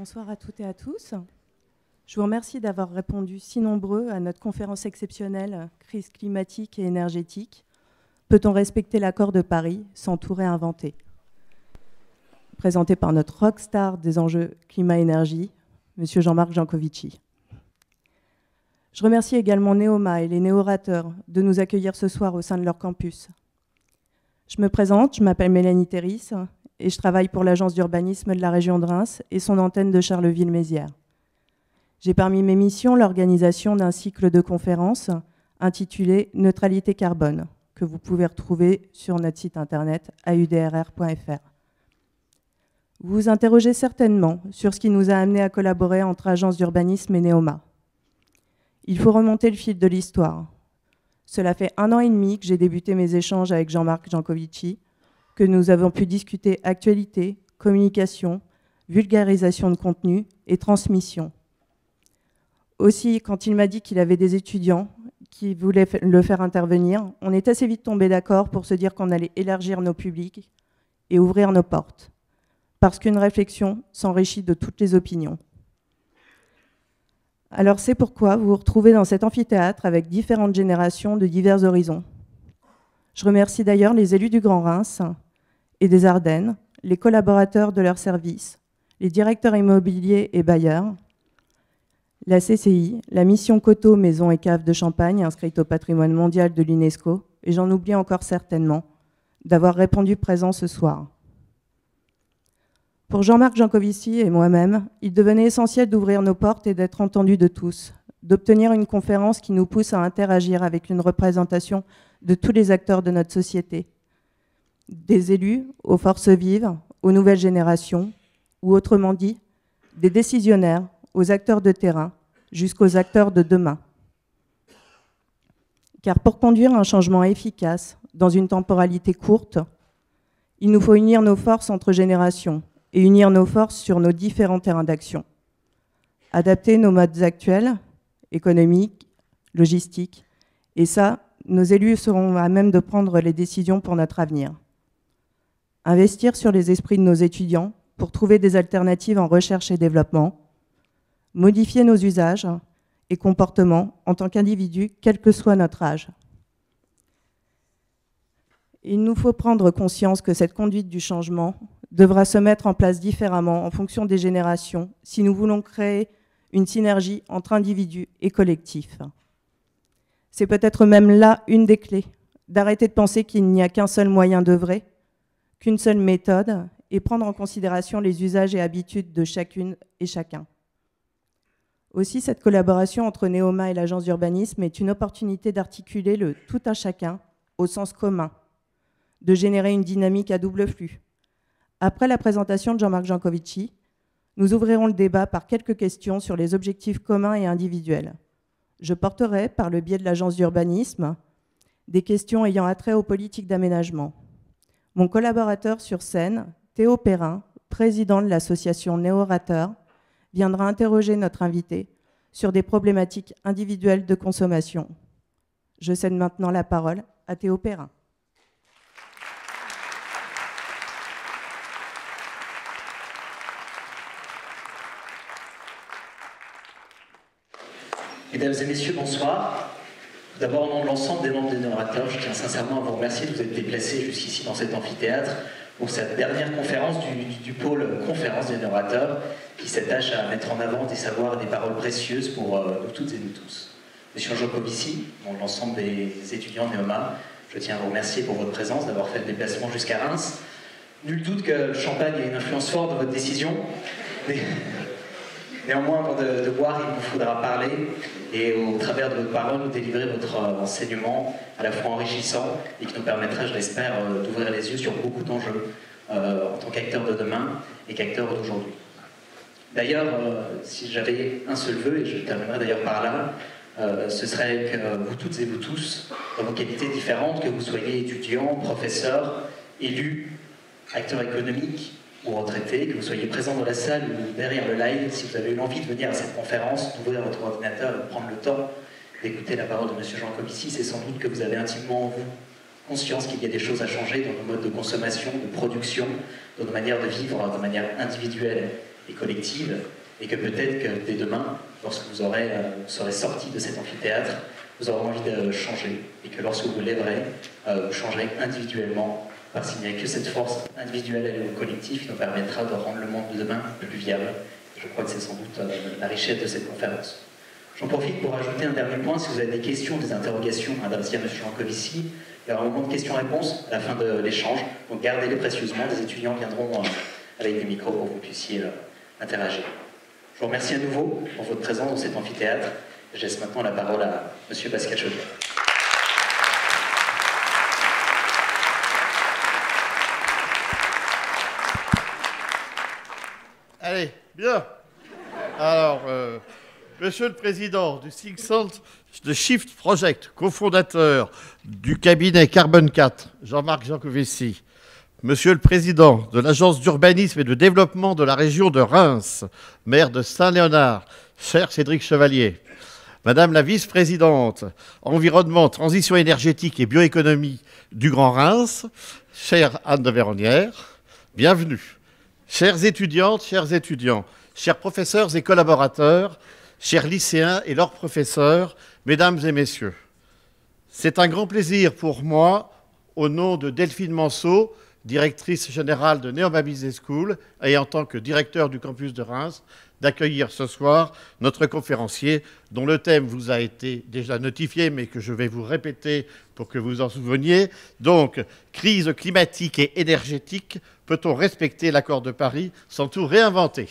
Bonsoir à toutes et à tous. Je vous remercie d'avoir répondu si nombreux à notre conférence exceptionnelle « Crise climatique et énergétique. Peut-on respecter l'accord de Paris sans tout réinventer ?» présentée par notre rockstar des enjeux climat-énergie, M. Jean-Marc Jancovici. Je remercie également Neoma et les néorateurs de nous accueillir ce soir au sein de leur campus. Je me présente, je m'appelle Mélanie Terris et je travaille pour l'agence d'urbanisme de la région de Reims et son antenne de Charleville-Mézières. J'ai parmi mes missions l'organisation d'un cycle de conférences intitulé « Neutralité carbone » que vous pouvez retrouver sur notre site internet audrr.fr. Vous vous interrogez certainement sur ce qui nous a amenés à collaborer entre agences d'urbanisme et Neoma. Il faut remonter le fil de l'histoire. Cela fait 1 an et demi que j'ai débuté mes échanges avec Jean-Marc Jancovici, que nous avons pu discuter actualité, communication, vulgarisation de contenu et transmission. Aussi, quand il m'a dit qu'il avait des étudiants qui voulaient le faire intervenir, on est assez vite tombé d'accord pour se dire qu'on allait élargir nos publics et ouvrir nos portes. Parce qu'une réflexion s'enrichit de toutes les opinions. Alors c'est pourquoi vous vous retrouvez dans cet amphithéâtre avec différentes générations de divers horizons. Je remercie d'ailleurs les élus du Grand Reims et des Ardennes, les collaborateurs de leurs services, les directeurs immobiliers et bailleurs, la CCI, la mission Coteaux, Maisons et Caves de Champagne, inscrite au patrimoine mondial de l'UNESCO, et j'en oublie encore certainement, d'avoir répondu présent ce soir. Pour Jean-Marc Jancovici et moi-même, il devenait essentiel d'ouvrir nos portes et d'être entendus de tous, d'obtenir une conférence qui nous pousse à interagir avec une représentation de tous les acteurs de notre société, des élus aux forces vives, aux nouvelles générations, ou autrement dit, des décisionnaires, aux acteurs de terrain, jusqu'aux acteurs de demain. Car pour conduire un changement efficace dans une temporalité courte, il nous faut unir nos forces entre générations et unir nos forces sur nos différents terrains d'action. Adapter nos modes actuels, économiques, logistiques, et ça, nos élus seront à même de prendre les décisions pour notre avenir. Investir sur les esprits de nos étudiants pour trouver des alternatives en recherche et développement, modifier nos usages et comportements en tant qu'individus, quel que soit notre âge. Il nous faut prendre conscience que cette conduite du changement devra se mettre en place différemment en fonction des générations si nous voulons créer une synergie entre individus et collectifs. C'est peut-être même là une des clés, d'arrêter de penser qu'il n'y a qu'un seul moyen d'œuvrer, qu'une seule méthode, et prendre en considération les usages et habitudes de chacune et chacun. Aussi, cette collaboration entre Neoma et l'agence d'urbanisme est une opportunité d'articuler le tout un chacun au sens commun, de générer une dynamique à double flux. Après la présentation de Jean-Marc Jancovici, nous ouvrirons le débat par quelques questions sur les objectifs communs et individuels. Je porterai, par le biais de l'agence d'urbanisme, des questions ayant attrait aux politiques d'aménagement. Mon collaborateur sur scène, Théo Perrin, président de l'association Néorateurs, viendra interroger notre invité sur des problématiques individuelles de consommation. Je cède maintenant la parole à Théo Perrin. Mesdames et messieurs, bonsoir. D'abord, au nom de l'ensemble des membres des Néorateurs, je tiens sincèrement à vous remercier de vous être déplacés jusqu'ici dans cet amphithéâtre pour cette dernière conférence du pôle conférence des Néorateurs qui s'attache à mettre en avant des savoirs et des paroles précieuses pour nous toutes et nous tous. Monsieur Jancovici, au nom de l'ensemble des étudiants Neoma, je tiens à vous remercier pour votre présence, d'avoir fait le déplacement jusqu'à Reims. Nul doute que le champagne a une influence forte dans votre décision. Néanmoins, avant de boire, il vous faudra parler et au travers de votre parole, nous délivrer votre enseignement à la fois enrichissant et qui nous permettra, je l'espère, d'ouvrir les yeux sur beaucoup d'enjeux en tant qu'acteur de demain et qu'acteur d'aujourd'hui. D'ailleurs, si j'avais un seul vœu, et je terminerai d'ailleurs par là, ce serait que vous toutes et vous tous, dans vos qualités différentes, que vous soyez étudiants, professeurs, élus, acteurs économiques, ou retraités, que vous soyez présents dans la salle ou derrière le live, si vous avez eu l'envie de venir à cette conférence, d'ouvrir votre ordinateur et de prendre le temps d'écouter la parole de M. Jancovici, c'est sans doute que vous avez intimement en vous conscience qu'il y a des choses à changer dans nos modes de consommation, de production, dans nos manières de vivre de manière individuelle et collective, et que peut-être que dès demain, lorsque vous serez sortis de cet amphithéâtre, vous aurez envie de changer, et que lorsque vous lèverez, vous changerez individuellement, parce qu'il n'y a que cette force individuelle et le collectif qui nous permettra de rendre le monde de demain plus viable. Je crois que c'est sans doute la richesse de cette conférence. J'en profite pour ajouter un dernier point. Si vous avez des questions, des interrogations adressées à M. Jancovici, il y aura un moment de questions-réponses à la fin de l'échange. Donc gardez-les précieusement. Les étudiants viendront avec des micros pour que vous puissiez interagir. Je vous remercie à nouveau pour votre présence dans cet amphithéâtre. Je laisse maintenant la parole à M. Pascal Chaudière. Allez, bien. Alors, Monsieur le Président du Think Tank de Shift Project, cofondateur du cabinet Carbone 4, Jean-Marc Jancovici, Monsieur le Président de l'Agence d'urbanisme et de développement de la région de Reims, maire de Saint-Léonard, cher Cédric Chevalier, Madame la Vice-présidente Environnement, Transition énergétique et Bioéconomie du Grand Reims, chère Anne de Véronnière, bienvenue. Chères étudiantes, chers étudiants, chers professeurs et collaborateurs, chers lycéens et leurs professeurs, mesdames et messieurs, c'est un grand plaisir pour moi, au nom de Delphine Manceau, directrice générale de Neoma Business School et en tant que directeur du campus de Reims, d'accueillir ce soir notre conférencier dont le thème vous a été déjà notifié, mais que je vais vous répéter pour que vous en souveniez. Donc, crise climatique et énergétique, peut-on respecter l'accord de Paris sans tout réinventer?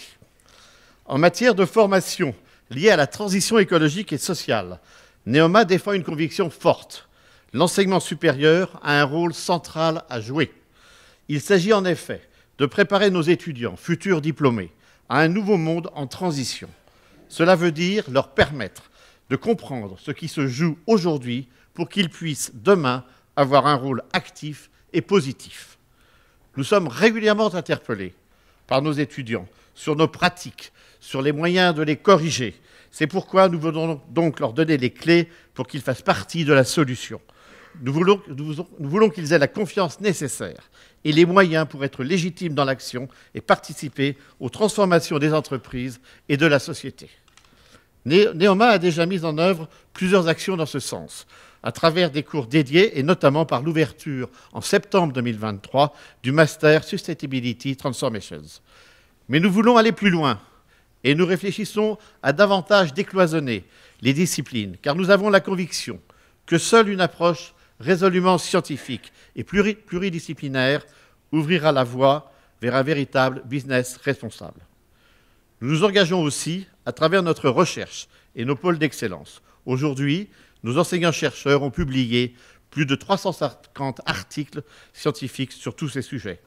En matière de formation liée à la transition écologique et sociale, Neoma défend une conviction forte. L'enseignement supérieur a un rôle central à jouer. Il s'agit en effet de préparer nos étudiants, futurs diplômés, à un nouveau monde en transition. Cela veut dire leur permettre de comprendre ce qui se joue aujourd'hui pour qu'ils puissent demain avoir un rôle actif et positif. Nous sommes régulièrement interpellés par nos étudiants sur nos pratiques, sur les moyens de les corriger. C'est pourquoi nous voulons donc leur donner les clés pour qu'ils fassent partie de la solution. Nous voulons qu'ils aient la confiance nécessaire et les moyens pour être légitimes dans l'action et participer aux transformations des entreprises et de la société. Neoma a déjà mis en œuvre plusieurs actions dans ce sens, à travers des cours dédiés et notamment par l'ouverture en septembre 2023 du Master Sustainability Transformations. Mais nous voulons aller plus loin et nous réfléchissons à davantage décloisonner les disciplines, car nous avons la conviction que seule une approche résolument scientifique et pluridisciplinaire ouvrira la voie vers un véritable business responsable. Nous nous engageons aussi à travers notre recherche et nos pôles d'excellence. Aujourd'hui, nos enseignants-chercheurs ont publié plus de 350 articles scientifiques sur tous ces sujets.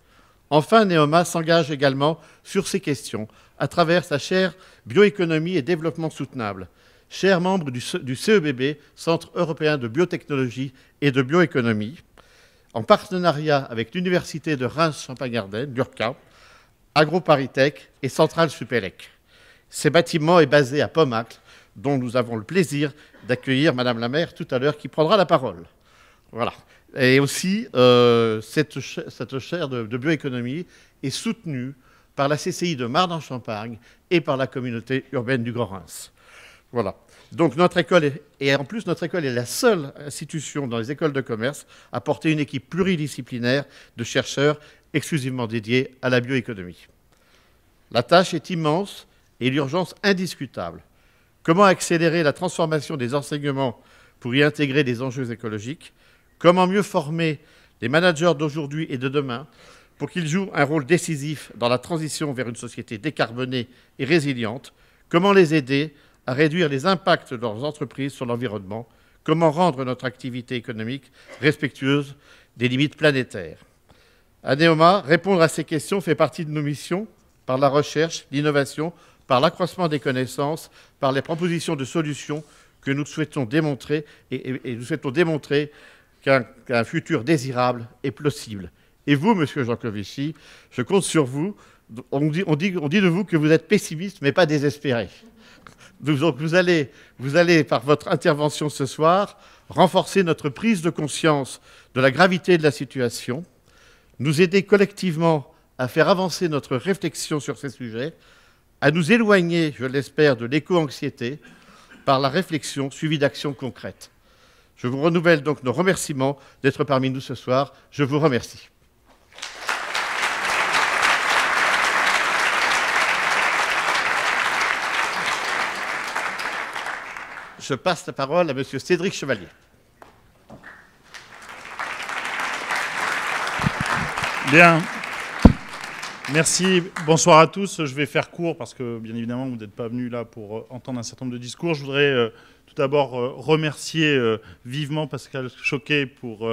Enfin, Neoma s'engage également sur ces questions à travers sa chaire Bioéconomie et Développement Soutenable, chers membres du CEBB, Centre européen de biotechnologie et de bioéconomie, en partenariat avec l'Université de Reims-Champagne-Ardenne, l'URCA, AgroParisTech et Centrale Supélec. Ce bâtiment est basé à Pommacle, dont nous avons le plaisir d'accueillir Madame la maire tout à l'heure, qui prendra la parole. Voilà. Et aussi, cette chaire de bioéconomie est soutenue par la CCI de Marne-en-Champagne et par la communauté urbaine du Grand Reims. Voilà. Donc notre école est la seule institution dans les écoles de commerce à porter une équipe pluridisciplinaire de chercheurs exclusivement dédiés à la bioéconomie. La tâche est immense et l'urgence indiscutable. Comment accélérer la transformation des enseignements pour y intégrer des enjeux écologiques? Comment mieux former les managers d'aujourd'hui et de demain pour qu'ils jouent un rôle décisif dans la transition vers une société décarbonée et résiliente? Comment les aider à réduire les impacts de leurs entreprises sur l'environnement? Comment rendre notre activité économique respectueuse des limites planétaires? À Neoma, répondre à ces questions fait partie de nos missions par la recherche, l'innovation, par l'accroissement des connaissances, par les propositions de solutions que nous souhaitons démontrer et nous souhaitons démontrer qu'un futur désirable est possible. Et vous, Monsieur Jancovici, je compte sur vous. On dit de vous que vous êtes pessimiste, mais pas désespéré. Donc vous allez, par votre intervention ce soir, renforcer notre prise de conscience de la gravité de la situation, nous aider collectivement à faire avancer notre réflexion sur ces sujets, à nous éloigner, je l'espère, de l'éco-anxiété par la réflexion suivie d'actions concrètes. Je vous renouvelle donc nos remerciements d'être parmi nous ce soir. Je vous remercie. Je passe la parole à Monsieur Cédric Chevalier. Bien. Merci. Bonsoir à tous. Je vais faire court parce que, bien évidemment, vous n'êtes pas venus là pour entendre un certain nombre de discours. Je voudrais tout d'abord remercier vivement Pascal Choquet pour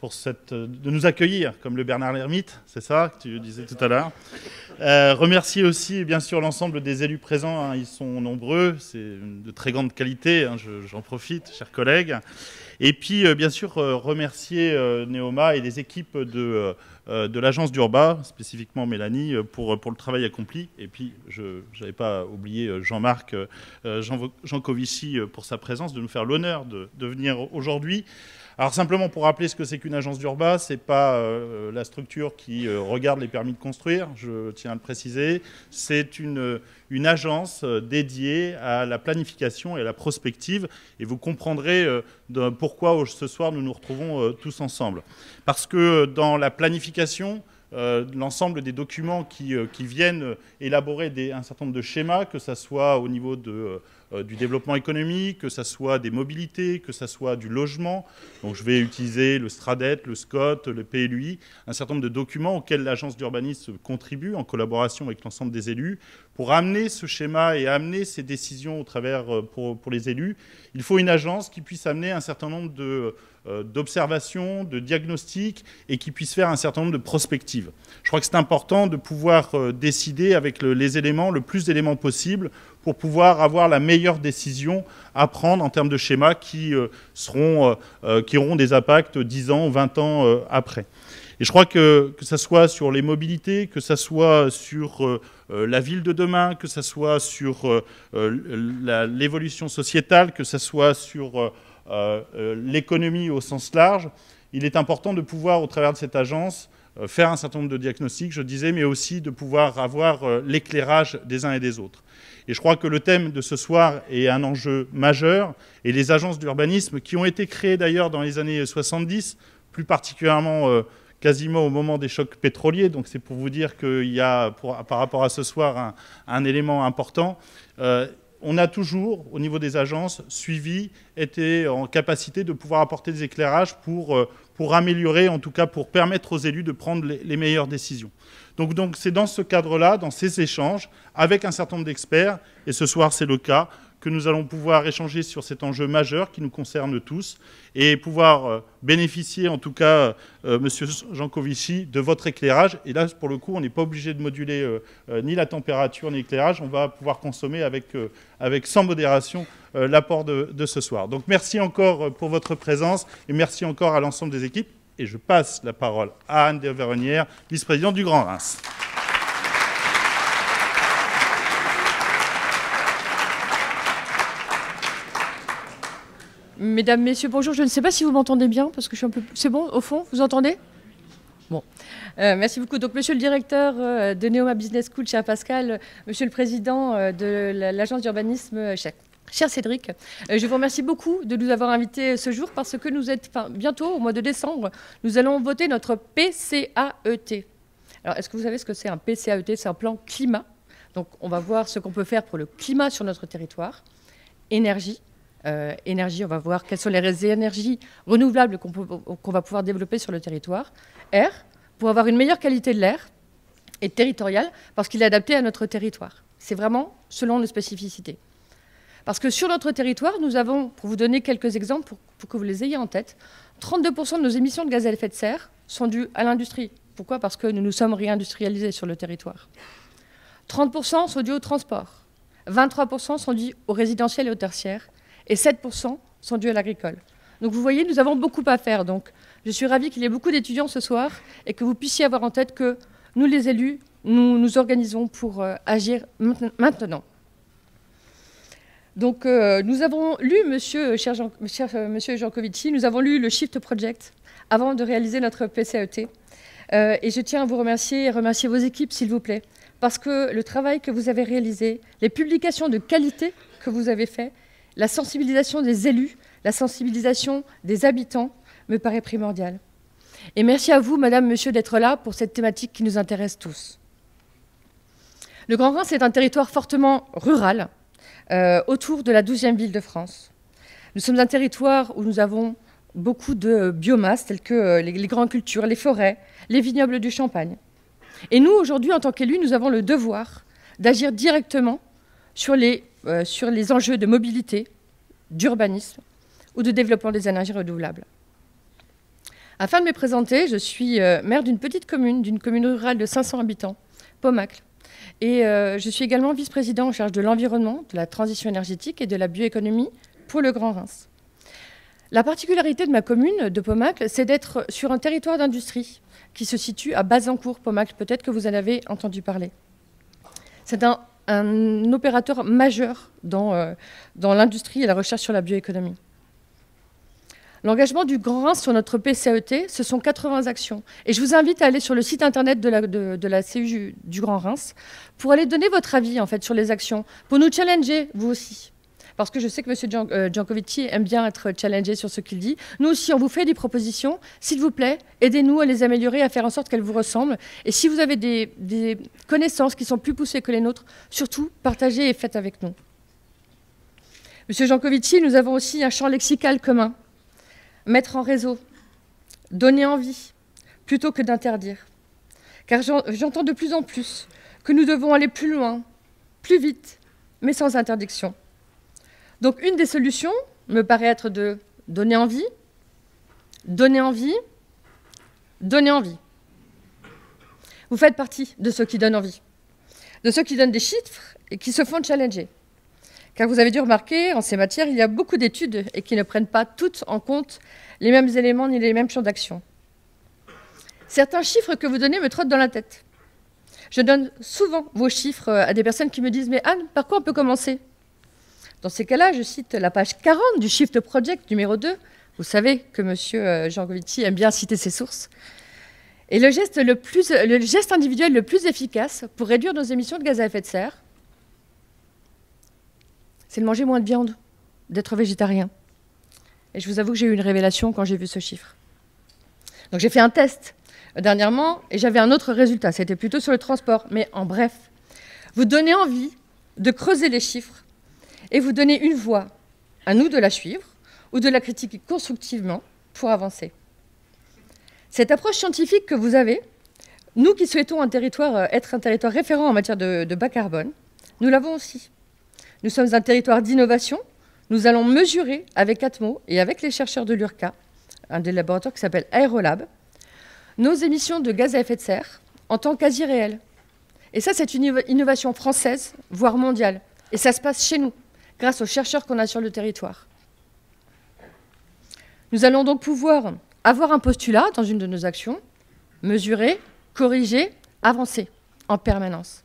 de nous accueillir comme le Bernard l'Ermite, c'est ça que tu disais tout à l'heure. Remercier aussi, bien sûr, l'ensemble des élus présents. Hein, ils sont nombreux, c'est de très grande qualité. Hein, j'en profite, chers collègues. Et puis, bien sûr, remercier Neoma et les équipes de l'agence d'Urba, spécifiquement Mélanie, pour le travail accompli. Et puis, je n'avais pas oublié Jean-Marc Jancovici pour sa présence, de nous faire l'honneur de venir aujourd'hui. Alors simplement pour rappeler ce que c'est qu'une agence d'Urba, ce n'est pas la structure qui regarde les permis de construire, je tiens à le préciser. C'est une agence dédiée à la planification et à la prospective. Et vous comprendrez pourquoi ce soir nous nous retrouvons tous ensemble. Parce que dans la planification, l'ensemble des documents qui viennent élaborer un certain nombre de schémas, que ce soit au niveau du développement économique, que ce soit des mobilités, que ce soit du logement. Donc je vais utiliser le STRADET, le SCOT, le PLUI, un certain nombre de documents auxquels l'agence d'urbanisme contribue en collaboration avec l'ensemble des élus. Pour amener ce schéma et amener ces décisions au travers pour les élus, il faut une agence qui puisse amener un certain nombre d'observations, de diagnostics et qui puisse faire un certain nombre de prospectives. Je crois que c'est important de pouvoir décider avec les éléments, le plus d'éléments possible pour pouvoir avoir la meilleure décision à prendre en termes de schémas qui auront des impacts 10 ans, 20 ans après. Et je crois que ce soit sur les mobilités, que ce soit sur la ville de demain, que ce soit sur l'évolution sociétale, que ce soit sur l'économie au sens large, il est important de pouvoir, au travers de cette agence, faire un certain nombre de diagnostics, je disais, mais aussi de pouvoir avoir l'éclairage des uns et des autres. Et je crois que le thème de ce soir est un enjeu majeur, et les agences d'urbanisme, qui ont été créées d'ailleurs dans les années 70, plus particulièrement quasiment au moment des chocs pétroliers, donc c'est pour vous dire qu'il y a, par rapport à ce soir, un élément important. On a toujours, au niveau des agences, été en capacité de pouvoir apporter des éclairages pour améliorer, en tout cas pour permettre aux élus de prendre les meilleures décisions. Donc c'est dans ce cadre-là, dans ces échanges, avec un certain nombre d'experts, et ce soir c'est le cas, que nous allons pouvoir échanger sur cet enjeu majeur qui nous concerne tous et pouvoir bénéficier, en tout cas, Monsieur Jancovici, de votre éclairage. Et là, pour le coup, on n'est pas obligé de moduler ni la température ni l'éclairage. On va pouvoir consommer avec sans modération l'apport de ce soir. Donc merci encore pour votre présence et merci encore à l'ensemble des équipes. Et je passe la parole à Anne de Véronnière, vice-présidente du Grand Reims. Mesdames, Messieurs, bonjour. Je ne sais pas si vous m'entendez bien, parce que je suis un peu... C'est bon, au fond, vous entendez? Bon. Merci beaucoup. Donc, Monsieur le directeur de Neoma Business School, cher Pascal, Monsieur le président de l'agence d'urbanisme, cher Cédric, je vous remercie beaucoup de nous avoir invités ce jour, parce que bientôt, au mois de décembre, nous allons voter notre PCAET. Alors, est-ce que vous savez ce que c'est un PCAET? C'est un plan climat. Donc, on va voir ce qu'on peut faire pour le climat sur notre territoire. Énergie. Énergie, on va voir quelles sont les énergies renouvelables qu'on va pouvoir développer sur le territoire. Air, pour avoir une meilleure qualité de l'air, et territorial, parce qu'il est adapté à notre territoire. C'est vraiment selon nos spécificités. Parce que sur notre territoire, nous avons, pour vous donner quelques exemples, pour que vous les ayez en tête, 32% de nos émissions de gaz à effet de serre sont dues à l'industrie. Pourquoi? Parce que nous nous sommes réindustrialisés sur le territoire. 30% sont dus au transport. 23% sont dus au résidentiel et au tertiaire. Et 7% sont dus à l'agricole. Donc vous voyez, nous avons beaucoup à faire. Donc je suis ravie qu'il y ait beaucoup d'étudiants ce soir et que vous puissiez avoir en tête que nous, les élus, nous nous organisons pour agir maintenant. Donc nous avons lu, Monsieur Jancovici, nous avons lu le Shift Project avant de réaliser notre PCAET. Et je tiens à vous remercier et remercier vos équipes, s'il vous plaît, parce que le travail que vous avez réalisé, les publications de qualité que vous avez faites, la sensibilisation des élus, la sensibilisation des habitants me paraît primordiale. Et merci à vous, madame, monsieur, d'être là pour cette thématique qui nous intéresse tous. Le Grand Reims est un territoire fortement rural, autour de la 12e ville de France. Nous sommes un territoire où nous avons beaucoup de biomasse, telles que les grandes cultures, les forêts, les vignobles du Champagne. Et nous, aujourd'hui, en tant qu'élus, nous avons le devoir d'agir directement sur les enjeux de mobilité, d'urbanisme ou de développement des énergies renouvelables. Afin de me présenter, je suis maire d'une petite commune, d'une commune rurale de 500 habitants, Pommacle. Et je suis également vice-président en charge de l'environnement, de la transition énergétique et de la bioéconomie pour le Grand Reims. La particularité de ma commune de Pommacle, c'est d'être sur un territoire d'industrie qui se situe à Bazancourt, Pommacle. Peut-être que vous en avez entendu parler. C'est un opérateur majeur dans l'industrie et la recherche sur la bioéconomie. L'engagement du Grand Reims sur notre PCAET, ce sont 80 actions. Et je vous invite à aller sur le site internet de la CU du Grand Reims pour aller donner votre avis en fait, sur les actions, pour nous challenger, vous aussi. Parce que je sais que M. Giancovici aime bien être challengé sur ce qu'il dit. Nous aussi, on vous fait des propositions. S'il vous plaît, aidez-nous à les améliorer, à faire en sorte qu'elles vous ressemblent. Et si vous avez des connaissances qui sont plus poussées que les nôtres, surtout, partagez et faites avec nous. M. Giancovici, nous avons aussi un champ lexical commun. Mettre en réseau, donner envie, plutôt que d'interdire. Car j'entends de plus en plus que nous devons aller plus loin, plus vite, mais sans interdiction. Donc une des solutions me paraît être de donner envie, donner envie, donner envie. Vous faites partie de ceux qui donnent envie, de ceux qui donnent des chiffres et qui se font challenger. Car vous avez dû remarquer, en ces matières, il y a beaucoup d'études et qui ne prennent pas toutes en compte les mêmes éléments ni les mêmes champs d'action. Certains chiffres que vous donnez me trottent dans la tête. Je donne souvent vos chiffres à des personnes qui me disent « Mais Anne, par quoi on peut commencer ?» Dans ces cas-là, je cite la page 40 du Shift Project numéro 2. Vous savez que M. Giancovici aime bien citer ses sources. Et le geste individuel le plus efficace pour réduire nos émissions de gaz à effet de serre, c'est de manger moins de viande, d'être végétarien. Et je vous avoue que j'ai eu une révélation quand j'ai vu ce chiffre. Donc j'ai fait un test dernièrement et j'avais un autre résultat. C'était plutôt sur le transport. Mais en bref, vous donnez envie de creuser les chiffres et vous donnez une voie à nous de la suivre ou de la critiquer constructivement pour avancer. Cette approche scientifique que vous avez, nous qui souhaitons être un territoire référent en matière de bas carbone, nous l'avons aussi. Nous sommes un territoire d'innovation. Nous allons mesurer avec Atmo et avec les chercheurs de l'URCA, un des laboratoires qui s'appelle Aérolab, nos émissions de gaz à effet de serre en temps quasi réel. Et ça, c'est une innovation française, voire mondiale. Et ça se passe chez nous, grâce aux chercheurs qu'on a sur le territoire. Nous allons donc pouvoir avoir un postulat dans une de nos actions, mesurer, corriger, avancer en permanence.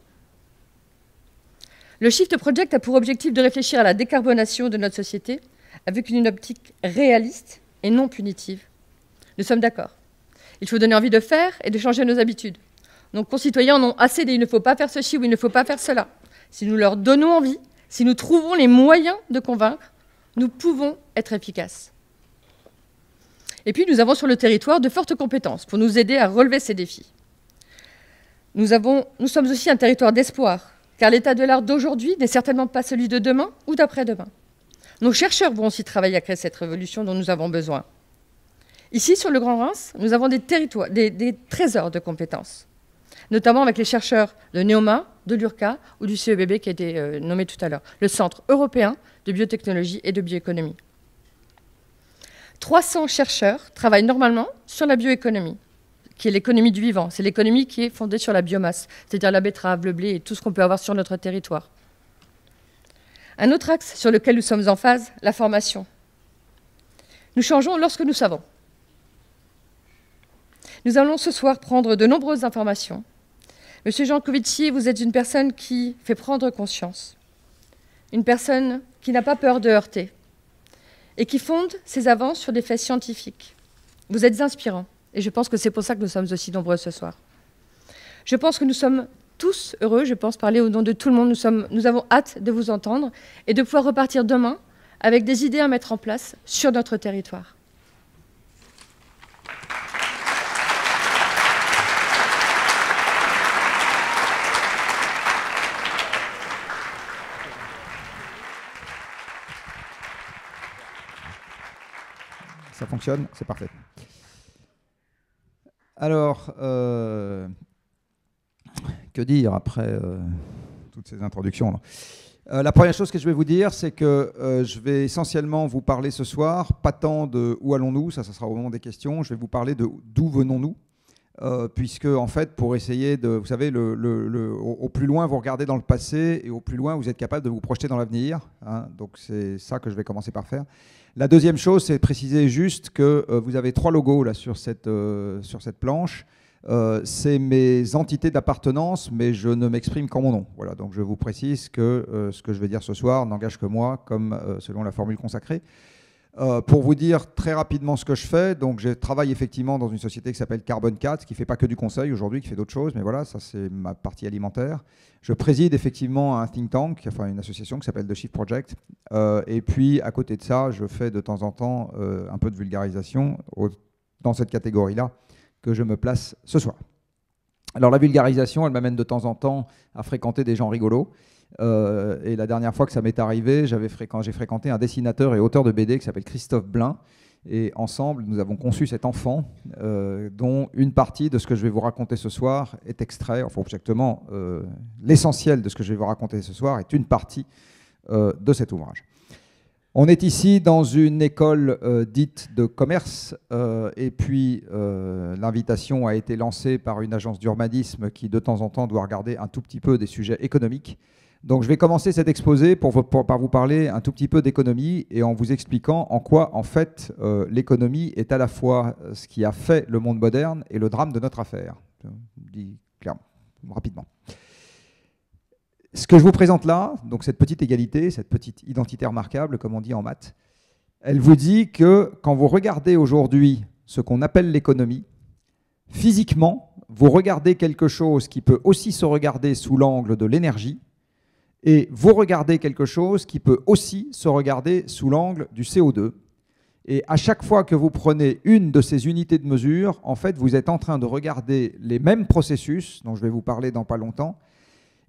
Le Shift Project a pour objectif de réfléchir à la décarbonation de notre société avec une optique réaliste et non punitive. Nous sommes d'accord. Il faut donner envie de faire et de changer nos habitudes. Nos concitoyens en ont assez des « il ne faut pas faire ceci » ou « il ne faut pas faire cela ». Si nous leur donnons envie, si nous trouvons les moyens de convaincre, nous pouvons être efficaces. Et puis nous avons sur le territoire de fortes compétences pour nous aider à relever ces défis. Nous sommes aussi un territoire d'espoir, car l'état de l'art d'aujourd'hui n'est certainement pas celui de demain ou d'après-demain. Nos chercheurs vont aussi travailler à créer cette révolution dont nous avons besoin. Ici, sur le Grand Reims, nous avons des trésors de compétences, notamment avec les chercheurs de Neoma, de l'URCA ou du CEBB qui a été nommé tout à l'heure, le Centre européen de biotechnologie et de bioéconomie. 300 chercheurs travaillent normalement sur la bioéconomie, qui est l'économie du vivant. C'est l'économie qui est fondée sur la biomasse, c'est-à-dire la betterave, le blé et tout ce qu'on peut avoir sur notre territoire. Un autre axe sur lequel nous sommes en phase, la formation. Nous changeons lorsque nous savons. Nous allons ce soir prendre de nombreuses informations. Monsieur Giancovici, vous êtes une personne qui fait prendre conscience, une personne qui n'a pas peur de heurter et qui fonde ses avances sur des faits scientifiques. Vous êtes inspirant et je pense que c'est pour ça que nous sommes aussi nombreux ce soir. Je pense que nous sommes tous heureux, je pense parler au nom de tout le monde, nous avons hâte de vous entendre et de pouvoir repartir demain avec des idées à mettre en place sur notre territoire. Ça fonctionne, c'est parfait. Alors, que dire après toutes ces introductions là. La première chose que je vais vous dire, c'est que je vais essentiellement vous parler ce soir, pas tant de où allons-nous, ça sera au moment des questions, je vais vous parler de d'où venons-nous, puisque en fait, pour essayer de, vous savez, au plus loin, vous regardez dans le passé, et au plus loin, vous êtes capable de vous projeter dans l'avenir, hein, donc c'est ça que je vais commencer par faire. La deuxième chose, c'est de préciser juste que vous avez 3 logos là, sur cette planche. C'est mes entités d'appartenance, mais je ne m'exprime qu'en mon nom. Voilà, donc je vous précise que ce que je vais dire ce soir n'engage que moi, comme selon la formule consacrée. Pour vous dire très rapidement ce que je fais, donc je travaille effectivement dans une société qui s'appelle Carbone 4, qui ne fait pas que du conseil aujourd'hui, qui fait d'autres choses, mais voilà, ça c'est ma partie alimentaire. Je préside effectivement un think tank, enfin une association qui s'appelle The Shift Project, et puis à côté de ça, je fais de temps en temps un peu de vulgarisation dans cette catégorie-là que je me place ce soir. Alors la vulgarisation, elle m'amène de temps en temps à fréquenter des gens rigolos. Et la dernière fois que ça m'est arrivé, j'ai fréquenté un dessinateur et auteur de BD qui s'appelle Christophe Blain. Et ensemble, nous avons conçu cet enfant dont une partie de ce que je vais vous raconter ce soir est extrait. Enfin, exactement, l'essentiel de ce que je vais vous raconter ce soir est une partie de cet ouvrage. On est ici dans une école dite de commerce et puis l'invitation a été lancée par une agence d'urbanisme qui de temps en temps doit regarder un tout petit peu des sujets économiques. Donc je vais commencer cet exposé par vous parler un tout petit peu d'économie et en vous expliquant en quoi en fait l'économie est à la fois ce qui a fait le monde moderne et le drame de notre affaire. Je dis clairement, rapidement. Ce que je vous présente là, donc cette petite égalité, cette petite identité remarquable, comme on dit en maths, elle vous dit que quand vous regardez aujourd'hui ce qu'on appelle l'économie, physiquement, vous regardez quelque chose qui peut aussi se regarder sous l'angle de l'énergie, et vous regardez quelque chose qui peut aussi se regarder sous l'angle du CO2. Et à chaque fois que vous prenez une de ces unités de mesure, en fait, vous êtes en train de regarder les mêmes processus, dont je vais vous parler dans pas longtemps,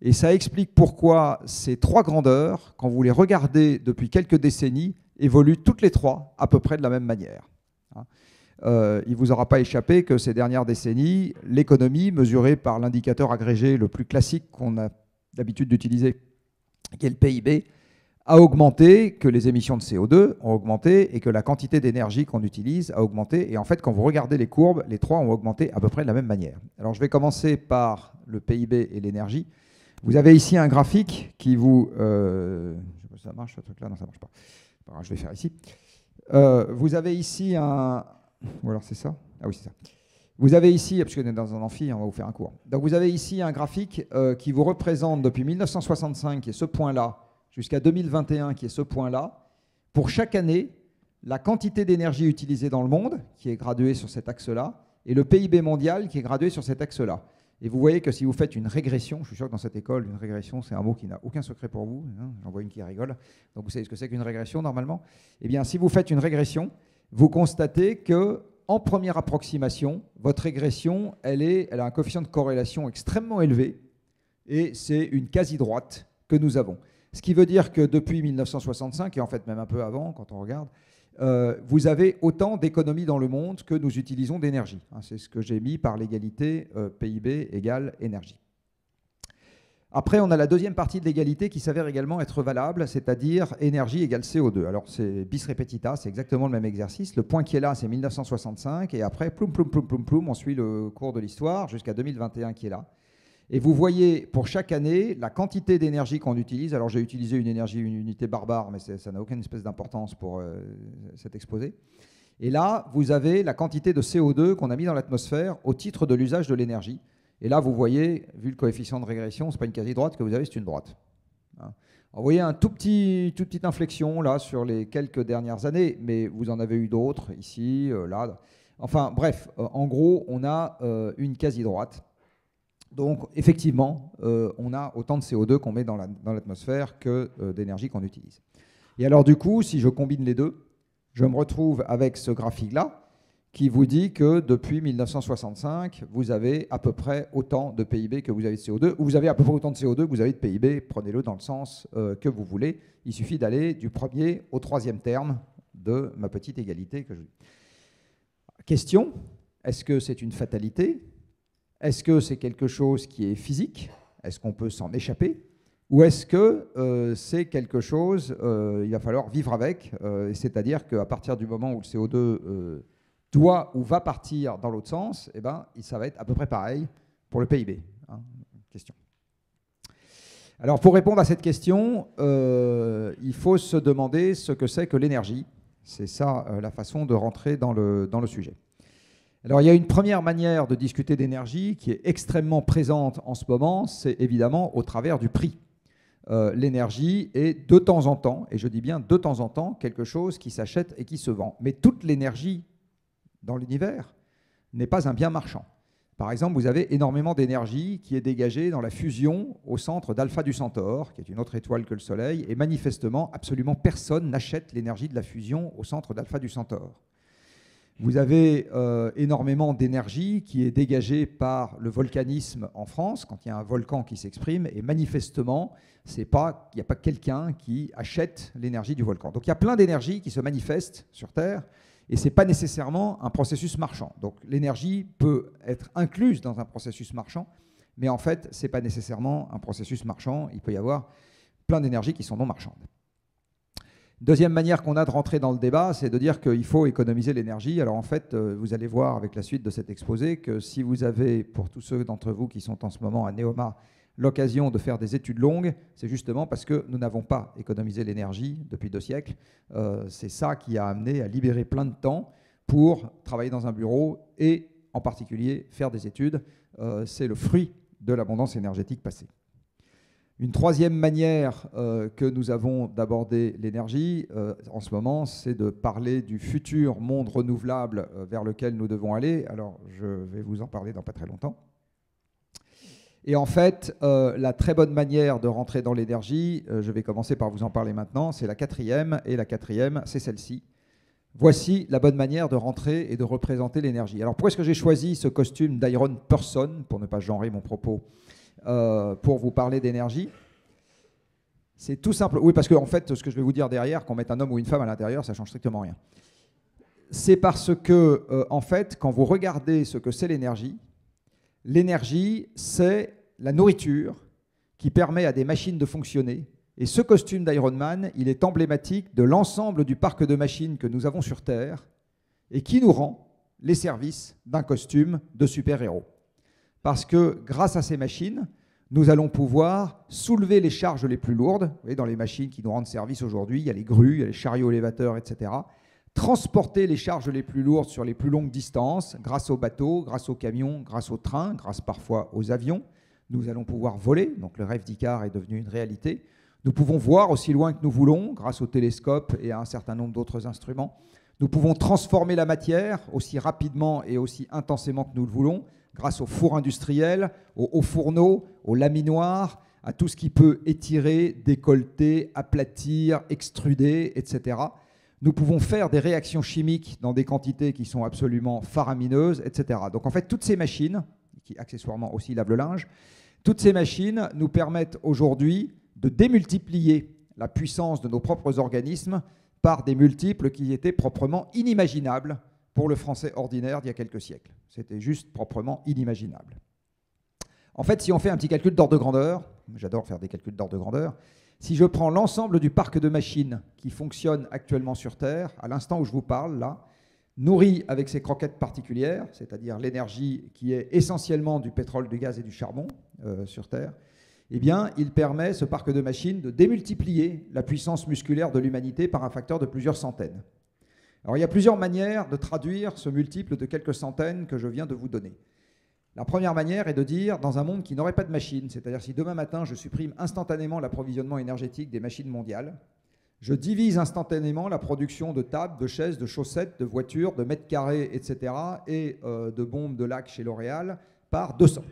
et ça explique pourquoi ces 3 grandeurs, quand vous les regardez depuis quelques décennies, évoluent toutes les 3 à peu près de la même manière. Il ne vous aura pas échappé que ces dernières décennies, l'économie, mesurée par l'indicateur agrégé le plus classique qu'on a l'habitude d'utiliser, qui est le PIB, a augmenté, que les émissions de CO2 ont augmenté et que la quantité d'énergie qu'on utilise a augmenté. Et en fait, quand vous regardez les courbes, les 3 ont augmenté à peu près de la même manière. Alors je vais commencer par le PIB et l'énergie. Vous avez ici un graphique qui vous... je sais pas si ça marche ce truc-là, non ça ne marche pas. Alors, je vais faire ici. Vous avez ici un... Ou alors c'est ça? Ah oui, c'est ça. Vous avez ici, parce qu'on est dans un amphi, on va vous faire un cours. Donc vous avez ici un graphique qui vous représente depuis 1965, qui est ce point-là, jusqu'à 2021, qui est ce point-là. Pour chaque année, la quantité d'énergie utilisée dans le monde, qui est graduée sur cet axe-là, et le PIB mondial, qui est gradué sur cet axe-là. Et vous voyez que si vous faites une régression, je suis sûr que dans cette école, une régression, c'est un mot qui n'a aucun secret pour vous. Hein, j'en vois une qui rigole. Donc vous savez ce que c'est qu'une régression normalement? Eh bien, si vous faites une régression, vous constatez que, en première approximation, votre régression, elle a un coefficient de corrélation extrêmement élevé et c'est une quasi-droite que nous avons. Ce qui veut dire que depuis 1965, et en fait même un peu avant, quand on regarde, vous avez autant d'économies dans le monde que nous utilisons d'énergie. C'est ce que j'ai mis par l'égalité PIB égale énergie. Après, on a la deuxième partie de l'égalité qui s'avère également être valable, c'est-à-dire énergie égale CO2. Alors, c'est bis repetita, c'est exactement le même exercice. Le point qui est là, c'est 1965, et après, ploum, ploum, ploum, ploum, ploum, on suit le cours de l'histoire jusqu'à 2021 qui est là. Et vous voyez, pour chaque année, la quantité d'énergie qu'on utilise. Alors, j'ai utilisé une unité barbare, mais ça n'a aucune espèce d'importance pour cet exposé. Et là, vous avez la quantité de CO2 qu'on a mis dans l'atmosphère au titre de l'usage de l'énergie. Et là, vous voyez, vu le coefficient de régression, ce n'est pas une quasi-droite que vous avez, c'est une droite. Alors, vous voyez toute petite inflexion là sur les quelques dernières années, mais vous en avez eu d'autres ici, là. Enfin, bref, en gros, on a une quasi-droite. Donc, effectivement, on a autant de CO2 qu'on met dans l'atmosphère que d'énergie qu'on utilise. Et alors, du coup, si je combine les deux, je me retrouve avec ce graphique-là qui vous dit que depuis 1965, vous avez à peu près autant de PIB que vous avez de CO2, ou vous avez à peu près autant de CO2 que vous avez de PIB, prenez-le dans le sens que vous voulez. Il suffit d'aller du premier au troisième terme de ma petite égalité que je dis. Question, est-ce que c'est une fatalité? Est-ce que c'est quelque chose qui est physique? Est-ce qu'on peut s'en échapper? Ou est-ce que c'est quelque chose, il va falloir vivre avec, c'est-à-dire qu'à partir du moment où le CO2 doit ou va partir dans l'autre sens, eh ben, ça va être à peu près pareil pour le PIB. Hein, question. Alors, pour répondre à cette question, il faut se demander ce que c'est que l'énergie. C'est ça la façon de rentrer dans le sujet. Alors, il y a une première manière de discuter d'énergie qui est extrêmement présente en ce moment, c'est évidemment au travers du prix. L'énergie est de temps en temps, et je dis bien de temps en temps, quelque chose qui s'achète et qui se vend. Mais toute l'énergie dans l'univers n'est pas un bien marchand. Par exemple, vous avez énormément d'énergie qui est dégagée dans la fusion au centre d'Alpha du Centaure, qui est une autre étoile que le Soleil, et manifestement, absolument personne n'achète l'énergie de la fusion au centre d'Alpha du Centaure. Vous avez énormément d'énergie qui est dégagée par le volcanisme en France, quand il y a un volcan qui s'exprime, et manifestement, il n'y a pas quelqu'un qui achète l'énergie du volcan. Donc il y a plein d'énergie qui se manifeste sur Terre, et ce n'est pas nécessairement un processus marchand. Donc l'énergie peut être incluse dans un processus marchand, mais en fait, ce n'est pas nécessairement un processus marchand. Il peut y avoir plein d'énergies qui sont non marchandes. Deuxième manière qu'on a de rentrer dans le débat, c'est de dire qu'il faut économiser l'énergie. Alors en fait, vous allez voir avec la suite de cet exposé que si vous avez, pour tous ceux d'entre vous qui sont en ce moment à Neoma, l'occasion de faire des études longues, c'est justement parce que nous n'avons pas économisé l'énergie depuis 2 siècles. C'est ça qui a amené à libérer plein de temps pour travailler dans un bureau et en particulier faire des études. C'est le fruit de l'abondance énergétique passée. Une troisième manière que nous avons d'aborder l'énergie en ce moment, c'est de parler du futur monde renouvelable vers lequel nous devons aller. Alors, je vais vous en parler dans pas très longtemps. Et en fait, la très bonne manière de rentrer dans l'énergie, je vais commencer par vous en parler maintenant, c'est la quatrième, et la quatrième, c'est celle-ci. Voici la bonne manière de rentrer et de représenter l'énergie. Alors, pourquoi est-ce que j'ai choisi ce costume d'Iron Person, pour ne pas genrer mon propos, pour vous parler d'énergie? C'est tout simple. Oui, parce que en fait, ce que je vais vous dire derrière, qu'on mette un homme ou une femme à l'intérieur, ça ne change strictement rien. C'est parce que, en fait, quand vous regardez ce que c'est l'énergie, c'est la nourriture qui permet à des machines de fonctionner. Et ce costume d'Iron Man, il est emblématique de l'ensemble du parc de machines que nous avons sur Terre et qui nous rend les services d'un costume de super-héros. Parce que grâce à ces machines, nous allons pouvoir soulever les charges les plus lourdes. Vous voyez, dans les machines qui nous rendent service aujourd'hui, il y a les grues, il y a les chariots élévateurs, etc. Transporter les charges les plus lourdes sur les plus longues distances, grâce aux bateaux, grâce aux camions, grâce aux trains, grâce parfois aux avions. Nous allons pouvoir voler, donc le rêve d'Icare est devenu une réalité. Nous pouvons voir aussi loin que nous voulons, grâce au télescope et à un certain nombre d'autres instruments. Nous pouvons transformer la matière aussi rapidement et aussi intensément que nous le voulons, grâce aux fours industriels, aux hauts fourneaux, aux laminoirs, à tout ce qui peut étirer, décolleter, aplatir, extruder, etc. Nous pouvons faire des réactions chimiques dans des quantités qui sont absolument faramineuses, etc. Donc en fait, toutes ces machines, qui accessoirement aussi lavent le linge, toutes ces machines nous permettent aujourd'hui de démultiplier la puissance de nos propres organismes par des multiples qui étaient proprement inimaginables pour le français ordinaire d'il y a quelques siècles. C'était juste proprement inimaginable. En fait, si on fait un petit calcul d'ordre de grandeur, j'adore faire des calculs d'ordre de grandeur, si je prends l'ensemble du parc de machines qui fonctionne actuellement sur Terre, à l'instant où je vous parle, là, nourri avec ces croquettes particulières, c'est-à-dire l'énergie qui est essentiellement du pétrole, du gaz et du charbon sur Terre, eh bien, il permet, ce parc de machines, de démultiplier la puissance musculaire de l'humanité par un facteur de plusieurs centaines. Alors, il y a plusieurs manières de traduire ce multiple de quelques centaines que je viens de vous donner. La première manière est de dire, dans un monde qui n'aurait pas de machines, c'est-à-dire si demain matin je supprime instantanément l'approvisionnement énergétique des machines mondiales, je divise instantanément la production de tables, de chaises, de chaussettes, de voitures, de mètres carrés, etc., et de bombes de lac chez L'Oréal par 200.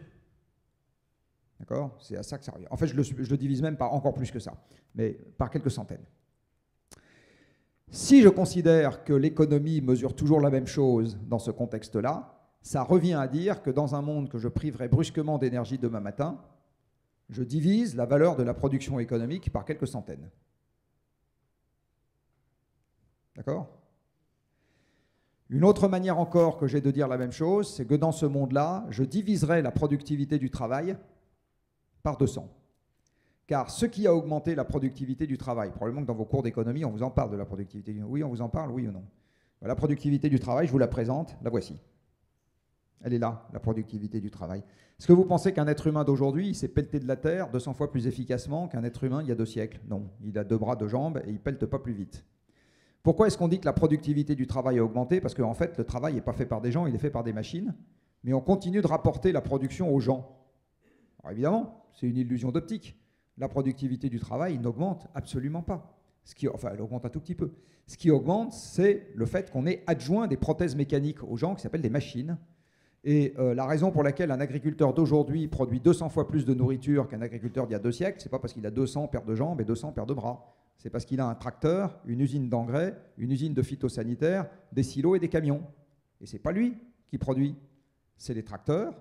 D'accord? C'est à ça que ça revient. En fait, je le divise même par encore plus que ça, mais par quelques centaines. Si je considère que l'économie mesure toujours la même chose dans ce contexte-là, ça revient à dire que dans un monde que je priverai brusquement d'énergie demain matin, je divise la valeur de la production économique par quelques centaines. D'accord? Une autre manière encore que j'ai de dire la même chose, c'est que dans ce monde-là, je diviserai la productivité du travail par 200. Car ce qui a augmenté la productivité du travail, probablement que dans vos cours d'économie, on vous en parle de la productivité. Oui, on vous en parle, oui ou non? La productivité du travail, je vous la présente, la voici. Elle est là, la productivité du travail. Est-ce que vous pensez qu'un être humain d'aujourd'hui, il s'est pelleté de la terre 200 fois plus efficacement qu'un être humain il y a 2 siècles? Non, il a 2 bras, 2 jambes et il pelte pas plus vite. Pourquoi est-ce qu'on dit que la productivité du travail a augmenté? Parce qu'en fait, le travail n'est pas fait par des gens, il est fait par des machines, mais on continue de rapporter la production aux gens. Alors évidemment, c'est une illusion d'optique. La productivité du travail n'augmente absolument pas. Enfin, elle augmente un tout petit peu. Ce qui augmente, c'est le fait qu'on ait adjoint des prothèses mécaniques aux gens qui s'appellent des machines. Et la raison pour laquelle un agriculteur d'aujourd'hui produit 200 fois plus de nourriture qu'un agriculteur d'il y a 2 siècles, c'est pas parce qu'il a 200 paires de jambes et 200 paires de bras. C'est parce qu'il a un tracteur, une usine d'engrais, une usine de phytosanitaire, des silos et des camions. Et c'est pas lui qui produit. C'est les tracteurs,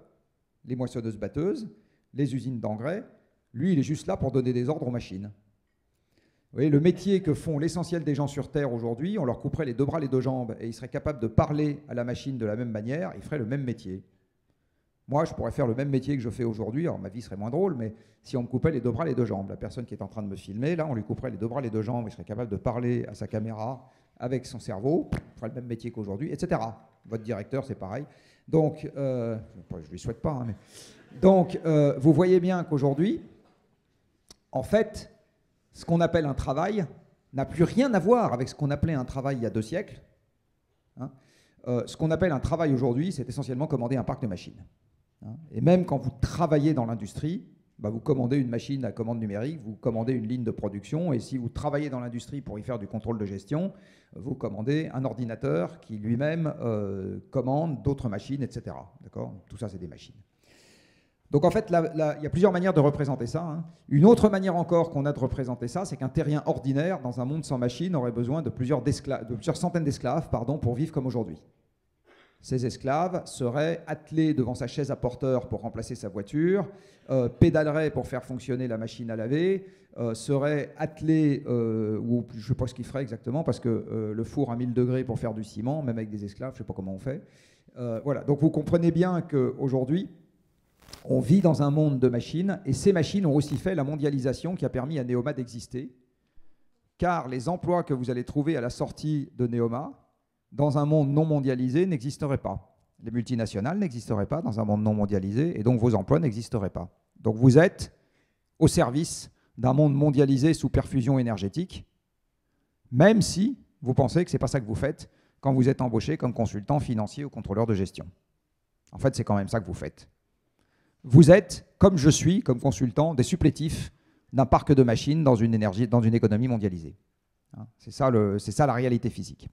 les moissonneuses-batteuses, les usines d'engrais. Lui, il est juste là pour donner des ordres aux machines. Vous voyez, le métier que font l'essentiel des gens sur Terre aujourd'hui, on leur couperait les 2 bras, les 2 jambes, et ils seraient capables de parler à la machine de la même manière, ils feraient le même métier. Moi, je pourrais faire le même métier que je fais aujourd'hui, alors ma vie serait moins drôle, mais si on me coupait les 2 bras, les 2 jambes, la personne qui est en train de me filmer, là, on lui couperait les 2 bras, les 2 jambes, il serait capable de parler à sa caméra avec son cerveau, il ferait le même métier qu'aujourd'hui, etc. Votre directeur, c'est pareil. Donc, je ne lui souhaite pas, hein, mais... Donc, vous voyez bien qu'aujourd'hui, en fait, ce qu'on appelle un travail n'a plus rien à voir avec ce qu'on appelait un travail il y a 2 siècles. Hein. Ce qu'on appelle un travail aujourd'hui, c'est essentiellement commander un parc de machines. Hein. Et même quand vous travaillez dans l'industrie, bah vous commandez une machine à commande numérique, vous commandez une ligne de production, et si vous travaillez dans l'industrie pour y faire du contrôle de gestion, vous commandez un ordinateur qui lui-même commande d'autres machines, etc. D'accord ? Tout ça, c'est des machines. Donc en fait, il y a plusieurs manières de représenter ça. Hein. Une autre manière encore qu'on a de représenter ça, c'est qu'un terrien ordinaire, dans un monde sans machine, aurait besoin de plusieurs centaines d'esclaves pour vivre comme aujourd'hui. Ces esclaves seraient attelés devant sa chaise à porteur pour remplacer sa voiture, pédaleraient pour faire fonctionner la machine à laver, seraient attelés, ou je ne sais pas ce qu'ils feraient exactement, parce que le four à 1000 degrés pour faire du ciment, même avec des esclaves, je ne sais pas comment on fait. Voilà. Donc vous comprenez bien qu'aujourd'hui, on vit dans un monde de machines, et ces machines ont aussi fait la mondialisation qui a permis à Neoma d'exister, car les emplois que vous allez trouver à la sortie de Neoma, dans un monde non mondialisé, n'existeraient pas. Les multinationales n'existeraient pas dans un monde non mondialisé, et donc vos emplois n'existeraient pas. Donc vous êtes au service d'un monde mondialisé sous perfusion énergétique, même si vous pensez que ce n'est pas ça que vous faites quand vous êtes embauché comme consultant financier ou contrôleur de gestion. En fait, c'est quand même ça que vous faites. Vous êtes, comme je suis, comme consultant, des supplétifs d'un parc de machines dans une économie mondialisée. C'est ça la réalité physique.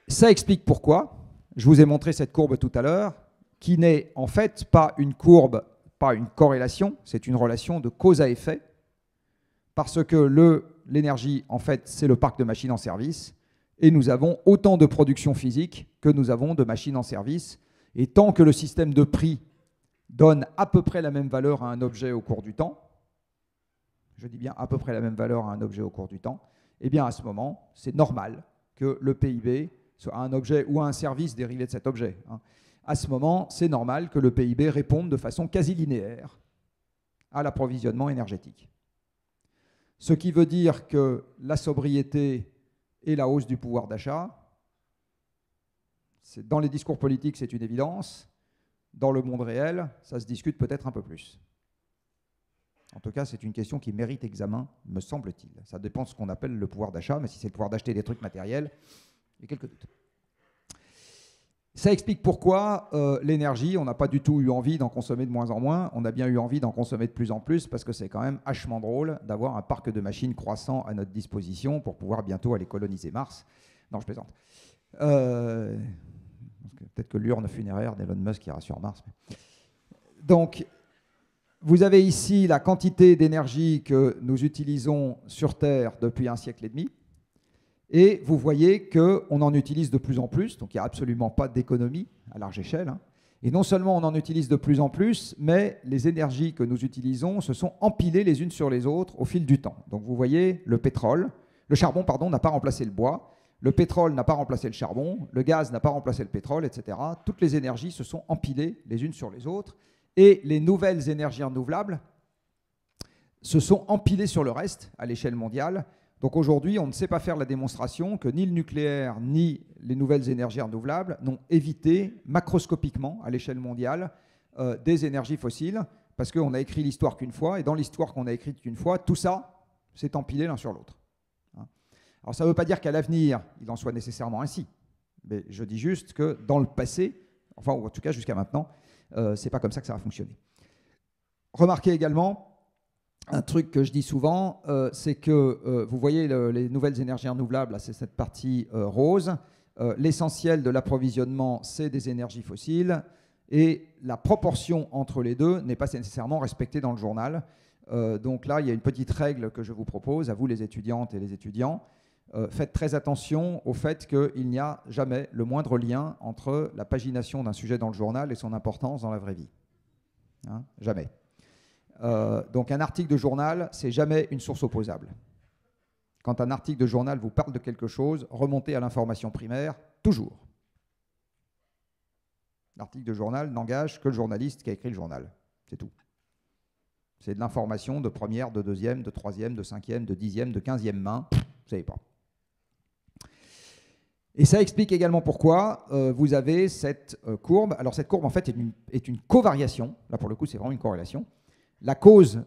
Ça explique pourquoi, je vous ai montré cette courbe tout à l'heure, qui n'est en fait pas une courbe, pas une corrélation, c'est une relation de cause à effet, parce que l'énergie, en fait, c'est le parc de machines en service, et nous avons autant de production physique que nous avons de machines en service. Et tant que le système de prix donne à peu près la même valeur à un objet au cours du temps, je dis bien à peu près la même valeur à un objet au cours du temps, eh bien à ce moment, c'est normal que le PIB soit un objet ou un service dérivé de cet objet. À ce moment, c'est normal que le PIB réponde de façon quasi linéaire à l'approvisionnement énergétique. Ce qui veut dire que la sobriété et la hausse du pouvoir d'achat, dans les discours politiques, c'est une évidence. Dans le monde réel, ça se discute peut-être un peu plus. En tout cas, c'est une question qui mérite examen, me semble-t-il. Ça dépend de ce qu'on appelle le pouvoir d'achat, mais si c'est le pouvoir d'acheter des trucs matériels, il y a quelques doutes. Ça explique pourquoi l'énergie, on n'a pas du tout eu envie d'en consommer de moins en moins, on a bien eu envie d'en consommer de plus en plus, parce que c'est quand même hachement drôle d'avoir un parc de machines croissant à notre disposition pour pouvoir bientôt aller coloniser Mars. Non, je plaisante. Peut-être que l'urne funéraire d'Elon Musk ira sur Mars. Donc, vous avez ici la quantité d'énergie que nous utilisons sur Terre depuis un siècle et demi. Et vous voyez qu'on en utilise de plus en plus, donc il n'y a absolument pas d'économie à large échelle. Hein. Et non seulement on en utilise de plus en plus, mais les énergies que nous utilisons se sont empilées les unes sur les autres au fil du temps. Donc vous voyez, le charbon, pardon, n'a pas remplacé le bois, le pétrole n'a pas remplacé le charbon, le gaz n'a pas remplacé le pétrole, etc. Toutes les énergies se sont empilées les unes sur les autres, et les nouvelles énergies renouvelables se sont empilées sur le reste à l'échelle mondiale. Donc aujourd'hui, on ne sait pas faire la démonstration que ni le nucléaire ni les nouvelles énergies renouvelables n'ont évité macroscopiquement à l'échelle mondiale des énergies fossiles, parce qu'on a écrit l'histoire qu'une fois, et dans l'histoire qu'on a écrite qu'une fois, tout ça s'est empilé l'un sur l'autre. Alors ça ne veut pas dire qu'à l'avenir, il en soit nécessairement ainsi, mais je dis juste que dans le passé, enfin ou en tout cas jusqu'à maintenant, ce n'est pas comme ça que ça va fonctionner. Remarquez également un truc que je dis souvent, c'est que vous voyez les nouvelles énergies renouvelables, c'est cette partie rose. L'essentiel de l'approvisionnement, c'est des énergies fossiles. Et la proportion entre les deux n'est pas nécessairement respectée dans le journal. Donc là, il y a une petite règle que je vous propose, à vous les étudiantes et les étudiants. Faites très attention au fait qu'il n'y a jamais le moindre lien entre la pagination d'un sujet dans le journal et son importance dans la vraie vie. Hein, jamais. Donc un article de journal, c'est jamais une source opposable. Quand un article de journal vous parle de quelque chose, remontez à l'information primaire, toujours. L'article de journal n'engage que le journaliste qui a écrit le journal. C'est tout. C'est de l'information de première, de deuxième, de troisième, de cinquième, de dixième, de 15e main. Vous ne savez pas. Et ça explique également pourquoi vous avez cette courbe. Alors cette courbe, en fait, est une covariation. Là, pour le coup, c'est vraiment une corrélation. La cause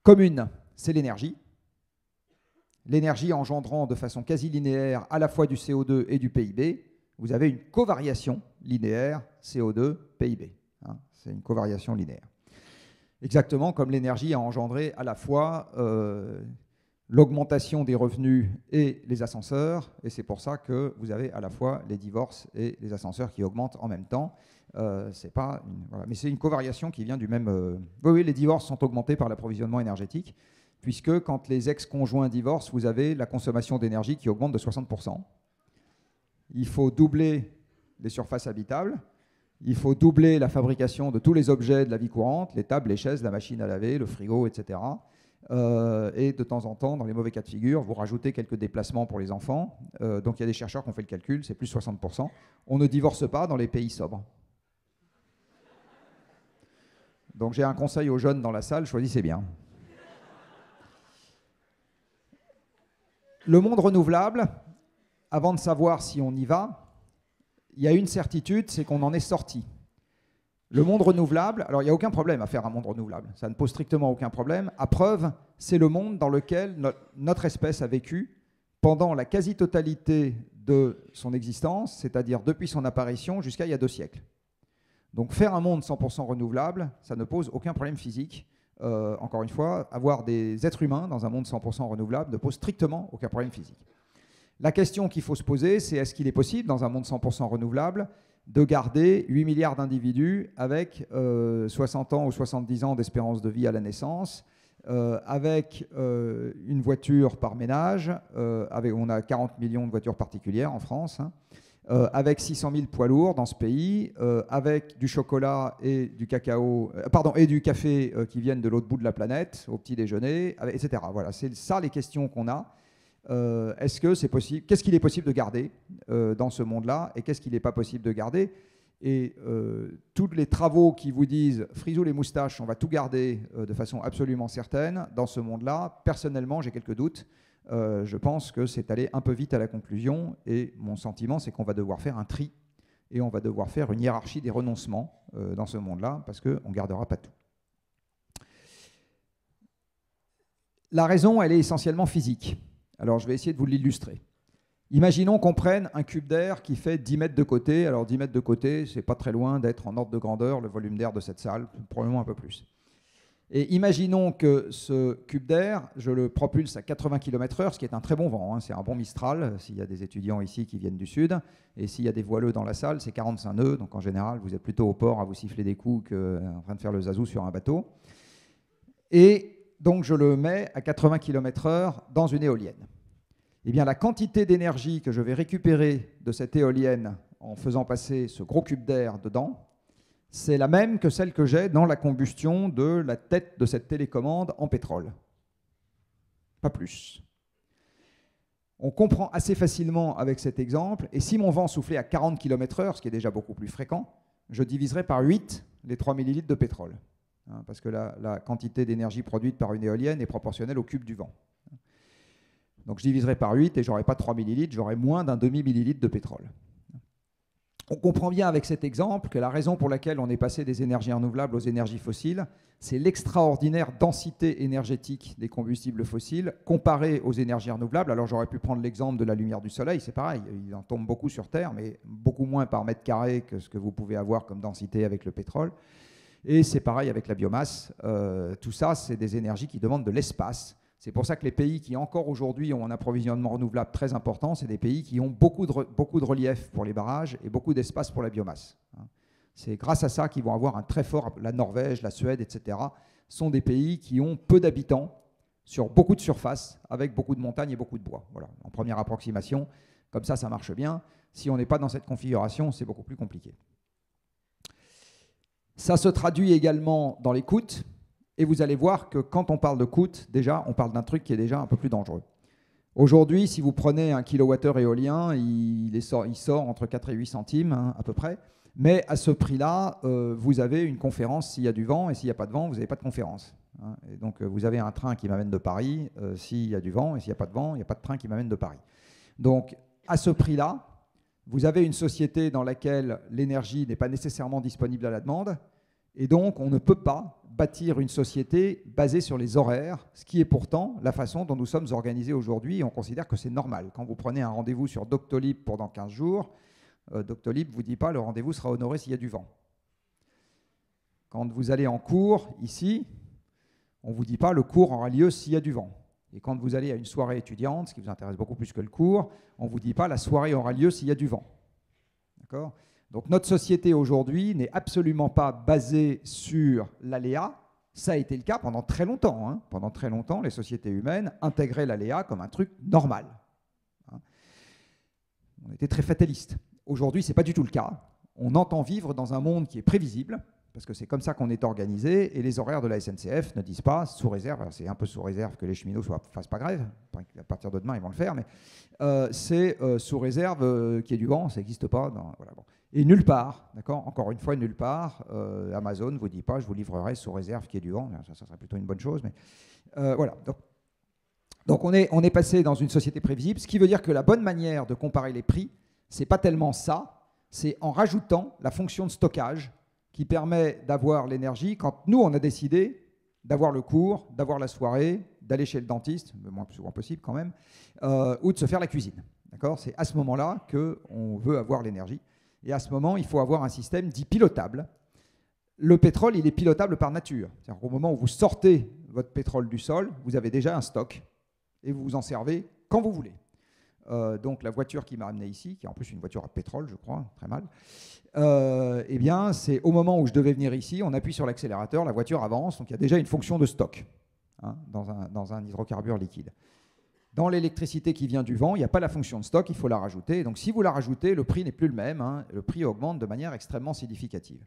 commune, c'est l'énergie. L'énergie engendrant de façon quasi linéaire à la fois du CO2 et du PIB. Vous avez une covariation linéaire CO2, PIB. Hein, c'est une covariation linéaire. Exactement comme l'énergie a engendré à la fois l'augmentation des revenus et les ascenseurs. Et c'est pour ça que vous avez à la fois les divorces et les ascenseurs qui augmentent en même temps. C'est pas voilà. Mais c'est une covariation qui vient du même... Oui, les divorces sont augmentés par l'approvisionnement énergétique, puisque quand les ex-conjoints divorcent, vous avez la consommation d'énergie qui augmente de 60%. Il faut doubler les surfaces habitables, il faut doubler la fabrication de tous les objets de la vie courante, les tables, les chaises, la machine à laver, le frigo, etc. Et de temps en temps, dans les mauvais cas de figure, vous rajoutez quelques déplacements pour les enfants. Donc il y a des chercheurs qui ont fait le calcul, c'est plus 60%. On ne divorce pas dans les pays sobres. Donc j'ai un conseil aux jeunes dans la salle, choisissez bien. Le monde renouvelable, avant de savoir si on y va, il y a une certitude, c'est qu'on en est sorti. Le monde renouvelable, alors il n'y a aucun problème à faire un monde renouvelable, ça ne pose strictement aucun problème. À preuve, c'est le monde dans lequel notre espèce a vécu pendant la quasi-totalité de son existence, c'est-à-dire depuis son apparition jusqu'à il y a 2 siècles. Donc faire un monde 100% renouvelable, ça ne pose aucun problème physique. Encore une fois, avoir des êtres humains dans un monde 100% renouvelable ne pose strictement aucun problème physique. La question qu'il faut se poser, c'est est-ce qu'il est possible, dans un monde 100% renouvelable, de garder 8 milliards d'individus avec 60 ans ou 70 ans d'espérance de vie à la naissance, avec une voiture par ménage, on a 40 millions de voitures particulières en France, hein, avec 600 000 poids lourds dans ce pays, avec du chocolat et du cacao, et du café qui viennent de l'autre bout de la planète au petit déjeuner, etc. Voilà, c'est ça les questions qu'on a. Est-ce que c'est possible? Qu'est-ce qu'il est possible de garder dans ce monde-là et qu'est-ce qu'il n'est pas possible de garder? Et tous les travaux qui vous disent frisous les moustaches, on va tout garder de façon absolument certaine dans ce monde-là, personnellement, j'ai quelques doutes. Je pense que c'est aller un peu vite à la conclusion et mon sentiment, c'est qu'on va devoir faire un tri et on va devoir faire une hiérarchie des renoncements dans ce monde-là parce qu'on ne gardera pas tout. La raison, elle est essentiellement physique. Alors, je vais essayer de vous l'illustrer. Imaginons qu'on prenne un cube d'air qui fait 10 mètres de côté. Alors, 10 mètres de côté, c'est pas très loin d'être en ordre de grandeur le volume d'air de cette salle, probablement un peu plus. Et imaginons que ce cube d'air, je le propulse à 80 km/h, ce qui est un très bon vent, hein, c'est un bon Mistral, s'il y a des étudiants ici qui viennent du sud, et s'il y a des voileux dans la salle, c'est 45 nœuds, donc en général, vous êtes plutôt au port à vous siffler des coups qu'en train de faire le zazou sur un bateau. Et donc je le mets à 80 km/h dans une éolienne. Eh bien, la quantité d'énergie que je vais récupérer de cette éolienne en faisant passer ce gros cube d'air dedans, c'est la même que celle que j'ai dans la combustion de la tête de cette télécommande en pétrole. Pas plus. On comprend assez facilement avec cet exemple, et si mon vent soufflait à 40 km/h, ce qui est déjà beaucoup plus fréquent, je diviserais par 8 les 3 millilitres de pétrole. Hein, parce que la quantité d'énergie produite par une éolienne est proportionnelle au cube du vent. Donc je diviserais par 8 et je n'aurais pas 3 millilitres, j'aurais moins d'un demi-millilitre de pétrole. On comprend bien avec cet exemple que la raison pour laquelle on est passé des énergies renouvelables aux énergies fossiles, c'est l'extraordinaire densité énergétique des combustibles fossiles comparée aux énergies renouvelables. Alors j'aurais pu prendre l'exemple de la lumière du soleil, c'est pareil, il en tombe beaucoup sur Terre, mais beaucoup moins par mètre carré que ce que vous pouvez avoir comme densité avec le pétrole. Et c'est pareil avec la biomasse. Tout ça, c'est des énergies qui demandent de l'espace. C'est pour ça que les pays qui encore aujourd'hui ont un approvisionnement renouvelable très important, c'est des pays qui ont beaucoup de relief pour les barrages et beaucoup d'espace pour la biomasse. C'est grâce à ça qu'ils vont avoir un très fort... La Norvège, la Suède, etc. sont des pays qui ont peu d'habitants sur beaucoup de surface, avec beaucoup de montagnes et beaucoup de bois. Voilà, en première approximation, comme ça, ça marche bien. Si on n'est pas dans cette configuration, c'est beaucoup plus compliqué. Ça se traduit également dans les coûts. Et vous allez voir que quand on parle de coût, déjà, on parle d'un truc qui est déjà un peu plus dangereux. Aujourd'hui, si vous prenez un kilowattheure éolien, il sort entre 4 et 8 centimes, hein, à peu près. Mais à ce prix-là, vous avez une conférence s'il y a du vent, et s'il n'y a pas de vent, vous n'avez pas de conférence. Hein. Et donc, vous avez un train qui m'amène de Paris, s'il y a du vent, et s'il n'y a pas de vent, il n'y a pas de train qui m'amène de Paris. Donc, à ce prix-là, vous avez une société dans laquelle l'énergie n'est pas nécessairement disponible à la demande, et donc on ne peut pas bâtir une société basée sur les horaires, ce qui est pourtant la façon dont nous sommes organisés aujourd'hui, et on considère que c'est normal. Quand vous prenez un rendez-vous sur Doctolib pendant 15 jours, Doctolib ne vous dit pas le rendez-vous sera honoré s'il y a du vent. Quand vous allez en cours, ici, on ne vous dit pas le cours aura lieu s'il y a du vent. Et quand vous allez à une soirée étudiante, ce qui vous intéresse beaucoup plus que le cours, on ne vous dit pas la soirée aura lieu s'il y a du vent. D'accord ? Donc notre société aujourd'hui n'est absolument pas basée sur l'aléa. Ça a été le cas pendant très longtemps. Hein. Pendant très longtemps, les sociétés humaines intégraient l'aléa comme un truc normal. Hein. On était très fatalistes. Aujourd'hui, ce n'est pas du tout le cas. On entend vivre dans un monde qui est prévisible, parce que c'est comme ça qu'on est organisé, et les horaires de la SNCF ne disent pas, sous réserve, c'est un peu sous réserve que les cheminots ne fassent pas grève, à partir de demain ils vont le faire, mais c'est sous réserve qu'il y ait du vent, ça n'existe pas. Voilà, bon. Et nulle part, d'accord, encore une fois, nulle part, Amazon ne vous dit pas, je vous livrerai sous réserve qu'il y ait du vent, ça serait plutôt une bonne chose, mais voilà. Donc on est passé dans une société prévisible, ce qui veut dire que la bonne manière de comparer les prix, c'est pas tellement ça, c'est en rajoutant la fonction de stockage qui permet d'avoir l'énergie quand nous, on a décidé d'avoir le cours, d'avoir la soirée, d'aller chez le dentiste, le moins souvent possible quand même, ou de se faire la cuisine. C'est à ce moment-là qu'on veut avoir l'énergie. Et à ce moment, il faut avoir un système dit pilotable. Le pétrole, il est pilotable par nature. C'est-à-dire qu'au moment où vous sortez votre pétrole du sol, vous avez déjà un stock et vous vous en servez quand vous voulez. Donc la voiture qui m'a amené ici, qui est en plus une voiture à pétrole, je crois, très mal, eh bien, c'est au moment où je devais venir ici, on appuie sur l'accélérateur, la voiture avance, donc il y a déjà une fonction de stock hein, dans un hydrocarbure liquide. Dans l'électricité qui vient du vent, il n'y a pas la fonction de stock, il faut la rajouter. Donc si vous la rajoutez, le prix n'est plus le même, hein, le prix augmente de manière extrêmement significative.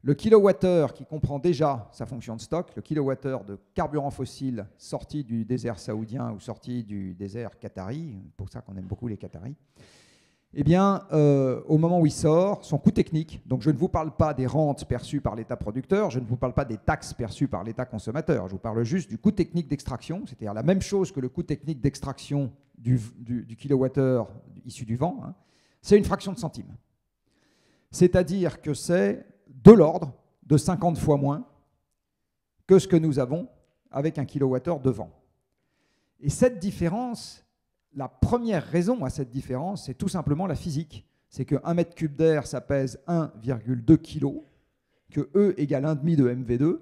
Le kilowattheure qui comprend déjà sa fonction de stock, le kilowattheure de carburant fossile sorti du désert saoudien ou sorti du désert qatari, c'est pour ça qu'on aime beaucoup les Qataris, eh bien, au moment où il sort, son coût technique, donc je ne vous parle pas des rentes perçues par l'État producteur, je ne vous parle pas des taxes perçues par l'État consommateur, je vous parle juste du coût technique d'extraction, c'est-à-dire la même chose que le coût technique d'extraction du kilowattheure issu du vent, hein, c'est une fraction de centime. C'est-à-dire que c'est de l'ordre de 50 fois moins que ce que nous avons avec un kilowattheure de vent. Et cette différence, la première raison à cette différence, c'est tout simplement la physique. C'est que 1 mètre cube d'air, ça pèse 1,2 kg, que E égale 1,5 de mV2,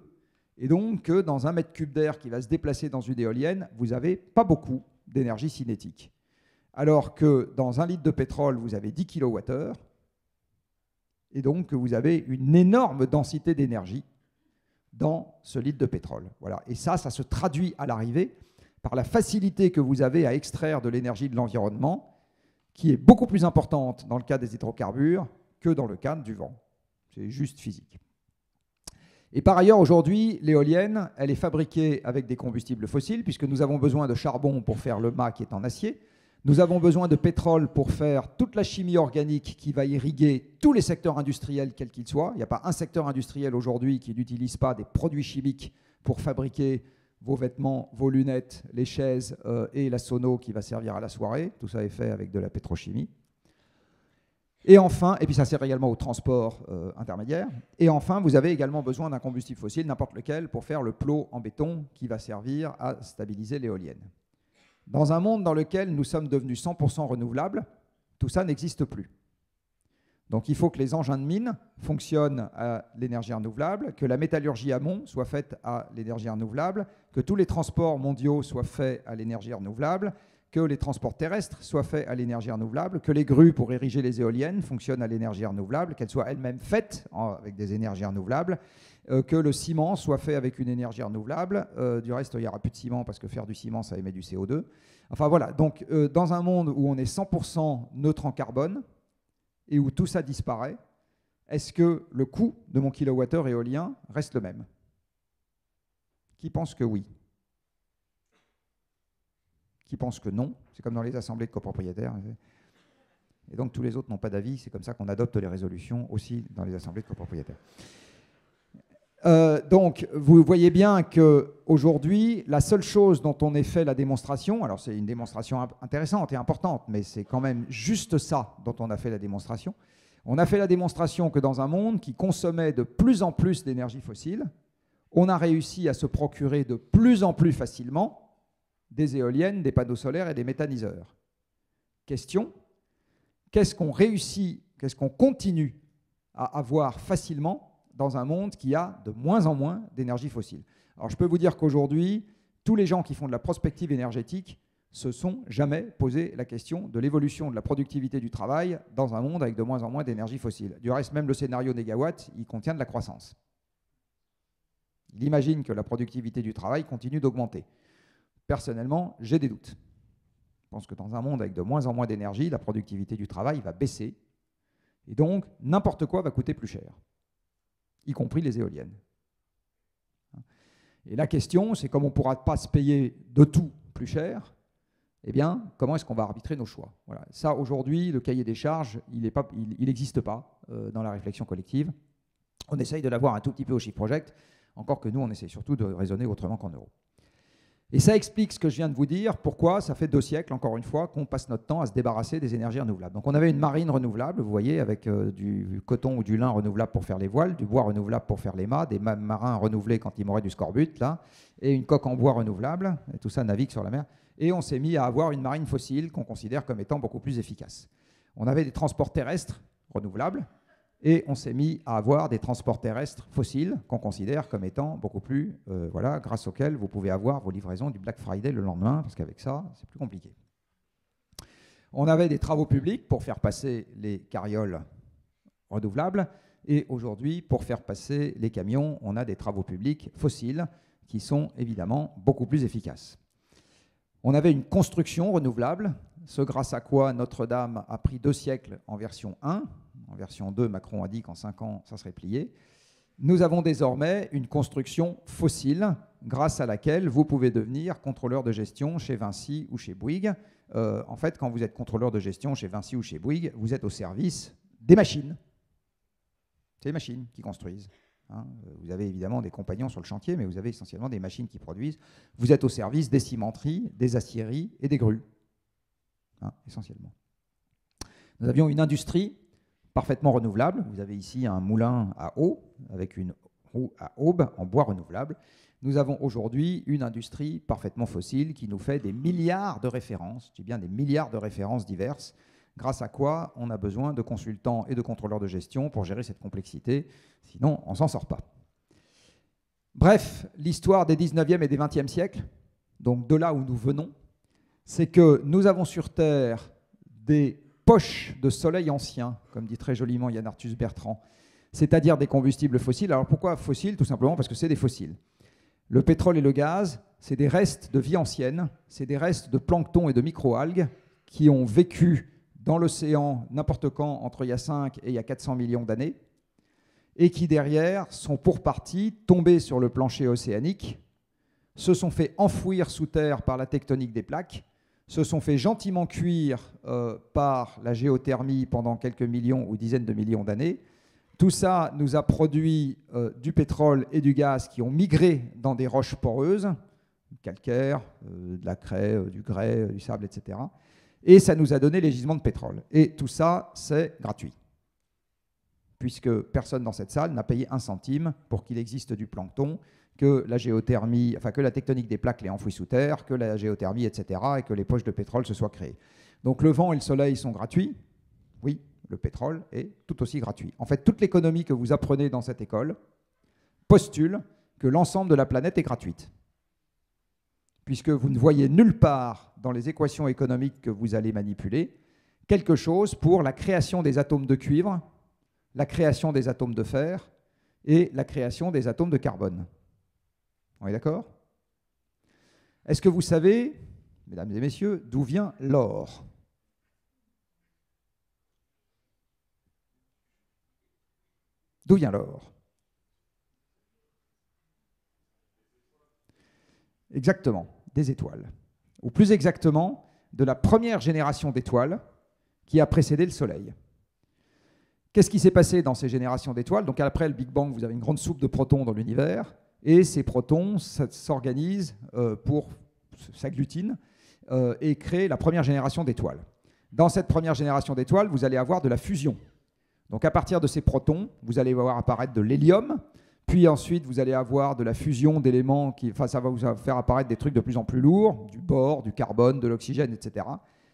Et donc, dans un mètre cube d'air qui va se déplacer dans une éolienne, vous n'avez pas beaucoup d'énergie cinétique. Alors que dans 1 litre de pétrole, vous avez 10 kWh, et donc vous avez une énorme densité d'énergie dans ce litre de pétrole. Voilà. Et ça se traduit à l'arrivée par la facilité que vous avez à extraire de l'énergie de l'environnement, qui est beaucoup plus importante dans le cas des hydrocarbures que dans le cas du vent. C'est juste physique. Et par ailleurs, aujourd'hui, l'éolienne, elle est fabriquée avec des combustibles fossiles, puisque nous avons besoin de charbon pour faire le mât qui est en acier. Nous avons besoin de pétrole pour faire toute la chimie organique qui va irriguer tous les secteurs industriels, quels qu'ils soient. Il n'y a pas un secteur industriel aujourd'hui qui n'utilise pas des produits chimiques pour fabriquer vos vêtements, vos lunettes, les chaises et la sono qui va servir à la soirée. Tout ça est fait avec de la pétrochimie. Et enfin, et puis ça sert également au transport intermédiaire. Et enfin, vous avez également besoin d'un combustible fossile, n'importe lequel, pour faire le plot en béton qui va servir à stabiliser l'éolienne. Dans un monde dans lequel nous sommes devenus 100% renouvelables, tout ça n'existe plus. Donc il faut que les engins de mine fonctionnent à l'énergie renouvelable, que la métallurgie amont soit faite à l'énergie renouvelable, que tous les transports mondiaux soient faits à l'énergie renouvelable, que les transports terrestres soient faits à l'énergie renouvelable, que les grues pour ériger les éoliennes fonctionnent à l'énergie renouvelable, qu'elles soient elles-mêmes faites avec des énergies renouvelables, que le ciment soit fait avec une énergie renouvelable. Du reste, il n'y aura plus de ciment parce que faire du ciment, ça émet du CO2. Enfin voilà, donc dans un monde où on est 100% neutre en carbone et où tout ça disparaît, est-ce que le coût de mon kilowattheure éolien reste le même? Qui pense que oui? Qui pense que non? C'est comme dans les assemblées de copropriétaires. Et donc tous les autres n'ont pas d'avis. C'est comme ça qu'on adopte les résolutions aussi dans les assemblées de copropriétaires. Donc vous voyez bien qu'aujourd'hui, la seule chose dont on ait fait la démonstration, alors c'est une démonstration intéressante et importante, mais c'est quand même juste ça dont on a fait la démonstration. On a fait la démonstration que dans un monde qui consommait de plus en plus d'énergie fossile, on a réussi à se procurer de plus en plus facilement des éoliennes, des panneaux solaires et des méthaniseurs. Question, qu'est-ce qu'on réussit, qu'est-ce qu'on continue à avoir facilement dans un monde qui a de moins en moins d'énergie fossile? Alors je peux vous dire qu'aujourd'hui, tous les gens qui font de la prospective énergétique se sont jamais posé la question de l'évolution de la productivité du travail dans un monde avec de moins en moins d'énergie fossile. Du reste, même le scénario négawatt, il contient de la croissance. Il imagine que la productivité du travail continue d'augmenter. Personnellement, j'ai des doutes. Je pense que dans un monde avec de moins en moins d'énergie, la productivité du travail va baisser. Et donc, n'importe quoi va coûter plus cher, y compris les éoliennes. Et la question, c'est comme on ne pourra pas se payer de tout plus cher, eh bien, comment est-ce qu'on va arbitrer nos choix? Voilà. Ça, aujourd'hui, le cahier des charges, il n'existe pas dans la réflexion collective. On essaye de l'avoir un tout petit peu au Shift Project, encore que nous, on essaye surtout de raisonner autrement qu'en euros. Et ça explique ce que je viens de vous dire, pourquoi ça fait 2 siècles, encore une fois, qu'on passe notre temps à se débarrasser des énergies renouvelables. Donc on avait une marine renouvelable, vous voyez, avec du coton ou du lin renouvelable pour faire les voiles, du bois renouvelable pour faire les mâts, des marins renouvelés quand ils mouraient du scorbut, là, et une coque en bois renouvelable, et tout ça navigue sur la mer. Et on s'est mis à avoir une marine fossile qu'on considère comme étant beaucoup plus efficace. On avait des transports terrestres renouvelables, et on s'est mis à avoir des transports terrestres fossiles qu'on considère comme étant beaucoup plus, voilà, grâce auxquels vous pouvez avoir vos livraisons du Black Friday le lendemain, parce qu'avec ça, c'est plus compliqué. On avait des travaux publics pour faire passer les carrioles renouvelables, et aujourd'hui, pour faire passer les camions, on a des travaux publics fossiles qui sont évidemment beaucoup plus efficaces. On avait une construction renouvelable, ce grâce à quoi Notre-Dame a pris 2 siècles en version 1. En version 2, Macron a dit qu'en 5 ans, ça serait plié. Nous avons désormais une construction fossile grâce à laquelle vous pouvez devenir contrôleur de gestion chez Vinci ou chez Bouygues. En fait, quand vous êtes contrôleur de gestion chez Vinci ou chez Bouygues, vous êtes au service des machines. C'est les machines qui construisent. Vous avez évidemment des compagnons sur le chantier, mais vous avez essentiellement des machines qui produisent. Vous êtes au service des cimenteries, des aciéries et des grues, essentiellement. Nous avions une industrie parfaitement renouvelable. Vous avez ici un moulin à eau avec une roue à aube en bois renouvelable. Nous avons aujourd'hui une industrie parfaitement fossile qui nous fait des milliards de références, je dis bien des milliards de références diverses, grâce à quoi on a besoin de consultants et de contrôleurs de gestion pour gérer cette complexité, sinon on ne s'en sort pas. Bref, l'histoire des 19e et des 20e siècles, donc de là où nous venons, c'est que nous avons sur Terre des poches de soleil anciens, comme dit très joliment Yann Arthus Bertrand, c'est-à-dire des combustibles fossiles. Alors pourquoi fossiles? Tout simplement parce que c'est des fossiles. Le pétrole et le gaz, c'est des restes de vie ancienne, c'est des restes de plancton et de microalgues qui ont vécu dans l'océan n'importe quand entre il y a 5 et il y a 400 millions d'années, et qui derrière sont pour partie tombés sur le plancher océanique, se sont fait enfouir sous terre par la tectonique des plaques, se sont fait gentiment cuire par la géothermie pendant quelques millions ou dizaines de millions d'années. Tout ça nous a produit du pétrole et du gaz qui ont migré dans des roches poreuses, du calcaire, de la craie, du grès, du sable, etc. Et ça nous a donné les gisements de pétrole. Et tout ça, c'est gratuit, puisque personne dans cette salle n'a payé 1 centime pour qu'il existe du plancton, que la géothermie, enfin que la tectonique des plaques l'ait enfoui sous terre, que la géothermie, etc., et que les poches de pétrole se soient créées. Donc le vent et le soleil sont gratuits. Oui, le pétrole est tout aussi gratuit. En fait, toute l'économie que vous apprenez dans cette école postule que l'ensemble de la planète est gratuite, puisque vous ne voyez nulle part dans les équations économiques que vous allez manipuler quelque chose pour la création des atomes de cuivre, la création des atomes de fer et la création des atomes de carbone. On est d'accord? Est-ce que vous savez, mesdames et messieurs, d'où vient l'or? D'où vient l'or? Exactement, des étoiles. Ou plus exactement, de la première génération d'étoiles qui a précédé le Soleil. Qu'est-ce qui s'est passé dans ces générations d'étoiles? Donc après le Big Bang, vous avez une grande soupe de protons dans l'univers, et ces protons s'organisent s'agglutinent et créent la première génération d'étoiles. Dans cette première génération d'étoiles, vous allez avoir de la fusion. Donc à partir de ces protons, vous allez voir apparaître de l'hélium, puis ensuite vous allez avoir de la fusion d'éléments ça va vous faire apparaître des trucs de plus en plus lourds, du bore, du carbone, de l'oxygène, etc.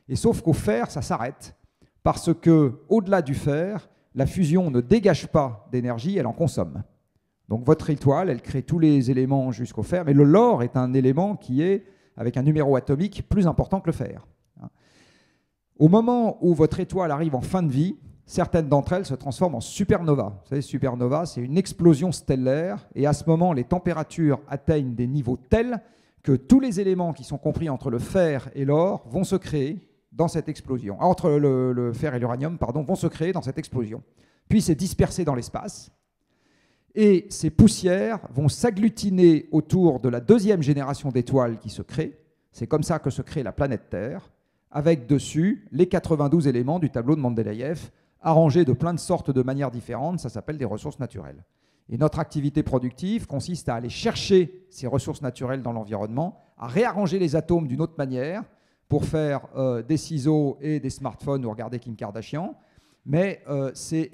Et sauf qu'au fer, ça s'arrête, parce que au-delà du fer, la fusion ne dégage pas d'énergie, elle en consomme. Donc votre étoile, elle crée tous les éléments jusqu'au fer, mais l'or est un élément qui est avec un numéro atomique plus important que le fer. Au moment où votre étoile arrive en fin de vie, certaines d'entre elles se transforment en supernova. Vous savez, supernova, c'est une explosion stellaire, et à ce moment, les températures atteignent des niveaux tels que tous les éléments qui sont compris entre le fer et l'or vont se créer dans cette explosion. Entre le fer et l'uranium, pardon, vont se créer dans cette explosion. Puis c'est dispersé dans l'espace. Et ces poussières vont s'agglutiner autour de la deuxième génération d'étoiles qui se crée. C'est comme ça que se crée la planète Terre, avec dessus les 92 éléments du tableau de Mendeleïev, arrangés de plein de sortes de manières différentes. Ça s'appelle des ressources naturelles. Et notre activité productive consiste à aller chercher ces ressources naturelles dans l'environnement, à réarranger les atomes d'une autre manière pour faire des ciseaux et des smartphones ou regarder Kim Kardashian. Mais c'est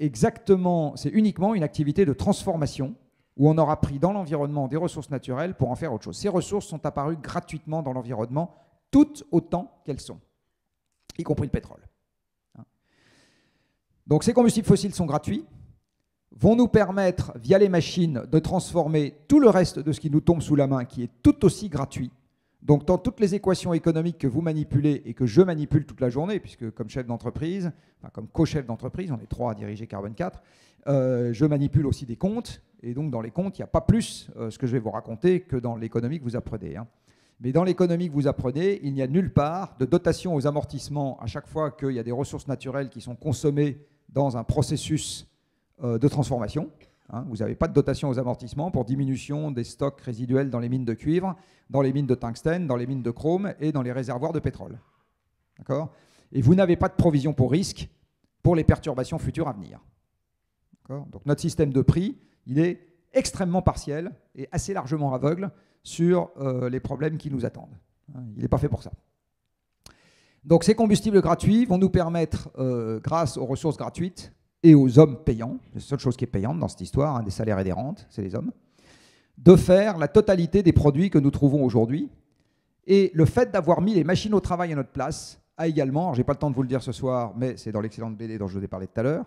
uniquement une activité de transformation où on aura pris dans l'environnement des ressources naturelles pour en faire autre chose. Ces ressources sont apparues gratuitement dans l'environnement, toutes autant qu'elles sont, y compris le pétrole. Donc ces combustibles fossiles sont gratuits, vont nous permettre, via les machines, de transformer tout le reste de ce qui nous tombe sous la main, qui est tout aussi gratuit. Donc dans toutes les équations économiques que vous manipulez et que je manipule toute la journée, puisque comme chef d'entreprise, enfin comme co-chef d'entreprise, on est 3 à diriger Carbone 4, je manipule aussi des comptes, et donc dans les comptes, il n'y a pas plus ce que je vais vous raconter que dans l'économie que vous apprenez. Mais dans l'économie que vous apprenez, il n'y a nulle part de dotation aux amortissements à chaque fois qu'il y a des ressources naturelles qui sont consommées dans un processus de transformation. Vous n'avez pas de dotation aux amortissements pour diminution des stocks résiduels dans les mines de cuivre, dans les mines de tungstène, dans les mines de chrome et dans les réservoirs de pétrole. D'accord ? Et vous n'avez pas de provision pour risque pour les perturbations futures à venir. D'accord ? Donc notre système de prix, il est extrêmement partiel et assez largement aveugle sur les problèmes qui nous attendent. Il n'est pas fait pour ça. Donc ces combustibles gratuits vont nous permettre, grâce aux ressources gratuites et aux hommes payants, c'est la seule chose qui est payante dans cette histoire, des salaires et des rentes, c'est les hommes, de faire la totalité des produits que nous trouvons aujourd'hui. Et le fait d'avoir mis les machines au travail à notre place a également, alors je n'ai pas le temps de vous le dire ce soir, mais c'est dans l'excellente BD dont je vous ai parlé tout à l'heure,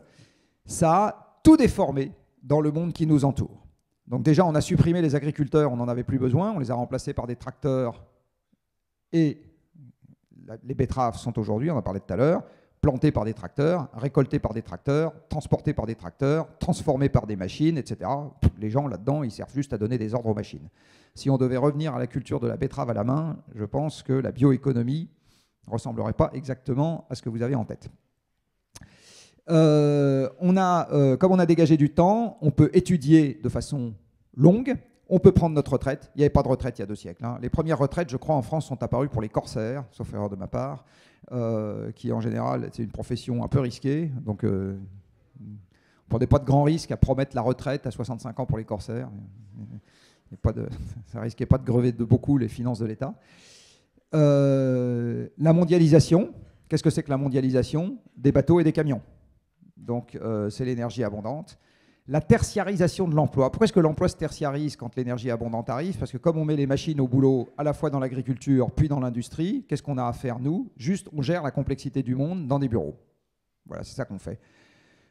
ça a tout déformé dans le monde qui nous entoure. Donc déjà, on a supprimé les agriculteurs, on n'en avait plus besoin, on les a remplacés par des tracteurs et les betteraves sont aujourd'hui, on en a parlé tout à l'heure, plantées par des tracteurs, récoltées par des tracteurs, transportées par des tracteurs, transformées par des machines, etc. Les gens là-dedans, ils servent juste à donner des ordres aux machines. Si on devait revenir à la culture de la betterave à la main, je pense que la bioéconomie ne ressemblerait pas exactement à ce que vous avez en tête. Comme on a dégagé du temps, on peut étudier de façon longue, on peut prendre notre retraite. Il n'y avait pas de retraite il y a 2 siècles. Les premières retraites, je crois, en France sont apparues pour les corsaires, sauf erreur de ma part, qui en général, c'est une profession un peu risquée. Donc, on ne prenait pas de grands risques à promettre la retraite à 65 ans pour les corsaires. Ça risquait pas de grever de beaucoup les finances de l'État. La mondialisation, qu'est-ce que c'est que la mondialisation? Des bateaux et des camions. Donc, c'est l'énergie abondante. La tertiarisation de l'emploi. Pourquoi est-ce que l'emploi se tertiarise quand l'énergie abondante arrive? Parce que comme on met les machines au boulot à la fois dans l'agriculture puis dans l'industrie, qu'est-ce qu'on a à faire nous? Juste, on gère la complexité du monde dans des bureaux. Voilà, c'est ça qu'on fait.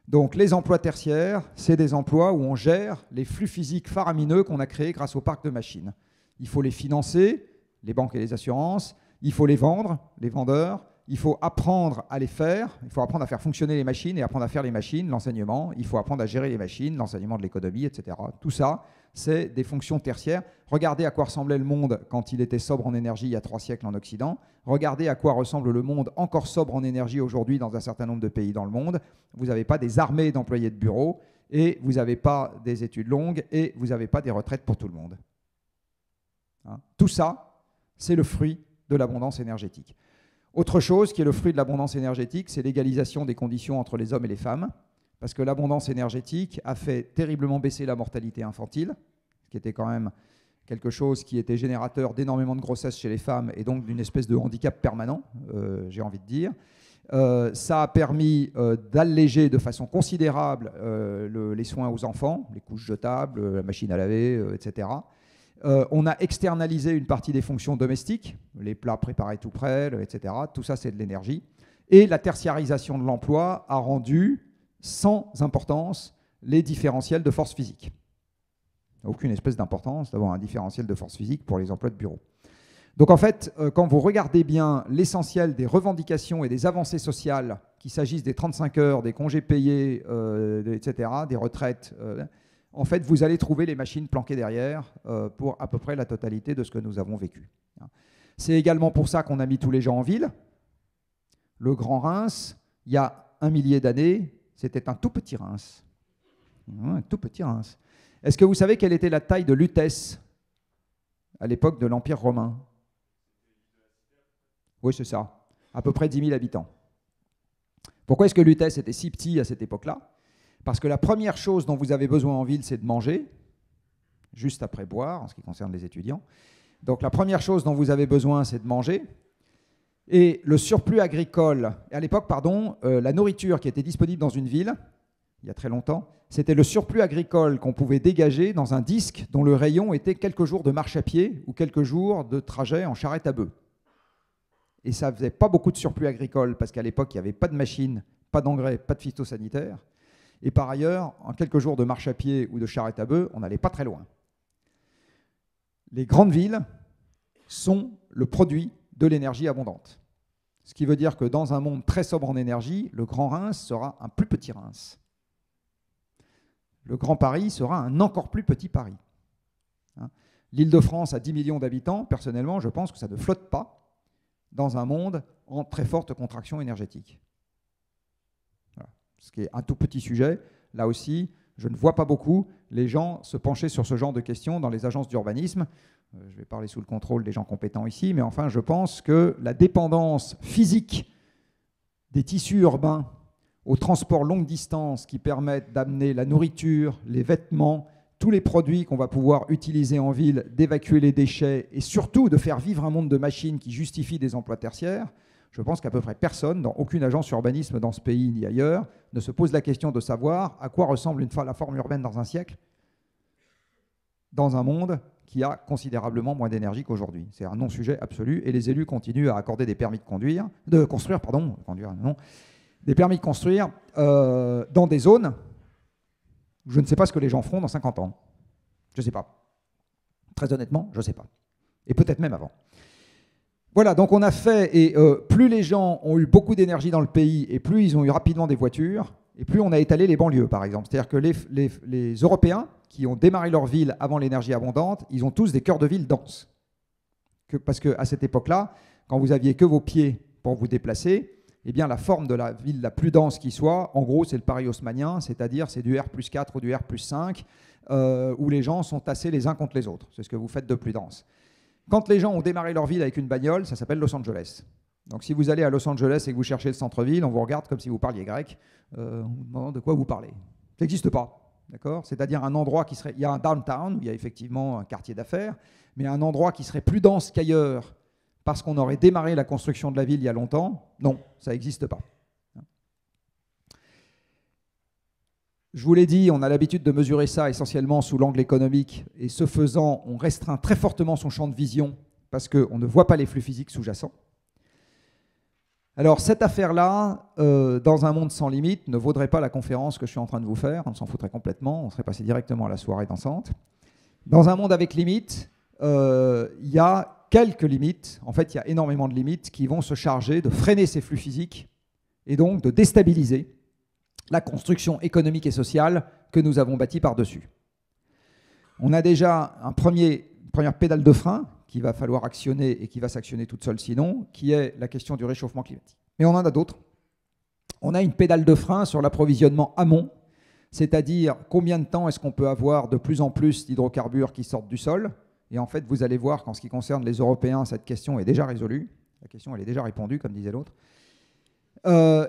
Donc les emplois tertiaires, c'est des emplois où on gère les flux physiques faramineux qu'on a créés grâce au parc de machines. Il faut les financer, les banques et les assurances, il faut les vendre, les vendeurs, il faut apprendre à les faire, il faut apprendre à faire fonctionner les machines et apprendre à faire les machines, l'enseignement, il faut apprendre à gérer les machines, l'enseignement de l'économie, etc. Tout ça, c'est des fonctions tertiaires. Regardez à quoi ressemblait le monde quand il était sobre en énergie il y a 3 siècles en Occident. Regardez à quoi ressemble le monde encore sobre en énergie aujourd'hui dans un certain nombre de pays dans le monde. Vous n'avez pas des armées d'employés de bureau et vous n'avez pas des études longues et vous n'avez pas des retraites pour tout le monde. Tout ça, c'est le fruit de l'abondance énergétique. Autre chose qui est le fruit de l'abondance énergétique, c'est l'égalisation des conditions entre les hommes et les femmes, parce que l'abondance énergétique a fait terriblement baisser la mortalité infantile, qui était quand même quelque chose qui était générateur d'énormément de grossesses chez les femmes et donc d'une espèce de handicap permanent, j'ai envie de dire. Ça a permis d'alléger de façon considérable les soins aux enfants, les couches jetables, la machine à laver, etc. On a externalisé une partie des fonctions domestiques, les plats préparés tout près, etc. Tout ça, c'est de l'énergie. Et la tertiarisation de l'emploi a rendu sans importance les différentiels de force physique. Aucune espèce d'importance d'avoir un différentiel de force physique pour les emplois de bureau. Donc en fait, quand vous regardez bien l'essentiel des revendications et des avancées sociales, qu'il s'agisse des 35 heures, des congés payés, etc., des retraites, en fait, vous allez trouver les machines planquées derrière pour à peu près la totalité de ce que nous avons vécu. C'est également pour ça qu'on a mis tous les gens en ville. Le Grand Reims, il y a 1 millier d'années, c'était un tout petit Reims. Un tout petit Reims. Est-ce que vous savez quelle était la taille de Lutèce à l'époque de l'Empire romain? Oui, c'est ça. À peu près 10 000 habitants. Pourquoi est-ce que Lutèce était si petit à cette époque-là? Parce que la première chose dont vous avez besoin en ville, c'est de manger, juste après boire, en ce qui concerne les étudiants. Donc la première chose dont vous avez besoin, c'est de manger. Et le surplus agricole, à l'époque, pardon, la nourriture qui était disponible dans une ville, il y a très longtemps, c'était le surplus agricole qu'on pouvait dégager dans un disque dont le rayon était quelques jours de marche à pied ou quelques jours de trajet en charrette à bœuf. Et ça ne faisait pas beaucoup de surplus agricole, parce qu'à l'époque, il n'y avait pas de machines, pas d'engrais, pas de phytosanitaires. Et par ailleurs, en quelques jours de marche à pied ou de charrette à bœuf, on n'allait pas très loin. Les grandes villes sont le produit de l'énergie abondante. Ce qui veut dire que dans un monde très sobre en énergie, le Grand Reims sera un plus petit Reims. Le Grand Paris sera un encore plus petit Paris. L'Île-de-France a 10 millions d'habitants. Personnellement, je pense que ça ne flotte pas dans un monde en très forte contraction énergétique. Ce qui est un tout petit sujet. Là aussi, je ne vois pas beaucoup les gens se pencher sur ce genre de questions dans les agences d'urbanisme. Je vais parler sous le contrôle des gens compétents ici, mais enfin, je pense que la dépendance physique des tissus urbains aux transports longue distance qui permettent d'amener la nourriture, les vêtements, tous les produits qu'on va pouvoir utiliser en ville, d'évacuer les déchets et surtout de faire vivre un monde de machines qui justifie des emplois tertiaires, je pense qu'à peu près personne, dans aucune agence urbanisme dans ce pays ni ailleurs, ne se pose la question de savoir à quoi ressemble la forme urbaine dans un siècle, dans un monde qui a considérablement moins d'énergie qu'aujourd'hui. C'est un non-sujet absolu et les élus continuent à accorder des permis de construire, des permis de construire dans des zones où je ne sais pas ce que les gens feront dans 50 ans. Je ne sais pas. Très honnêtement, je ne sais pas. Et peut-être même avant. Voilà, donc on a fait, et plus les gens ont eu beaucoup d'énergie dans le pays, et plus ils ont eu rapidement des voitures, et plus on a étalé les banlieues, par exemple. C'est-à-dire que les Européens qui ont démarré leur ville avant l'énergie abondante, ils ont tous des cœurs de ville denses. Parce qu'à cette époque-là, quand vous aviez que vos pieds pour vous déplacer, eh bien la forme de la ville la plus dense qui soit, en gros, c'est le Paris haussmannien, c'est-à-dire c'est du R+4 ou du R+5, où les gens sont tassés les uns contre les autres. C'est ce que vous faites de plus dense. Quand les gens ont démarré leur ville avec une bagnole, ça s'appelle Los Angeles. Donc si vous allez à Los Angeles et que vous cherchez le centre-ville, on vous regarde comme si vous parliez grec, on vous demande de quoi vous parlez. Ça n'existe pas. C'est-à-dire un endroit qui serait... Il y a un downtown, où il y a effectivement un quartier d'affaires, mais un endroit qui serait plus dense qu'ailleurs parce qu'on aurait démarré la construction de la ville il y a longtemps, non, ça n'existe pas. Je vous l'ai dit, on a l'habitude de mesurer ça essentiellement sous l'angle économique, et ce faisant, on restreint très fortement son champ de vision parce qu'on ne voit pas les flux physiques sous-jacents. Alors cette affaire-là, dans un monde sans limite, ne vaudrait pas la conférence que je suis en train de vous faire, on s'en foutrait complètement, on serait passé directement à la soirée dansante. Dans un monde avec limites, il y a quelques limites, en fait il y a énormément de limites qui vont se charger de freiner ces flux physiques et donc de déstabiliser la construction économique et sociale que nous avons bâtie par-dessus. On a déjà une première pédale de frein qu'il va falloir actionner et qui va s'actionner toute seule sinon, qui est la question du réchauffement climatique. Mais on en a d'autres. On a une pédale de frein sur l'approvisionnement amont, c'est-à-dire combien de temps est-ce qu'on peut avoir de plus en plus d'hydrocarbures qui sortent du sol. Et en fait, vous allez voir qu'en ce qui concerne les Européens, cette question est déjà résolue. La question, elle est déjà répondue, comme disait l'autre.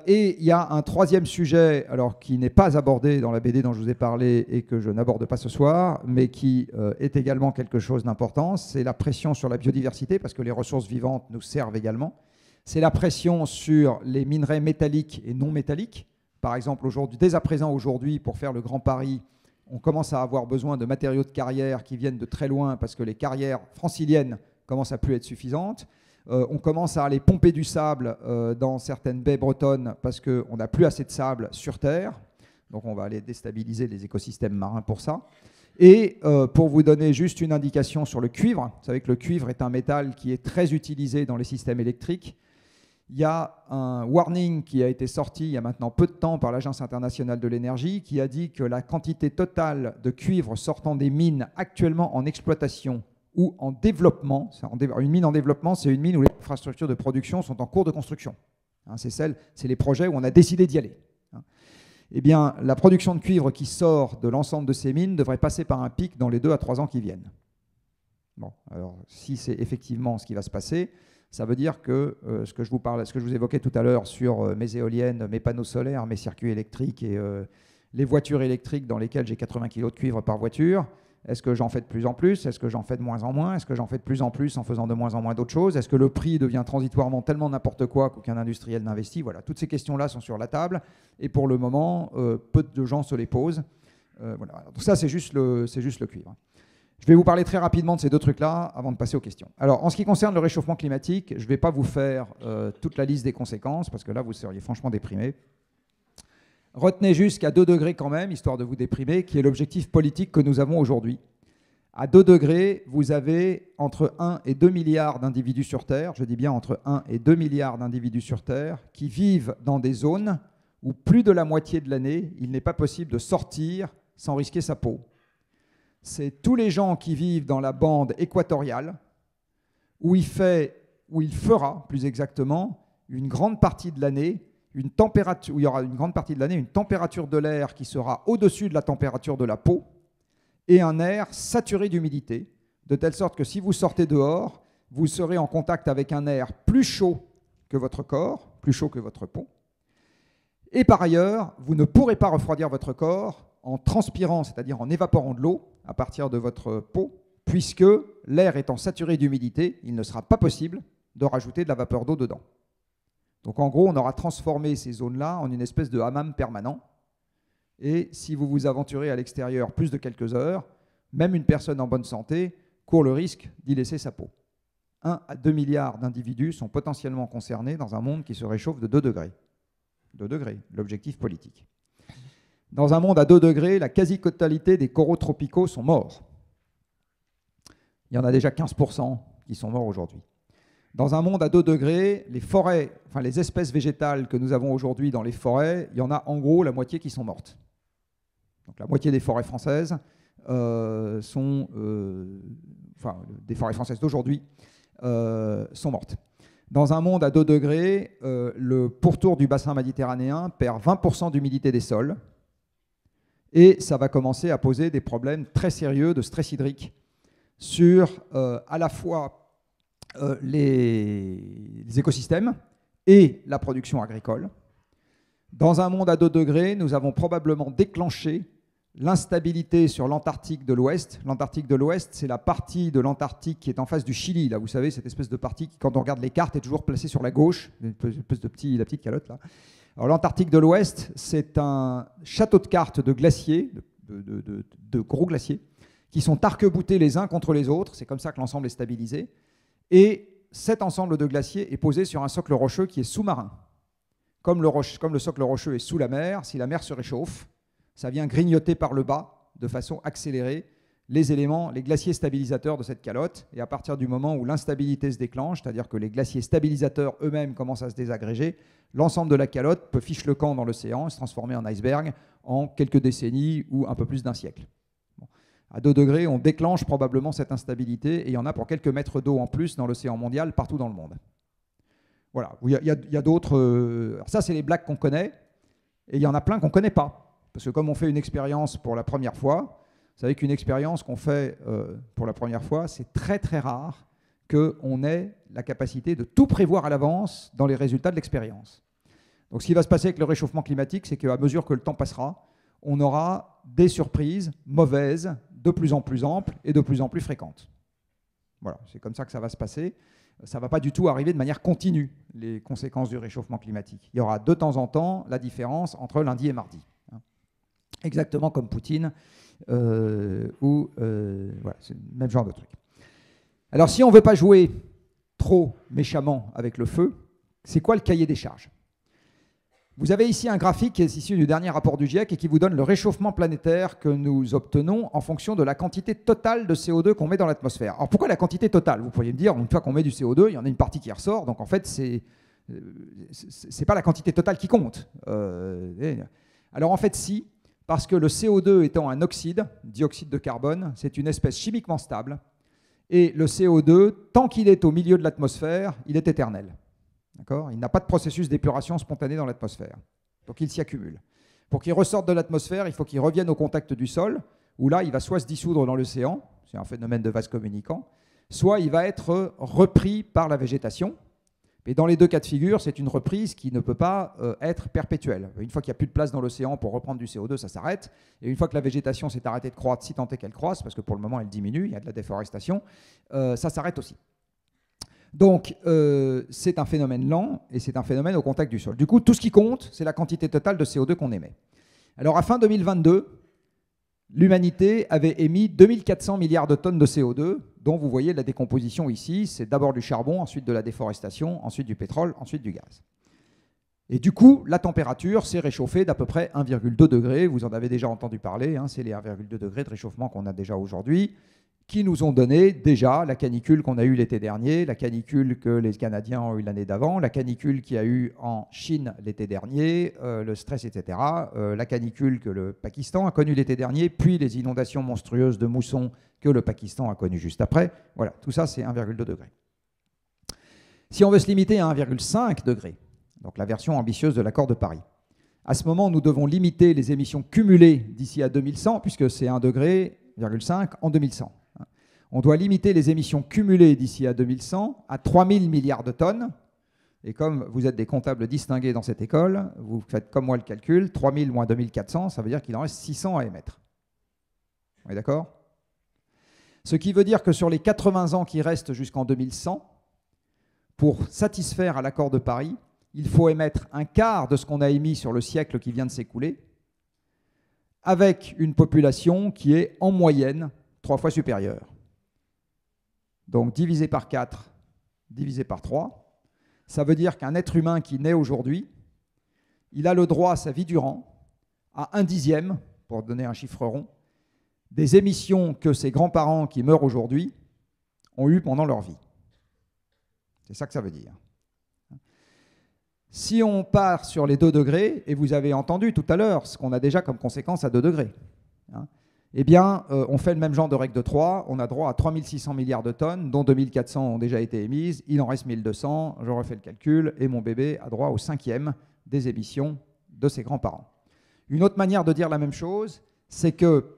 Et il y a un troisième sujet, alors qui n'est pas abordé dans la BD dont je vous ai parlé et que je n'aborde pas ce soir, mais qui est également quelque chose d'important, c'est la pression sur la biodiversité, parce que les ressources vivantes nous servent également. C'est la pression sur les minerais métalliques et non métalliques. Par exemple, dès à présent, aujourd'hui, pour faire le Grand Paris, on commence à avoir besoin de matériaux de carrière qui viennent de très loin, parce que les carrières franciliennes commencent à plus être suffisantes. On commence à aller pomper du sable dans certaines baies bretonnes parce qu'on n'a plus assez de sable sur Terre. Donc on va aller déstabiliser les écosystèmes marins pour ça. Et pour vous donner juste une indication sur le cuivre, vous savez que le cuivre est un métal qui est très utilisé dans les systèmes électriques. Il y a un warning qui a été sorti il y a maintenant peu de temps par l'Agence internationale de l'énergie qui a dit que la quantité totale de cuivre sortant des mines actuellement en exploitation ou en développement, une mine en développement, c'est une mine où les infrastructures de production sont en cours de construction. C'est les projets où on a décidé d'y aller. Eh bien, la production de cuivre qui sort de l'ensemble de ces mines devrait passer par un pic dans les 2 à 3 ans qui viennent. Bon, alors si c'est effectivement ce qui va se passer, ça veut dire que ce que je vous évoquais tout à l'heure sur mes éoliennes, mes panneaux solaires, mes circuits électriques et les voitures électriques dans lesquelles j'ai 80 kg de cuivre par voiture, est-ce que j'en fais de plus en plus? Est-ce que j'en fais de moins en moins? Est-ce que j'en fais de plus en plus en faisant de moins en moins d'autres choses? Est-ce que le prix devient transitoirement tellement n'importe quoi qu'aucun industriel n'investit? Voilà, toutes ces questions-là sont sur la table et pour le moment, peu de gens se les posent. Voilà. Donc ça, c'est juste le cuivre. Je vais vous parler très rapidement de ces deux trucs-là avant de passer aux questions. Alors, en ce qui concerne le réchauffement climatique, je ne vais pas vous faire toute la liste des conséquences parce que là, vous seriez franchement déprimés. Retenez jusqu'à 2 degrés quand même, histoire de vous déprimer, qui est l'objectif politique que nous avons aujourd'hui. À 2 degrés, vous avez entre 1 et 2 milliards d'individus sur Terre, je dis bien entre 1 et 2 milliards d'individus sur Terre, qui vivent dans des zones où plus de la moitié de l'année, il n'est pas possible de sortir sans risquer sa peau. C'est tous les gens qui vivent dans la bande équatoriale, où il fera, plus exactement, une grande partie de l'année, où il y aura une grande partie de l'année une température de l'air qui sera au-dessus de la température de la peau et un air saturé d'humidité, de telle sorte que si vous sortez dehors, vous serez en contact avec un air plus chaud que votre corps, plus chaud que votre peau. Et par ailleurs, vous ne pourrez pas refroidir votre corps en transpirant, c'est-à-dire en évaporant de l'eau à partir de votre peau, puisque l'air étant saturé d'humidité, il ne sera pas possible de rajouter de la vapeur d'eau dedans. Donc en gros, on aura transformé ces zones-là en une espèce de hammam permanent. Et si vous vous aventurez à l'extérieur plus de quelques heures, même une personne en bonne santé court le risque d'y laisser sa peau. 1 à 2 milliards d'individus sont potentiellement concernés dans un monde qui se réchauffe de 2 degrés. 2 degrés, l'objectif politique. Dans un monde à 2 degrés, la quasi-totalité des coraux tropicaux sont morts. il y en a déjà 15% qui sont morts aujourd'hui. Dans un monde à 2 degrés, les forêts, enfin les espèces végétales que nous avons aujourd'hui dans les forêts, il y en a en gros la moitié qui sont mortes. Donc la moitié des forêts françaises des forêts françaises d'aujourd'hui sont mortes. Dans un monde à 2 degrés, le pourtour du bassin méditerranéen perd 20% d'humidité des sols et ça va commencer à poser des problèmes très sérieux de stress hydrique sur à la fois les écosystèmes et la production agricole. Dans un monde à 2 degrés, nous avons probablement déclenché l'instabilité sur l'Antarctique de l'Ouest. L'Antarctique de l'Ouest, c'est la partie de l'Antarctique qui est en face du Chili. Là, vous savez, cette espèce de partie qui, quand on regarde les cartes, est toujours placée sur la gauche, une espèce de la petite calotte là. Alors l'Antarctique de l'Ouest, c'est un château de cartes de glaciers, de gros glaciers, qui sont arc-boutés les uns contre les autres. C'est comme ça que l'ensemble est stabilisé. Et cet ensemble de glaciers est posé sur un socle rocheux qui est sous-marin. Comme le socle rocheux est sous la mer, si la mer se réchauffe, ça vient grignoter par le bas, de façon accélérée, les éléments, les glaciers stabilisateurs de cette calotte. Et à partir du moment où l'instabilité se déclenche, c'est-à-dire que les glaciers stabilisateurs eux-mêmes commencent à se désagréger, l'ensemble de la calotte peut fiche le camp dans l'océan et se transformer en iceberg en quelques décennies ou un peu plus d'un siècle. Bon. À 2 degrés, on déclenche probablement cette instabilité et il y en a pour quelques mètres d'eau en plus dans l'océan mondial partout dans le monde. Voilà, il y a d'autres... ça, c'est les blagues qu'on connaît et il y en a plein qu'on ne connaît pas. Parce que comme on fait une expérience pour la première fois, vous savez qu'une expérience qu'on fait pour la première fois, c'est très très rare qu'on ait la capacité de tout prévoir à l'avance dans les résultats de l'expérience. Donc ce qui va se passer avec le réchauffement climatique, c'est qu'à mesure que le temps passera, on aura des surprises mauvaises, de plus en plus amples et de plus en plus fréquentes. Voilà, c'est comme ça que ça va se passer. Ça ne va pas du tout arriver de manière continue, les conséquences du réchauffement climatique. Il y aura de temps en temps la différence entre lundi et mardi. Exactement comme Poutine, voilà, c'est le même genre de truc. Alors si on ne veut pas jouer trop méchamment avec le feu, c'est quoi le cahier des charges? Vous avez ici un graphique qui est issu du dernier rapport du GIEC et qui vous donne le réchauffement planétaire que nous obtenons en fonction de la quantité totale de CO2 qu'on met dans l'atmosphère. Alors pourquoi la quantité totale? Vous pourriez me dire, une fois qu'on met du CO2, il y en a une partie qui ressort, donc en fait, c'est pas la quantité totale qui compte. Alors en fait, si, parce que le CO2 étant un oxyde, dioxyde de carbone, c'est une espèce chimiquement stable, et le CO2, tant qu'il est au milieu de l'atmosphère, il est éternel. Il n'a pas de processus d'épuration spontanée dans l'atmosphère. Donc il s'y accumule. Pour qu'il ressorte de l'atmosphère, il faut qu'il revienne au contact du sol, où là, il va soit se dissoudre dans l'océan, c'est un phénomène de vase communicant, soit il va être repris par la végétation. Et dans les deux cas de figure, c'est une reprise qui ne peut pas être perpétuelle. Une fois qu'il n'y a plus de place dans l'océan pour reprendre du CO2, ça s'arrête. Et une fois que la végétation s'est arrêtée de croître, si tant est qu'elle croisse, parce que pour le moment elle diminue, il y a de la déforestation, ça s'arrête aussi. Donc c'est un phénomène lent et c'est un phénomène au contact du sol. Du coup, tout ce qui compte, c'est la quantité totale de CO2 qu'on émet. Alors à fin 2022, l'humanité avait émis 2400 milliards de tonnes de CO2, dont vous voyez la décomposition ici. C'est d'abord du charbon, ensuite de la déforestation, ensuite du pétrole, ensuite du gaz. Et du coup, la température s'est réchauffée d'à peu près 1,2 degré. Vous en avez déjà entendu parler, hein, c'est les 1,2 degrés de réchauffement qu'on a déjà aujourd'hui, qui nous ont donné déjà la canicule qu'on a eue l'été dernier, la canicule que les Canadiens ont eue l'année d'avant, la canicule qu'il y a eu en Chine l'été dernier, le stress, etc., la canicule que le Pakistan a connue l'été dernier, puis les inondations monstrueuses de mousson que le Pakistan a connues juste après. Voilà, tout ça, c'est 1,2 degré. Si on veut se limiter à 1,5 degré, donc la version ambitieuse de l'accord de Paris, à ce moment, nous devons limiter les émissions cumulées d'ici à 2100, puisque c'est 1,5 degré en 2100. On doit limiter les émissions cumulées d'ici à 2100 à 3000 milliards de tonnes. Et comme vous êtes des comptables distingués dans cette école, vous faites comme moi le calcul, 3000 moins 2400, ça veut dire qu'il en reste 600 à émettre. On est d'accord? Ce qui veut dire que sur les 80 ans qui restent jusqu'en 2100, pour satisfaire à l'accord de Paris, il faut émettre un quart de ce qu'on a émis sur le siècle qui vient de s'écouler, avec une population qui est en moyenne 3 fois supérieure. Donc divisé par 4, divisé par 3, ça veut dire qu'un être humain qui naît aujourd'hui, il a le droit, sa vie durant, à 1/10, pour donner un chiffre rond, des émissions que ses grands-parents qui meurent aujourd'hui ont eu pendant leur vie. C'est ça que ça veut dire. Si on part sur les 2 degrés, et vous avez entendu tout à l'heure ce qu'on a déjà comme conséquence à 2 degrés, eh bien, on fait le même genre de règle de 3, on a droit à 3600 milliards de tonnes, dont 2400 ont déjà été émises, il en reste 1200, je refais le calcul, et mon bébé a droit au 5e des émissions de ses grands-parents. Une autre manière de dire la même chose, c'est que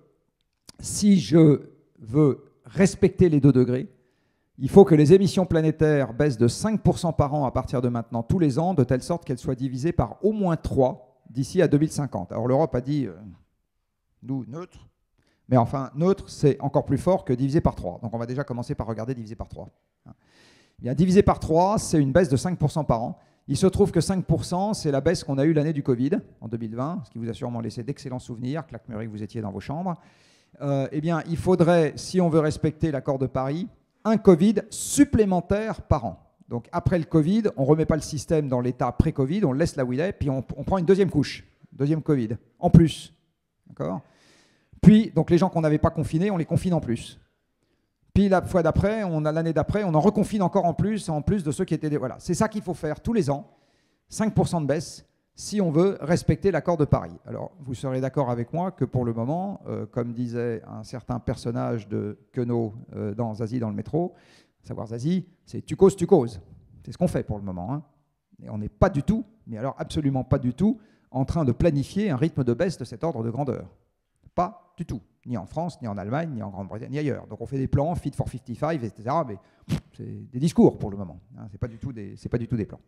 si je veux respecter les 2 degrés, il faut que les émissions planétaires baissent de 5% par an à partir de maintenant, tous les ans, de telle sorte qu'elles soient divisées par au moins 3 d'ici à 2050. Alors l'Europe a dit, nous, neutre. Mais enfin, neutre, c'est encore plus fort que divisé par 3. Donc on va déjà commencer par regarder divisé par 3. Bien, divisé par 3, c'est une baisse de 5% par an. Il se trouve que 5%, c'est la baisse qu'on a eue l'année du Covid, en 2020, ce qui vous a sûrement laissé d'excellents souvenirs, claque Murray, vous étiez dans vos chambres. Eh bien, il faudrait, si on veut respecter l'accord de Paris, un Covid supplémentaire par an. Donc après le Covid, on ne remet pas le système dans l'état pré-Covid, on le laisse là où il est, puis on prend une deuxième couche, deuxième Covid, en plus. D'accord ? Puis, donc les gens qu'on n'avait pas confinés, on les confine en plus. Puis la fois d'après, l'année d'après, on en reconfine encore en plus de ceux qui étaient... Voilà, c'est ça qu'il faut faire tous les ans, 5% de baisse, si on veut respecter l'accord de Paris. Alors, vous serez d'accord avec moi que pour le moment, comme disait un certain personnage de Queneau dans Zazie dans le métro, savoir Zazie, c'est tu causes. C'est ce qu'on fait pour le moment. Hein. Et on n'est pas du tout, mais alors absolument pas du tout, en train de planifier un rythme de baisse de cet ordre de grandeur. Pas du tout, ni en France, ni en Allemagne, ni en Grande-Bretagne, ni ailleurs. Donc on fait des plans, Fit for 55, etc., mais c'est des discours pour le moment. Hein. C'est pas du tout des plans.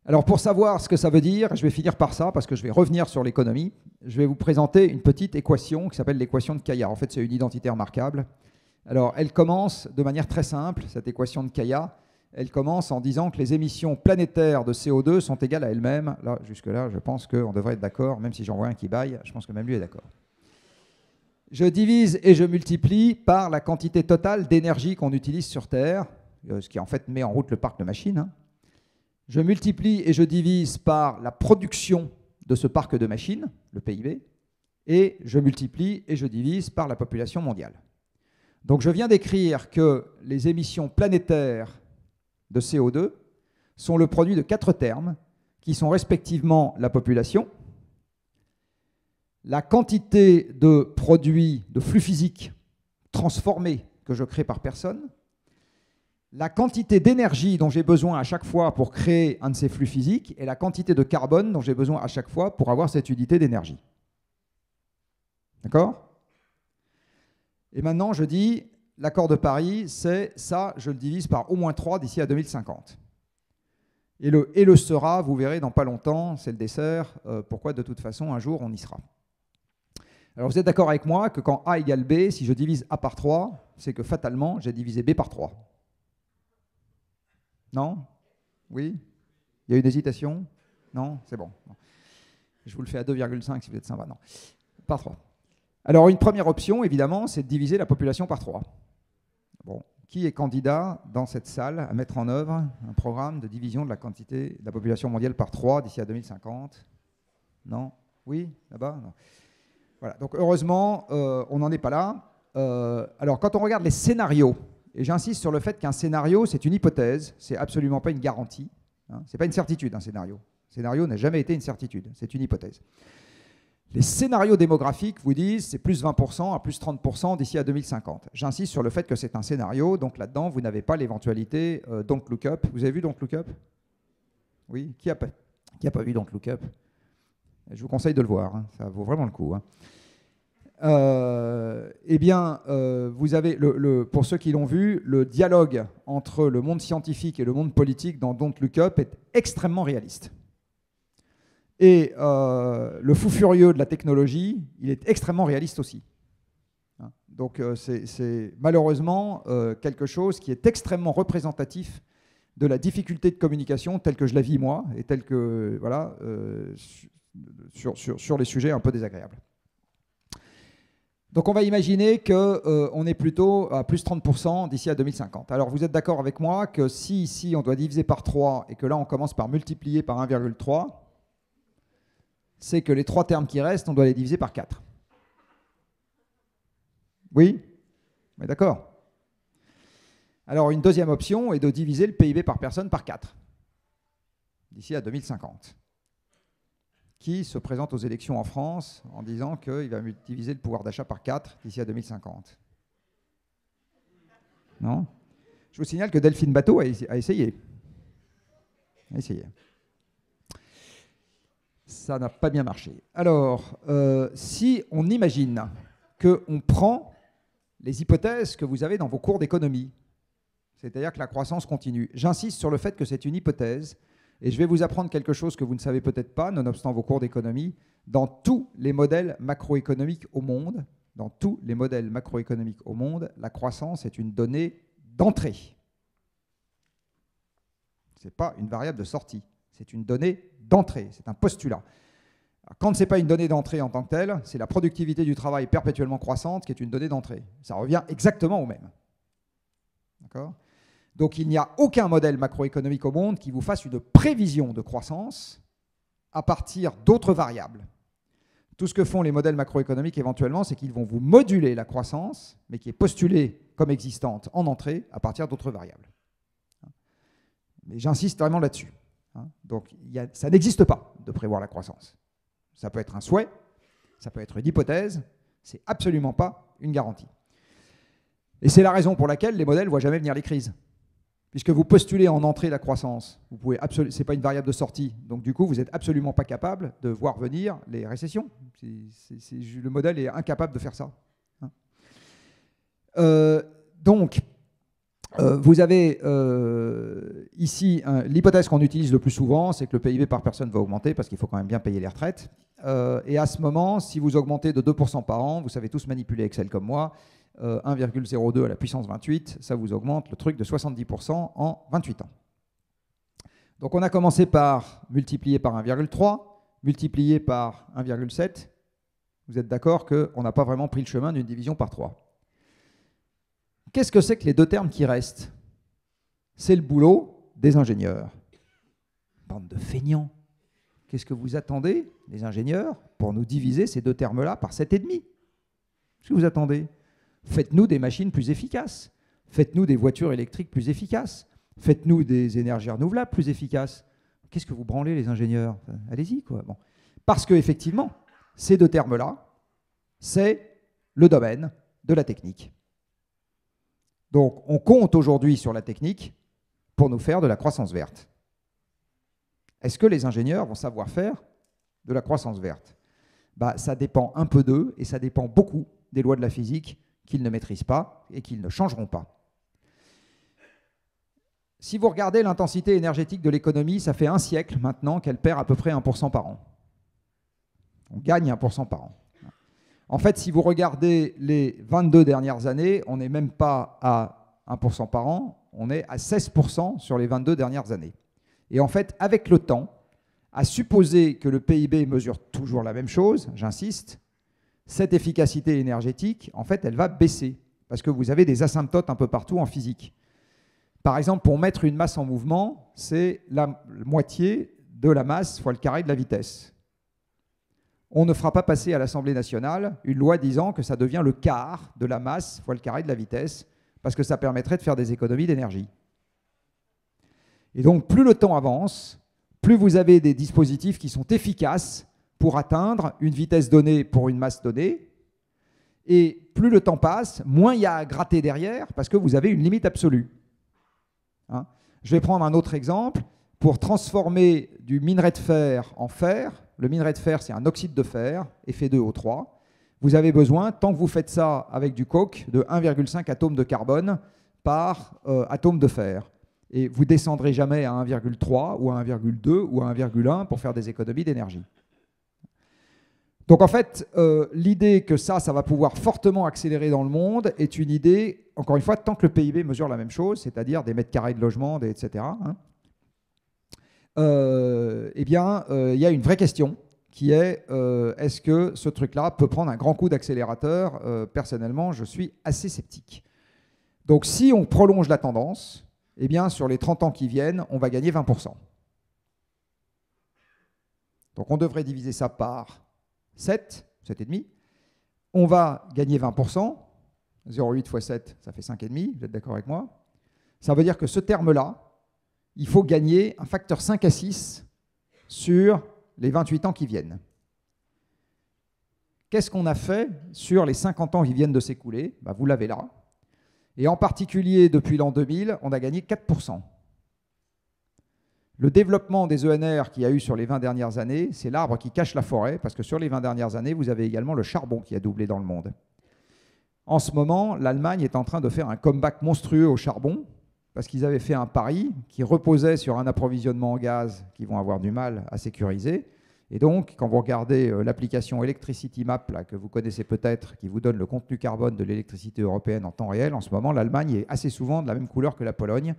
Alors pour savoir ce que ça veut dire, je vais finir par ça, parce que je vais revenir sur l'économie. Je vais vous présenter une petite équation qui s'appelle l'équation de Kaya. En fait, c'est une identité remarquable. Alors elle commence de manière très simple, cette équation de Kaya. Elle commence en disant que les émissions planétaires de CO2 sont égales à elles-mêmes. Là, jusque-là, je pense qu'on devrait être d'accord, même si j'en vois un qui baille, je pense que même lui est d'accord. Je divise et je multiplie par la quantité totale d'énergie qu'on utilise sur Terre, ce qui en fait met en route le parc de machines. Hein. Je multiplie et je divise par la production de ce parc de machines, le PIB, et je multiplie et je divise par la population mondiale. Donc je viens d'écrire que les émissions planétaires de CO2 sont le produit de 4 termes qui sont respectivement la population, la quantité de produits, de flux physiques transformés que je crée par personne, la quantité d'énergie dont j'ai besoin à chaque fois pour créer un de ces flux physiques et la quantité de carbone dont j'ai besoin à chaque fois pour avoir cette unité d'énergie. D'accord ? Et maintenant, je dis, l'accord de Paris, c'est ça, je le divise par au moins 3 d'ici à 2050. Et le sera, vous verrez dans pas longtemps, c'est le dessert, pourquoi de toute façon, un jour, on y sera. Alors vous êtes d'accord avec moi que quand A égale B, si je divise A par 3, c'est que fatalement, j'ai divisé B par 3. Non ? Oui ? Il y a une hésitation ? Non ? C'est bon. Je vous le fais à 2,5 si vous êtes sympa. Non. Par 3. Alors une première option, évidemment, c'est de diviser la population par 3. Bon. Qui est candidat dans cette salle à mettre en œuvre un programme de division de la quantité de la population mondiale par 3 d'ici à 2050 ? Non ? Oui ? Là-bas ? Non. Voilà. Donc heureusement, on n'en est pas là. Alors quand on regarde les scénarios, et j'insiste sur le fait qu'un scénario, c'est une hypothèse, c'est absolument pas une garantie. Hein, c'est pas une certitude, un scénario. Un scénario n'a jamais été une certitude, c'est une hypothèse. Les scénarios démographiques vous disent c'est plus 20% à plus 30% d'ici à 2050. J'insiste sur le fait que c'est un scénario, donc là-dedans, vous n'avez pas l'éventualité Don't Look Up. Vous avez vu Don't Look Up ? Oui ? Qui a pas vu Don't Look Up ? Je vous conseille de le voir, hein, ça vaut vraiment le coup. Hein. Eh bien, vous avez, pour ceux qui l'ont vu, le dialogue entre le monde scientifique et le monde politique dans Don't Look Up est extrêmement réaliste. Et le fou furieux de la technologie, il est extrêmement réaliste aussi. Hein. Donc c'est malheureusement quelque chose qui est extrêmement représentatif de la difficulté de communication telle que je la vis moi et telle que, voilà, sur les sujets un peu désagréables. Donc on va imaginer qu'on est plutôt à plus 30% d'ici à 2050. Alors vous êtes d'accord avec moi que si ici on doit diviser par 3 et que là on commence par multiplier par 1,3, c'est que les 3 termes qui restent, on doit les diviser par 4. Oui ? Mais d'accord. Alors, une deuxième option est de diviser le PIB par personne par 4 d'ici à 2050. Qui se présente aux élections en France en disant qu'il va diviser le pouvoir d'achat par 4 d'ici à 2050? Non? Je vous signale que Delphine Batho a essayé. Ça n'a pas bien marché. Alors, si on imagine qu'on prend les hypothèses que vous avez dans vos cours d'économie, c'est-à-dire que la croissance continue, j'insiste sur le fait que c'est une hypothèse, et je vais vous apprendre quelque chose que vous ne savez peut-être pas, nonobstant vos cours d'économie, dans tous les modèles macroéconomiques au monde, la croissance est une donnée d'entrée. Ce n'est pas une variable de sortie, c'est une donnée d'entrée, c'est un postulat. Quand ce n'est pas une donnée d'entrée en tant que telle, c'est la productivité du travail perpétuellement croissante qui est une donnée d'entrée. Ça revient exactement au même. D'accord ? Donc il n'y a aucun modèle macroéconomique au monde qui vous fasse une prévision de croissance à partir d'autres variables. Tout ce que font les modèles macroéconomiques éventuellement, c'est qu'ils vont vous moduler la croissance, mais qui est postulée comme existante en entrée à partir d'autres variables. Mais j'insiste vraiment là-dessus. Donc ça n'existe pas de prévoir la croissance. Ça peut être un souhait, ça peut être une hypothèse, c'est absolument pas une garantie. Et c'est la raison pour laquelle les modèles ne voient jamais venir les crises. Puisque vous postulez en entrée la croissance, ce n'est pas une variable de sortie, donc du coup vous n'êtes absolument pas capable de voir venir les récessions. Le modèle est incapable de faire ça. Vous avez ici l'hypothèse qu'on utilise le plus souvent, c'est que le PIB par personne va augmenter parce qu'il faut quand même bien payer les retraites. Et à ce moment, si vous augmentez de 2% par an, vous savez tous manipuler Excel comme moi, 1,02 à la puissance 28, ça vous augmente le truc de 70% en 28 ans. Donc on a commencé par multiplier par 1,3, multiplier par 1,7. Vous êtes d'accord qu'on n'a pas vraiment pris le chemin d'une division par 3. Qu'est-ce que c'est que les deux termes qui restent? C'est le boulot des ingénieurs. Bande de feignants. Qu'est-ce que vous attendez, les ingénieurs, pour nous diviser ces deux termes-là par 7,5? Qu'est-ce que vous attendez? Faites-nous des machines plus efficaces. Faites-nous des voitures électriques plus efficaces. Faites-nous des énergies renouvelables plus efficaces. Qu'est-ce que vous branlez, les ingénieurs? Allez-y, quoi. Bon. Parce qu'effectivement, ces deux termes-là, c'est le domaine de la technique. Donc, on compte aujourd'hui sur la technique pour nous faire de la croissance verte. Est-ce que les ingénieurs vont savoir faire de la croissance verte? Ça dépend un peu d'eux et ça dépend beaucoup des lois de la physique qu'ils ne maîtrisent pas et qu'ils ne changeront pas. Si vous regardez l'intensité énergétique de l'économie, ça fait un siècle maintenant qu'elle perd à peu près 1% par an. On gagne 1% par an. En fait, si vous regardez les 22 dernières années, on n'est même pas à 1% par an, on est à 16% sur les 22 dernières années. Et en fait, avec le temps, à supposer que le PIB mesure toujours la même chose, j'insiste, cette efficacité énergétique, en fait, elle va baisser, parce que vous avez des asymptotes un peu partout en physique. Par exemple, pour mettre une masse en mouvement, c'est la moitié de la masse fois le carré de la vitesse. On ne fera pas passer à l'Assemblée nationale une loi disant que ça devient le quart de la masse fois le carré de la vitesse, parce que ça permettrait de faire des économies d'énergie. Et donc, plus le temps avance, plus vous avez des dispositifs qui sont efficaces pour atteindre une vitesse donnée pour une masse donnée, et plus le temps passe, moins il y a à gratter derrière, parce que vous avez une limite absolue. Je vais prendre un autre exemple. Pour transformer du minerai de fer en fer, le minerai de fer, c'est un oxyde de fer, Fe2O3. Vous avez besoin, tant que vous faites ça avec du coke, de 1,5 atomes de carbone par atome de fer. Et vous ne descendrez jamais à 1,3 ou à 1,2 ou à 1,1 pour faire des économies d'énergie. Donc en fait, l'idée que ça va pouvoir fortement accélérer dans le monde est une idée, encore une fois, tant que le PIB mesure la même chose, c'est-à-dire des mètres carrés de logement, etc., il y a une vraie question qui est est-ce que ce truc-là peut prendre un grand coup d'accélérateur? Personnellement, je suis assez sceptique. Donc si on prolonge la tendance, sur les 30 ans qui viennent, on va gagner 20%. Donc on devrait diviser ça par 7, 7,5. On va gagner 20%. 0,8 fois 7, ça fait 5,5. Vous êtes d'accord avec moi? Ça veut dire que ce terme-là, il faut gagner un facteur 5 à 6 sur les 28 ans qui viennent. Qu'est-ce qu'on a fait sur les 50 ans qui viennent de s'écouler? Vous l'avez là. Et en particulier, depuis l'an 2000, on a gagné 4%. Le développement des ENR qu'il y a eu sur les 20 dernières années, c'est l'arbre qui cache la forêt, parce que sur les 20 dernières années, vous avez également le charbon qui a doublé dans le monde. En ce moment, l'Allemagne est en train de faire un comeback monstrueux au charbon, parce qu'ils avaient fait un pari qui reposait sur un approvisionnement en gaz qu'ils vont avoir du mal à sécuriser. Et donc, quand vous regardez l'application Electricity Map, là, que vous connaissez peut-être, qui vous donne le contenu carbone de l'électricité européenne en temps réel, en ce moment, l'Allemagne est assez souvent de la même couleur que la Pologne.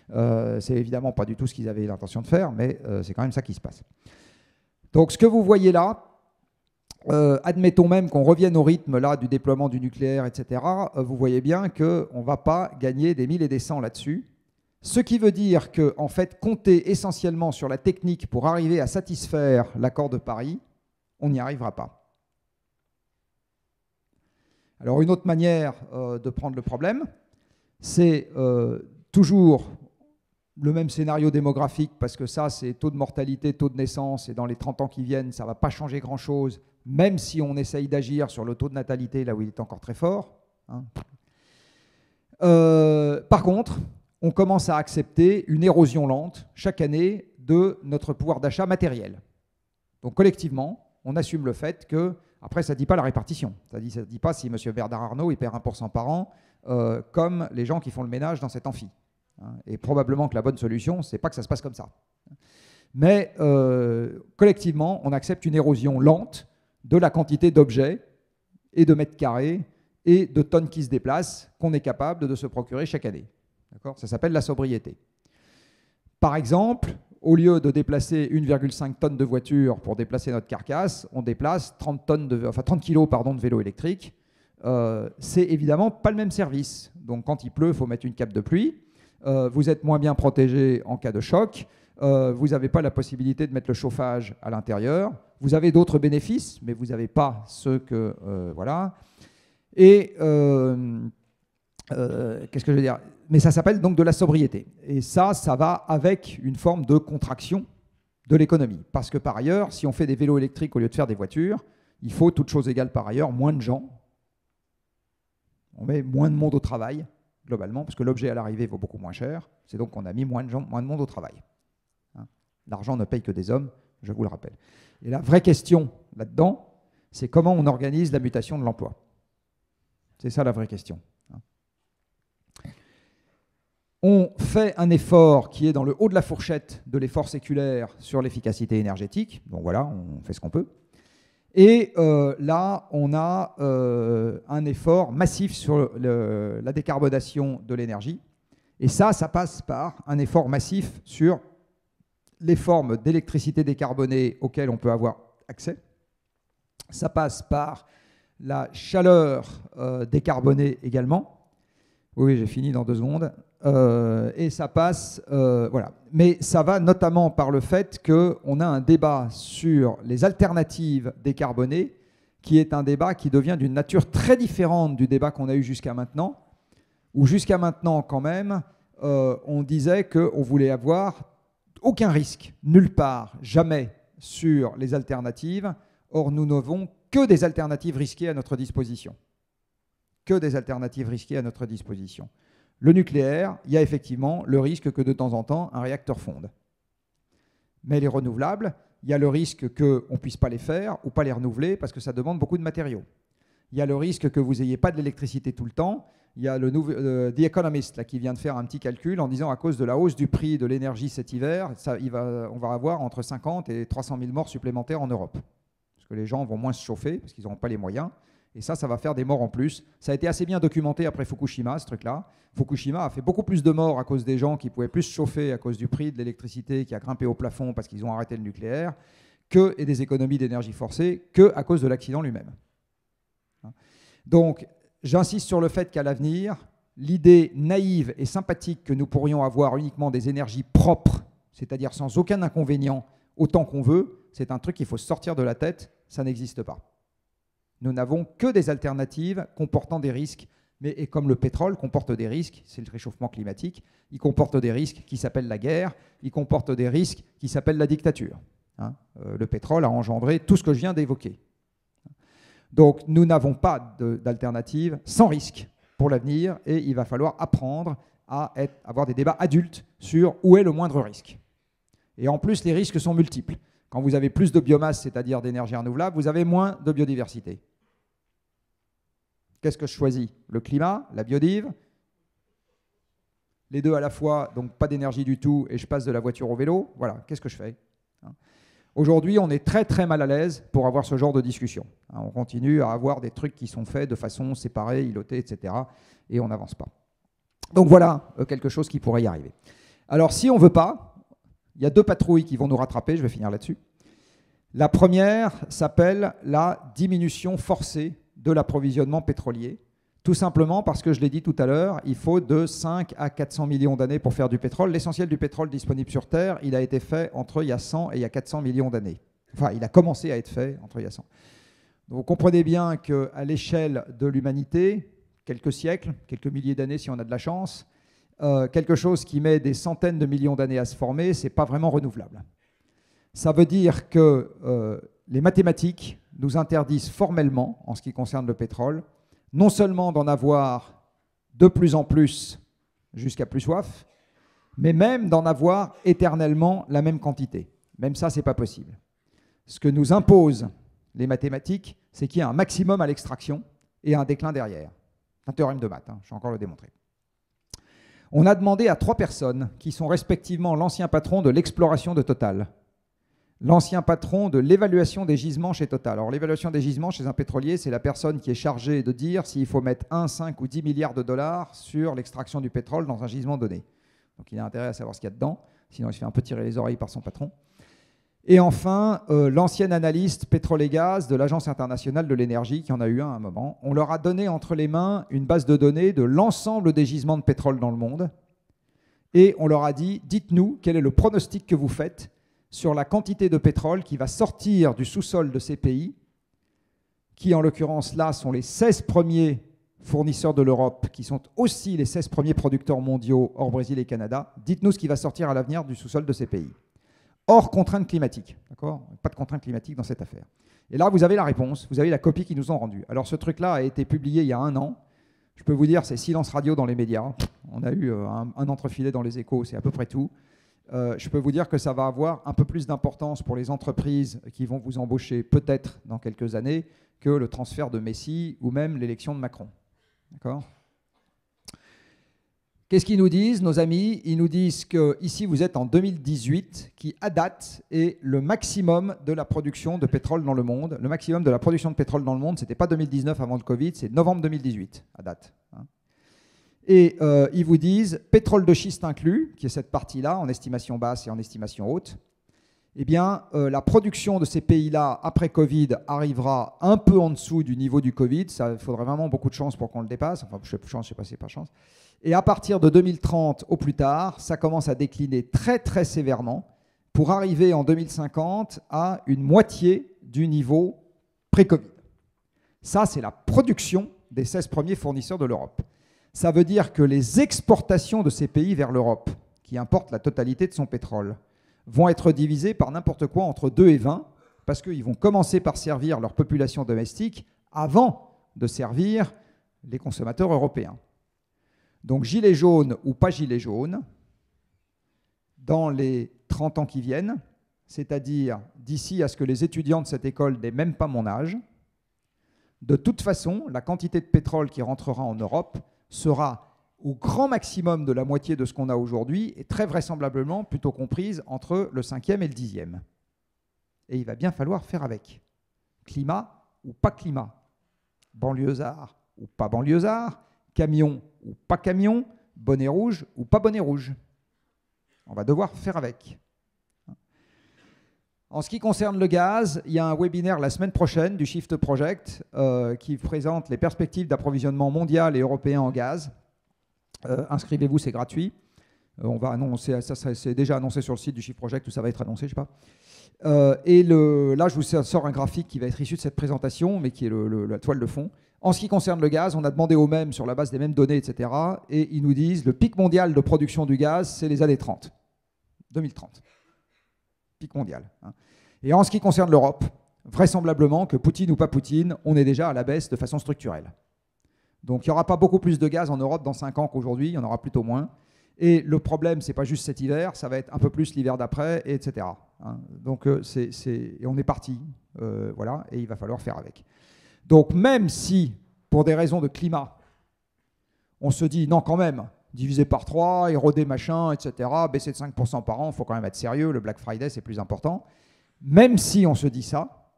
C'est évidemment pas du tout ce qu'ils avaient l'intention de faire, mais c'est quand même ça qui se passe. Donc, ce que vous voyez là, admettons même qu'on revienne au rythme là, du déploiement du nucléaire, etc., vous voyez bien qu'on ne va pas gagner des 1000 et des 100 là-dessus. Ce qui veut dire que, en fait, compter essentiellement sur la technique pour arriver à satisfaire l'accord de Paris, on n'y arrivera pas. Alors, une autre manière de prendre le problème, c'est toujours le même scénario démographique, parce que ça, c'est taux de mortalité, taux de naissance, et dans les 30 ans qui viennent, ça ne va pas changer grand-chose, même si on essaye d'agir sur le taux de natalité, là où il est encore très fort. Hein. Par contre, on commence à accepter une érosion lente chaque année de notre pouvoir d'achat matériel. Donc collectivement, on assume le fait que, après ça ne dit pas la répartition, ça ne dit pas si M. Bernard Arnault il perd 1% par an, comme les gens qui font le ménage dans cet amphi. Et probablement que la bonne solution, ce n'est pas que ça se passe comme ça. Mais collectivement, on accepte une érosion lente de la quantité d'objets et de mètres carrés et de tonnes qui se déplacent qu'on est capable de se procurer chaque année. Ça s'appelle la sobriété. Par exemple, au lieu de déplacer 1,5 tonnes de voiture pour déplacer notre carcasse, on déplace 30 kilos de vélo électrique. C'est évidemment pas le même service. Donc quand il pleut, il faut mettre une cape de pluie. Vous êtes moins bien protégé en cas de choc. Vous n'avez pas la possibilité de mettre le chauffage à l'intérieur. Vous avez d'autres bénéfices, mais vous n'avez pas ceux que... voilà. Et... qu'est-ce que je veux dire? Mais ça s'appelle donc de la sobriété. Et ça va avec une forme de contraction de l'économie. Parce que par ailleurs, si on fait des vélos électriques au lieu de faire des voitures, il faut, toutes choses égales par ailleurs, moins de gens. On met moins de monde au travail, globalement, parce que l'objet à l'arrivée vaut beaucoup moins cher. C'est donc qu'on a mis moins de monde au travail. Hein? L'argent ne paye que des hommes, je vous le rappelle. Et la vraie question là-dedans, c'est comment on organise la mutation de l'emploi. C'est ça la vraie question. On fait un effort qui est dans le haut de la fourchette de l'effort séculaire sur l'efficacité énergétique. Donc voilà, on fait ce qu'on peut. Et là, on a un effort massif sur la décarbonation de l'énergie. Et ça passe par un effort massif sur les formes d'électricité décarbonée auxquelles on peut avoir accès. Ça passe par la chaleur décarbonée également. Oui, j'ai fini dans 2 secondes. Et ça passe, voilà. Mais ça va notamment par le fait qu'on a un débat sur les alternatives décarbonées, qui est un débat qui devient d'une nature très différente du débat qu'on a eu jusqu'à maintenant, où jusqu'à maintenant, quand même, on disait qu'on voulait avoir aucun risque, nulle part, jamais, sur les alternatives. Or, nous n'avons que des alternatives risquées à notre disposition. Que des alternatives risquées à notre disposition. Le nucléaire, il y a effectivement le risque que de temps en temps, un réacteur fonde. Mais les renouvelables, il y a le risque qu'on ne puisse pas les faire ou pas les renouveler parce que ça demande beaucoup de matériaux. Il y a le risque que vous n'ayez pas de l'électricité tout le temps. Il y a The Economist là, qui vient de faire un petit calcul en disant à cause de la hausse du prix de l'énergie cet hiver, on va avoir entre 50 et 300 000 morts supplémentaires en Europe. Parce que les gens vont moins se chauffer parce qu'ils n'auront pas les moyens. Et ça va faire des morts en plus. Ça a été assez bien documenté après Fukushima, ce truc-là. Fukushima a fait beaucoup plus de morts à cause des gens qui pouvaient plus se chauffer à cause du prix de l'électricité qui a grimpé au plafond parce qu'ils ont arrêté le nucléaire, et des économies d'énergie forcée, qu'à cause de l'accident lui-même. Donc, j'insiste sur le fait qu'à l'avenir, l'idée naïve et sympathique que nous pourrions avoir uniquement des énergies propres, c'est-à-dire sans aucun inconvénient, autant qu'on veut, c'est un truc qu'il faut sortir de la tête, ça n'existe pas. Nous n'avons que des alternatives comportant des risques Et comme le pétrole comporte des risques, c'est le réchauffement climatique, il comporte des risques qui s'appellent la guerre, il comporte des risques qui s'appellent la dictature. Le pétrole a engendré tout ce que je viens d'évoquer. Donc nous n'avons pas d'alternative sans risque pour l'avenir et il va falloir apprendre à avoir des débats adultes sur où est le moindre risque. Et en plus, les risques sont multiples. Quand vous avez plus de biomasse, c'est-à-dire d'énergie renouvelable, vous avez moins de biodiversité. Qu'est-ce que je choisis? Le climat, la biodive, les deux à la fois, donc pas d'énergie du tout, et je passe de la voiture au vélo. Voilà, qu'est-ce que je fais? Aujourd'hui, on est très très mal à l'aise pour avoir ce genre de discussion. On continue à avoir des trucs qui sont faits de façon séparée, îlotée, etc. Et on n'avance pas. Donc voilà quelque chose qui pourrait y arriver. Alors si on ne veut pas, il y a deux patrouilles qui vont nous rattraper, je vais finir là-dessus. La première s'appelle la diminution forcée de l'approvisionnement pétrolier. Tout simplement parce que, je l'ai dit tout à l'heure, il faut de 5 à 400 millions d'années pour faire du pétrole. L'essentiel du pétrole disponible sur Terre, il a été fait entre il y a 100 et il y a 400 millions d'années. Enfin, il a commencé à être fait entre il y a 100. Donc, vous comprenez bien qu'à l'échelle de l'humanité, quelques siècles, quelques milliers d'années si on a de la chance, quelque chose qui met des centaines de millions d'années à se former, ce n'est pas vraiment renouvelable. Ça veut dire que les mathématiques nous interdisent formellement, en ce qui concerne le pétrole, non seulement d'en avoir de plus en plus jusqu'à plus soif, mais même d'en avoir éternellement la même quantité. Même ça, ce n'est pas possible. Ce que nous imposent les mathématiques, c'est qu'il y a un maximum à l'extraction et un déclin derrière. C'est un théorème de maths, je vais encore le démontrer. On a demandé à 3 personnes qui sont respectivement l'ancien patron de l'exploration de Total, l'ancien patron de l'évaluation des gisements chez Total. Alors l'évaluation des gisements chez un pétrolier, c'est la personne qui est chargée de dire s'il faut mettre 1, 5 ou 10 milliards de dollars sur l'extraction du pétrole dans un gisement donné. Donc il a intérêt à savoir ce qu'il y a dedans, sinon il se fait un peu tirer les oreilles par son patron. Et enfin, l'ancien analyste pétrole et gaz de l'Agence internationale de l'énergie, qui en a eu un à un moment. On leur a donné entre les mains une base de données de l'ensemble des gisements de pétrole dans le monde. Et on leur a dit, dites-nous quel est le pronostic que vous faites sur la quantité de pétrole qui va sortir du sous-sol de ces pays, qui en l'occurrence là sont les 16 premiers fournisseurs de l'Europe, qui sont aussi les 16 premiers producteurs mondiaux hors Brésil et Canada. Dites-nous ce qui va sortir à l'avenir du sous-sol de ces pays. Hors contraintes climatiques, d'accord ? Pas de contraintes climatiques dans cette affaire. Et là, vous avez la réponse, vous avez la copie qu'ils nous ont rendue. Alors ce truc-là a été publié il y a 1 an. Je peux vous dire, c'est silence radio dans les médias. On a eu un entrefilet dans les Échos, c'est à peu près tout. Je peux vous dire que ça va avoir un peu plus d'importance pour les entreprises qui vont vous embaucher peut-être dans quelques années que le transfert de Messi ou même l'élection de Macron. D'accord ? Qu'est-ce qu'ils nous disent, nos amis? Ils nous disent qu'ici, vous êtes en 2018, qui, à date, est le maximum de la production de pétrole dans le monde. Le maximum de la production de pétrole dans le monde, ce n'était pas 2019 avant le Covid, c'est novembre 2018, à date. Et ils vous disent, pétrole de schiste inclus, qui est cette partie-là, en estimation basse et en estimation haute, eh bien, la production de ces pays-là, après Covid, arrivera un peu en dessous du niveau du Covid. Il faudrait vraiment beaucoup de chance pour qu'on le dépasse. Enfin, je ne sais pas si c'est pas chance. Et à partir de 2030 au plus tard, ça commence à décliner très très sévèrement pour arriver en 2050 à une moitié du niveau pré-Covid. Ça, c'est la production des 16 premiers fournisseurs de l'Europe. Ça veut dire que les exportations de ces pays vers l'Europe, qui importent la totalité de son pétrole, vont être divisées par n'importe quoi entre 2 et 20, parce qu'ils vont commencer par servir leur population domestique avant de servir les consommateurs européens. Donc, gilet jaune ou pas gilet jaune, dans les 30 ans qui viennent, c'est-à-dire d'ici à ce que les étudiants de cette école n'aient même pas mon âge, de toute façon, la quantité de pétrole qui rentrera en Europe sera au grand maximum de la moitié de ce qu'on a aujourd'hui et très vraisemblablement plutôt comprise entre le 5e et le 10e. Et il va bien falloir faire avec. Climat ou pas climat, banlieusard ou pas banlieusard, camion ou pas camion, bonnet rouge ou pas bonnet rouge. On va devoir faire avec. En ce qui concerne le gaz, il y a un webinaire la semaine prochaine du Shift Project qui présente les perspectives d'approvisionnement mondial et européen en gaz. Inscrivez-vous, c'est gratuit. On va annoncer, ça c'est déjà annoncé sur le site du Shift Project, où ça va être annoncé, je ne sais pas. Là, je vous sors un graphique qui va être issu de cette présentation, mais qui est la toile de fond. En ce qui concerne le gaz, on a demandé aux mêmes, sur la base des mêmes données, etc. Et ils nous disent le pic mondial de production du gaz, c'est les années 30. 2030. Pic mondial. Hein. Et en ce qui concerne l'Europe, vraisemblablement que Poutine ou pas Poutine, on est déjà à la baisse de façon structurelle. Donc il n'y aura pas beaucoup plus de gaz en Europe dans 5 ans qu'aujourd'hui, il y en aura plutôt moins. Et le problème, ce n'est pas juste cet hiver, ça va être un peu plus l'hiver d'après, etc. Hein. Donc et on est parti, voilà, et il va falloir faire avec. Donc même si, pour des raisons de climat, on se dit non quand même, diviser par 3, éroder machin, etc., baisser de 5% par an, il faut quand même être sérieux, le Black Friday c'est plus important. Même si on se dit ça,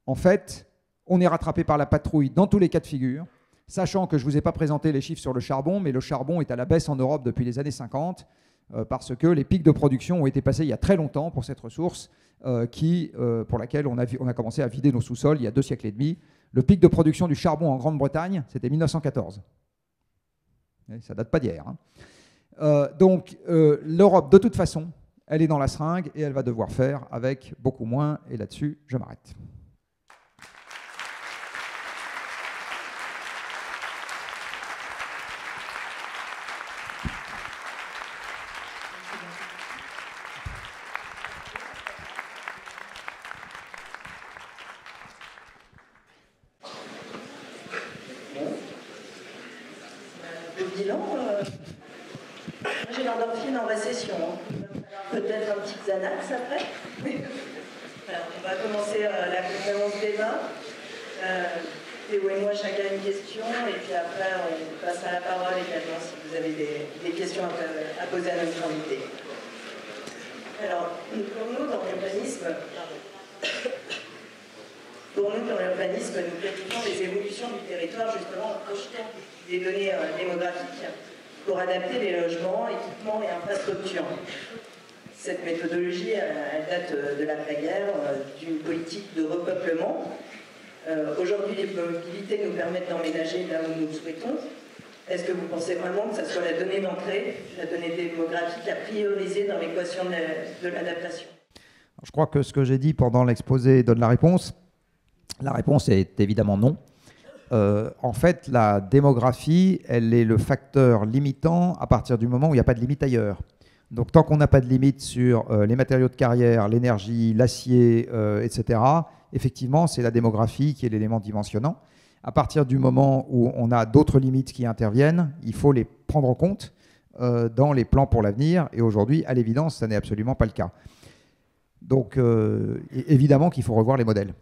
en fait, on est rattrapé par la patrouille dans tous les cas de figure, sachant que je ne vous ai pas présenté les chiffres sur le charbon, mais le charbon est à la baisse en Europe depuis les années 50, parce que les pics de production ont été passés il y a très longtemps pour cette ressource, pour laquelle on a commencé à vider nos sous-sols il y a 2 siècles et demi. Le pic de production du charbon en Grande-Bretagne, c'était 1914. Et ça ne date pas d'hier. Hein. Donc l'Europe, de toute façon, elle est dans la seringue et elle va devoir faire avec beaucoup moins. Et là-dessus, je m'arrête. J'ai l'endorphine en récession. Peut-être un petit Xanax après. Alors, on va commencer la conférence débat. Théo et moi, chacun une question, et puis après, on passera la parole également si vous avez des questions à poser à notre invité. Alors, pour nous, dans l'urbanisme, nous planifions les évolutions du territoire justement en projetant des données démographiques pour adapter les logements, équipements et infrastructures. Cette méthodologie, elle date de l'après-guerre, d'une politique de repeuplement. Aujourd'hui, les mobilités nous permettent d'emménager là où nous le souhaitons. Est-ce que vous pensez vraiment que ce soit la donnée d'entrée, la donnée démographique à prioriser dans l'équation de l'adaptation? Je crois que ce que j'ai dit pendant l'exposé donne la réponse. La réponse est évidemment non. En fait, la démographie, elle est le facteur limitant à partir du moment où il n'y a pas de limite ailleurs. Donc tant qu'on n'a pas de limite sur les matériaux de carrière, l'énergie, l'acier, etc., effectivement, c'est la démographie qui est l'élément dimensionnant. À partir du moment où on a d'autres limites qui interviennent, il faut les prendre en compte dans les plans pour l'avenir. Et aujourd'hui, à l'évidence, ça n'est absolument pas le cas. Donc, évidemment qu'il faut revoir les modèles.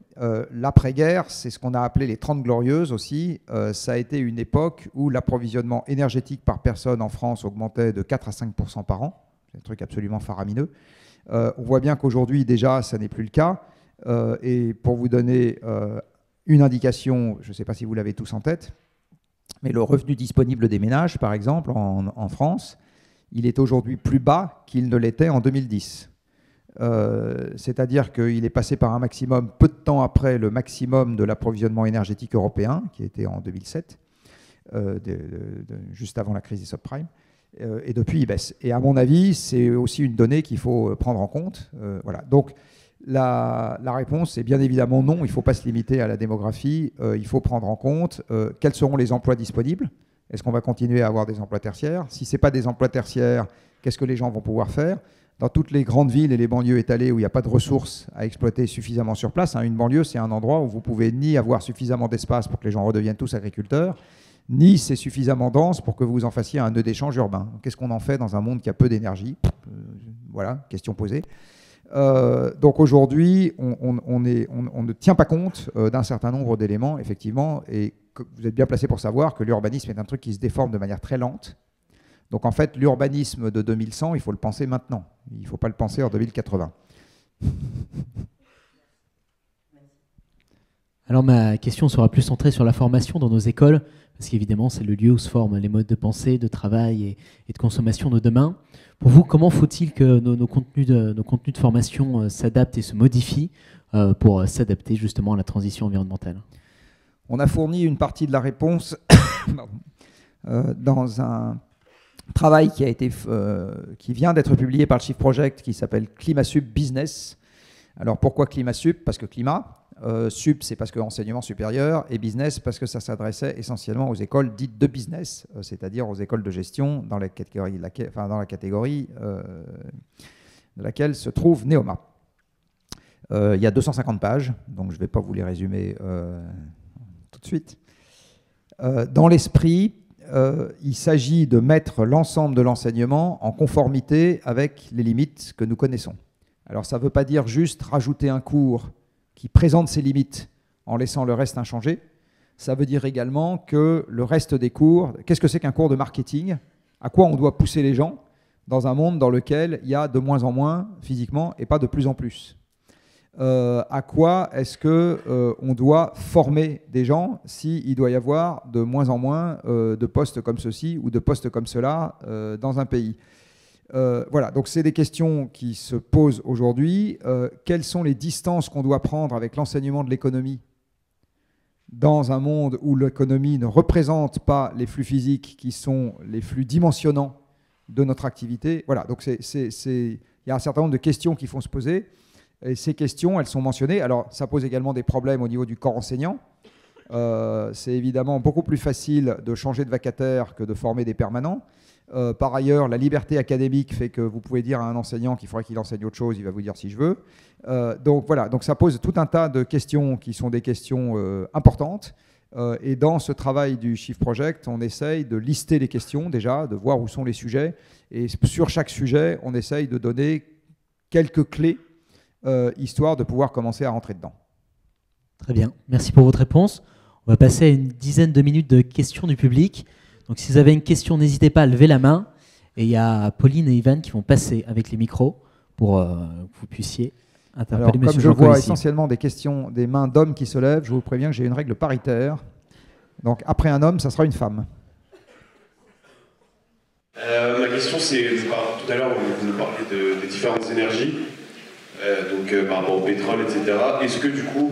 L'après-guerre, c'est ce qu'on a appelé les 30 glorieuses aussi. Ça a été une époque où l'approvisionnement énergétique par personne en France augmentait de 4 à 5% par an. C'est un truc absolument faramineux. On voit bien qu'aujourd'hui, déjà, ça n'est plus le cas. Et pour vous donner une indication, je ne sais pas si vous l'avez tous en tête, mais le revenu disponible des ménages, par exemple, en France, il est aujourd'hui plus bas qu'il ne l'était en 2010. C'est-à-dire qu'il est passé par un maximum peu de temps après le maximum de l'approvisionnement énergétique européen, qui était en 2007, juste avant la crise des subprimes. Et depuis, il baisse. Et à mon avis, c'est aussi une donnée qu'il faut prendre en compte. Voilà. Donc, la réponse est bien évidemment non. Il ne faut pas se limiter à la démographie. Il faut prendre en compte quels seront les emplois disponibles. Est-ce qu'on va continuer à avoir des emplois tertiaires? Si ce n'est pas des emplois tertiaires, qu'est-ce que les gens vont pouvoir faire? Dans toutes les grandes villes et les banlieues étalées où il n'y a pas de ressources à exploiter suffisamment sur place, hein, une banlieue, c'est un endroit où vous pouvez ni avoir suffisamment d'espace pour que les gens redeviennent tous agriculteurs, ni c'est suffisamment dense pour que vous en fassiez un nœud d'échange urbain. Qu'est-ce qu'on en fait dans un monde qui a peu d'énergie? Voilà, question posée. Donc aujourd'hui, on ne tient pas compte d'un certain nombre d'éléments, effectivement, et vous êtes bien placé pour savoir que l'urbanisme est un truc qui se déforme de manière très lente. Donc en fait, l'urbanisme de 2100, il faut le penser maintenant. Il ne faut pas le penser en 2080. Alors ma question sera plus centrée sur la formation dans nos écoles, parce qu'évidemment, c'est le lieu où se forment les modes de pensée, de travail et de consommation de demain. Pour vous, comment faut-il que nos contenus de formation s'adaptent et se modifient pour s'adapter justement à la transition environnementale? On a fourni une partie de la réponse dans un travail qui vient d'être publié par le Shift Project qui s'appelle ClimaSup Business. Alors pourquoi ClimaSup? Parce que climat. Sup, c'est parce que enseignement supérieur, et business, parce que ça s'adressait essentiellement aux écoles dites de business, c'est-à-dire aux écoles de gestion dans la catégorie, de laquelle se trouve Neoma. Il y a 250 pages, donc je ne vais pas vous les résumer tout de suite. Dans l'esprit, il s'agit de mettre l'ensemble de l'enseignement en conformité avec les limites que nous connaissons. Alors ça ne veut pas dire juste rajouter un cours qui présente ses limites en laissant le reste inchangé. Ça veut dire également que le reste des cours, qu'est-ce que c'est qu'un cours de marketing? À quoi on doit pousser les gens dans un monde dans lequel il y a de moins en moins physiquement et pas de plus en plus? À quoi est-ce qu'on doit former des gens s'il doit y avoir de moins en moins de postes comme ceci ou de postes comme cela dans un pays? Voilà, donc c'est des questions qui se posent aujourd'hui. Quelles sont les distances qu'on doit prendre avec l'enseignement de l'économie dans un monde où l'économie ne représente pas les flux physiques qui sont les flux dimensionnants de notre activité? Voilà, donc il y a un certain nombre de questions qui font se poser. Et ces questions, elles sont mentionnées. Alors, ça pose également des problèmes au niveau du corps enseignant. C'est évidemment beaucoup plus facile de changer de vacataire que de former des permanents. Par ailleurs, la liberté académique fait que vous pouvez dire à un enseignant qu'il faudrait qu'il enseigne autre chose, il va vous dire si je veux. Donc voilà, donc ça pose tout un tas de questions qui sont des questions importantes. Et dans ce travail du Shift Project, on essaye de lister les questions déjà, de voir où sont les sujets. Et sur chaque sujet, on essaye de donner quelques clés histoire de pouvoir commencer à rentrer dedans. Très bien, merci pour votre réponse. On va passer à une dizaine de minutes de questions du public. Donc si vous avez une question, n'hésitez pas à lever la main. Et il y a Pauline et Ivan qui vont passer avec les micros pour que vous puissiez interpeller M. Jean-Colissi. Comme je vois essentiellement des questions, des mains d'hommes qui se lèvent, je vous préviens que j'ai une règle paritaire. Donc après un homme, ça sera une femme. Ma question, c'est, tout à l'heure, vous nous parliez des différentes énergies. Donc par rapport au pétrole, etc. Est-ce que du coup,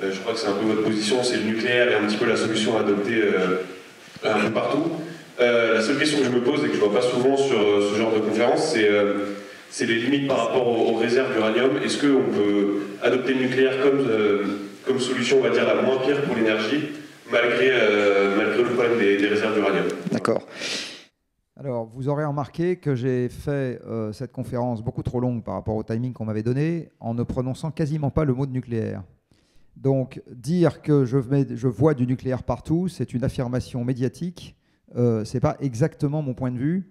je crois que c'est un peu votre position, c'est le nucléaire et un petit peu la solution adoptée un peu partout. La seule question que je me pose et que je ne vois pas souvent sur ce genre de conférence, c'est les limites par rapport aux réserves d'uranium. Est-ce qu'on peut adopter le nucléaire comme solution, on va dire, la moins pire pour l'énergie, malgré le problème des réserves d'uranium? D'accord. Alors, vous aurez remarqué que j'ai fait cette conférence beaucoup trop longue par rapport au timing qu'on m'avait donné, en ne prononçant quasiment pas le mot de nucléaire. Donc, dire que je vois du nucléaire partout, c'est une affirmation médiatique. Ce n'est pas exactement mon point de vue.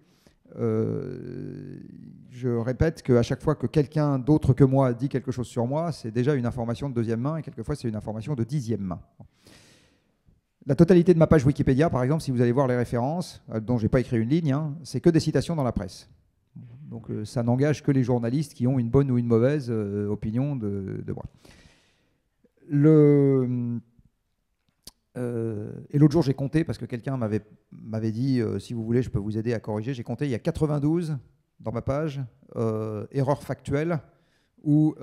Je répète qu'à chaque fois que quelqu'un d'autre que moi dit quelque chose sur moi, c'est déjà une information de deuxième main, et quelquefois c'est une information de dixième main. La totalité de ma page Wikipédia, par exemple, si vous allez voir les références, dont je n'ai pas écrit une ligne, hein, c'est que des citations dans la presse. Donc ça n'engage que les journalistes qui ont une bonne ou une mauvaise opinion de moi. Et l'autre jour, j'ai compté, parce que quelqu'un m'avait dit, si vous voulez, je peux vous aider à corriger. J'ai compté, il y a 92 dans ma page, erreurs factuelles ou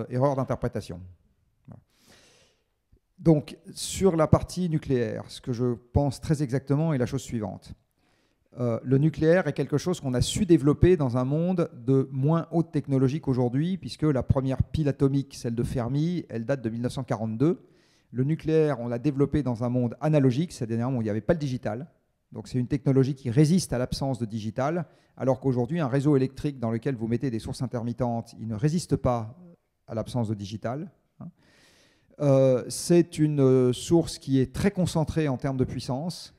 erreurs d'interprétation. Donc, sur la partie nucléaire, ce que je pense très exactement est la chose suivante. Le nucléaire est quelque chose qu'on a su développer dans un monde de moins haute technologie qu'aujourd'hui, puisque la première pile atomique, celle de Fermi, elle date de 1942. Le nucléaire, on l'a développé dans un monde analogique, c'est-à-dire où il n'y avait pas le digital. Donc c'est une technologie qui résiste à l'absence de digital, alors qu'aujourd'hui, un réseau électrique dans lequel vous mettez des sources intermittentes, il ne résiste pas à l'absence de digital. C'est une source qui est très concentrée en termes de puissance,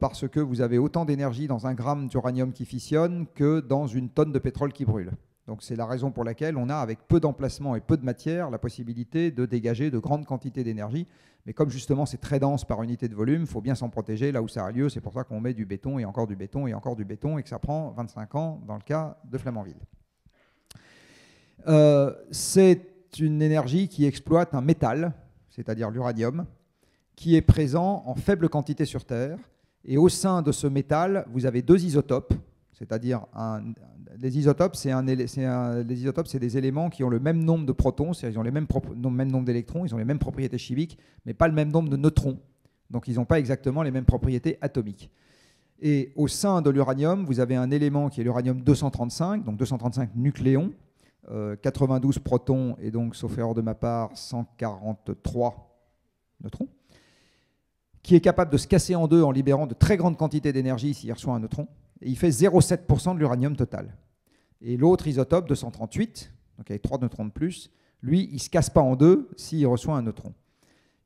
parce que vous avez autant d'énergie dans un gramme d'uranium qui fissionne que dans une tonne de pétrole qui brûle. Donc c'est la raison pour laquelle on a, avec peu d'emplacement et peu de matière, la possibilité de dégager de grandes quantités d'énergie. Mais comme justement c'est très dense par unité de volume, il faut bien s'en protéger là où ça a lieu. C'est pour ça qu'on met du béton et encore du béton et encore du béton et que ça prend 25 ans dans le cas de Flamanville. C'est une énergie qui exploite un métal, c'est-à-dire l'uranium, qui est présent en faible quantité sur Terre. Et au sein de ce métal, vous avez deux isotopes, c'est-à-dire les isotopes, c'est des éléments qui ont le même nombre de protons, c'est-à-dire ils ont le même nombre d'électrons, ils ont les mêmes propriétés chimiques, mais pas le même nombre de neutrons. Donc ils n'ont pas exactement les mêmes propriétés atomiques. Et au sein de l'uranium, vous avez un élément qui est l'uranium 235, donc 235 nucléons, 92 protons et donc, sauf erreur de ma part, 143 neutrons, qui est capable de se casser en deux en libérant de très grandes quantités d'énergie s'il reçoit un neutron. Et il fait 0,7% de l'uranium total. Et l'autre isotope, 238, donc avec 3 neutrons de plus, lui, il ne se casse pas en deux s'il reçoit un neutron.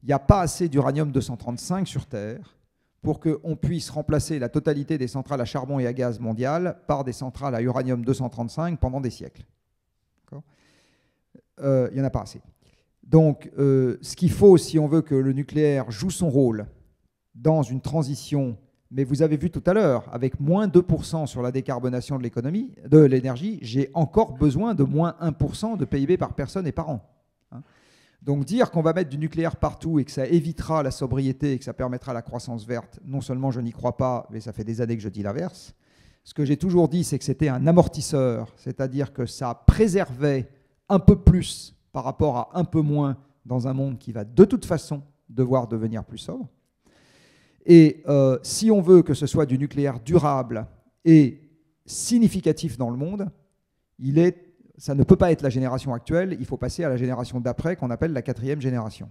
Il n'y a pas assez d'uranium-235 sur Terre pour qu'on puisse remplacer la totalité des centrales à charbon et à gaz mondiales par des centrales à uranium-235 pendant des siècles. Il n'y en a pas assez. Donc, ce qu'il faut, si on veut que le nucléaire joue son rôle dans une transition, mais vous avez vu tout à l'heure, avec moins 2% sur la décarbonation de l'économie, de l'énergie, j'ai encore besoin de moins 1% de PIB par personne et par an. Donc dire qu'on va mettre du nucléaire partout et que ça évitera la sobriété et que ça permettra la croissance verte, non seulement je n'y crois pas, mais ça fait des années que je dis l'inverse. Ce que j'ai toujours dit, c'est que c'était un amortisseur, c'est-à-dire que ça préservait un peu plus par rapport à un peu moins dans un monde qui va de toute façon devoir devenir plus sobre. Et si on veut que ce soit du nucléaire durable et significatif dans le monde, ça ne peut pas être la génération actuelle, il faut passer à la génération d'après qu'on appelle la 4e génération.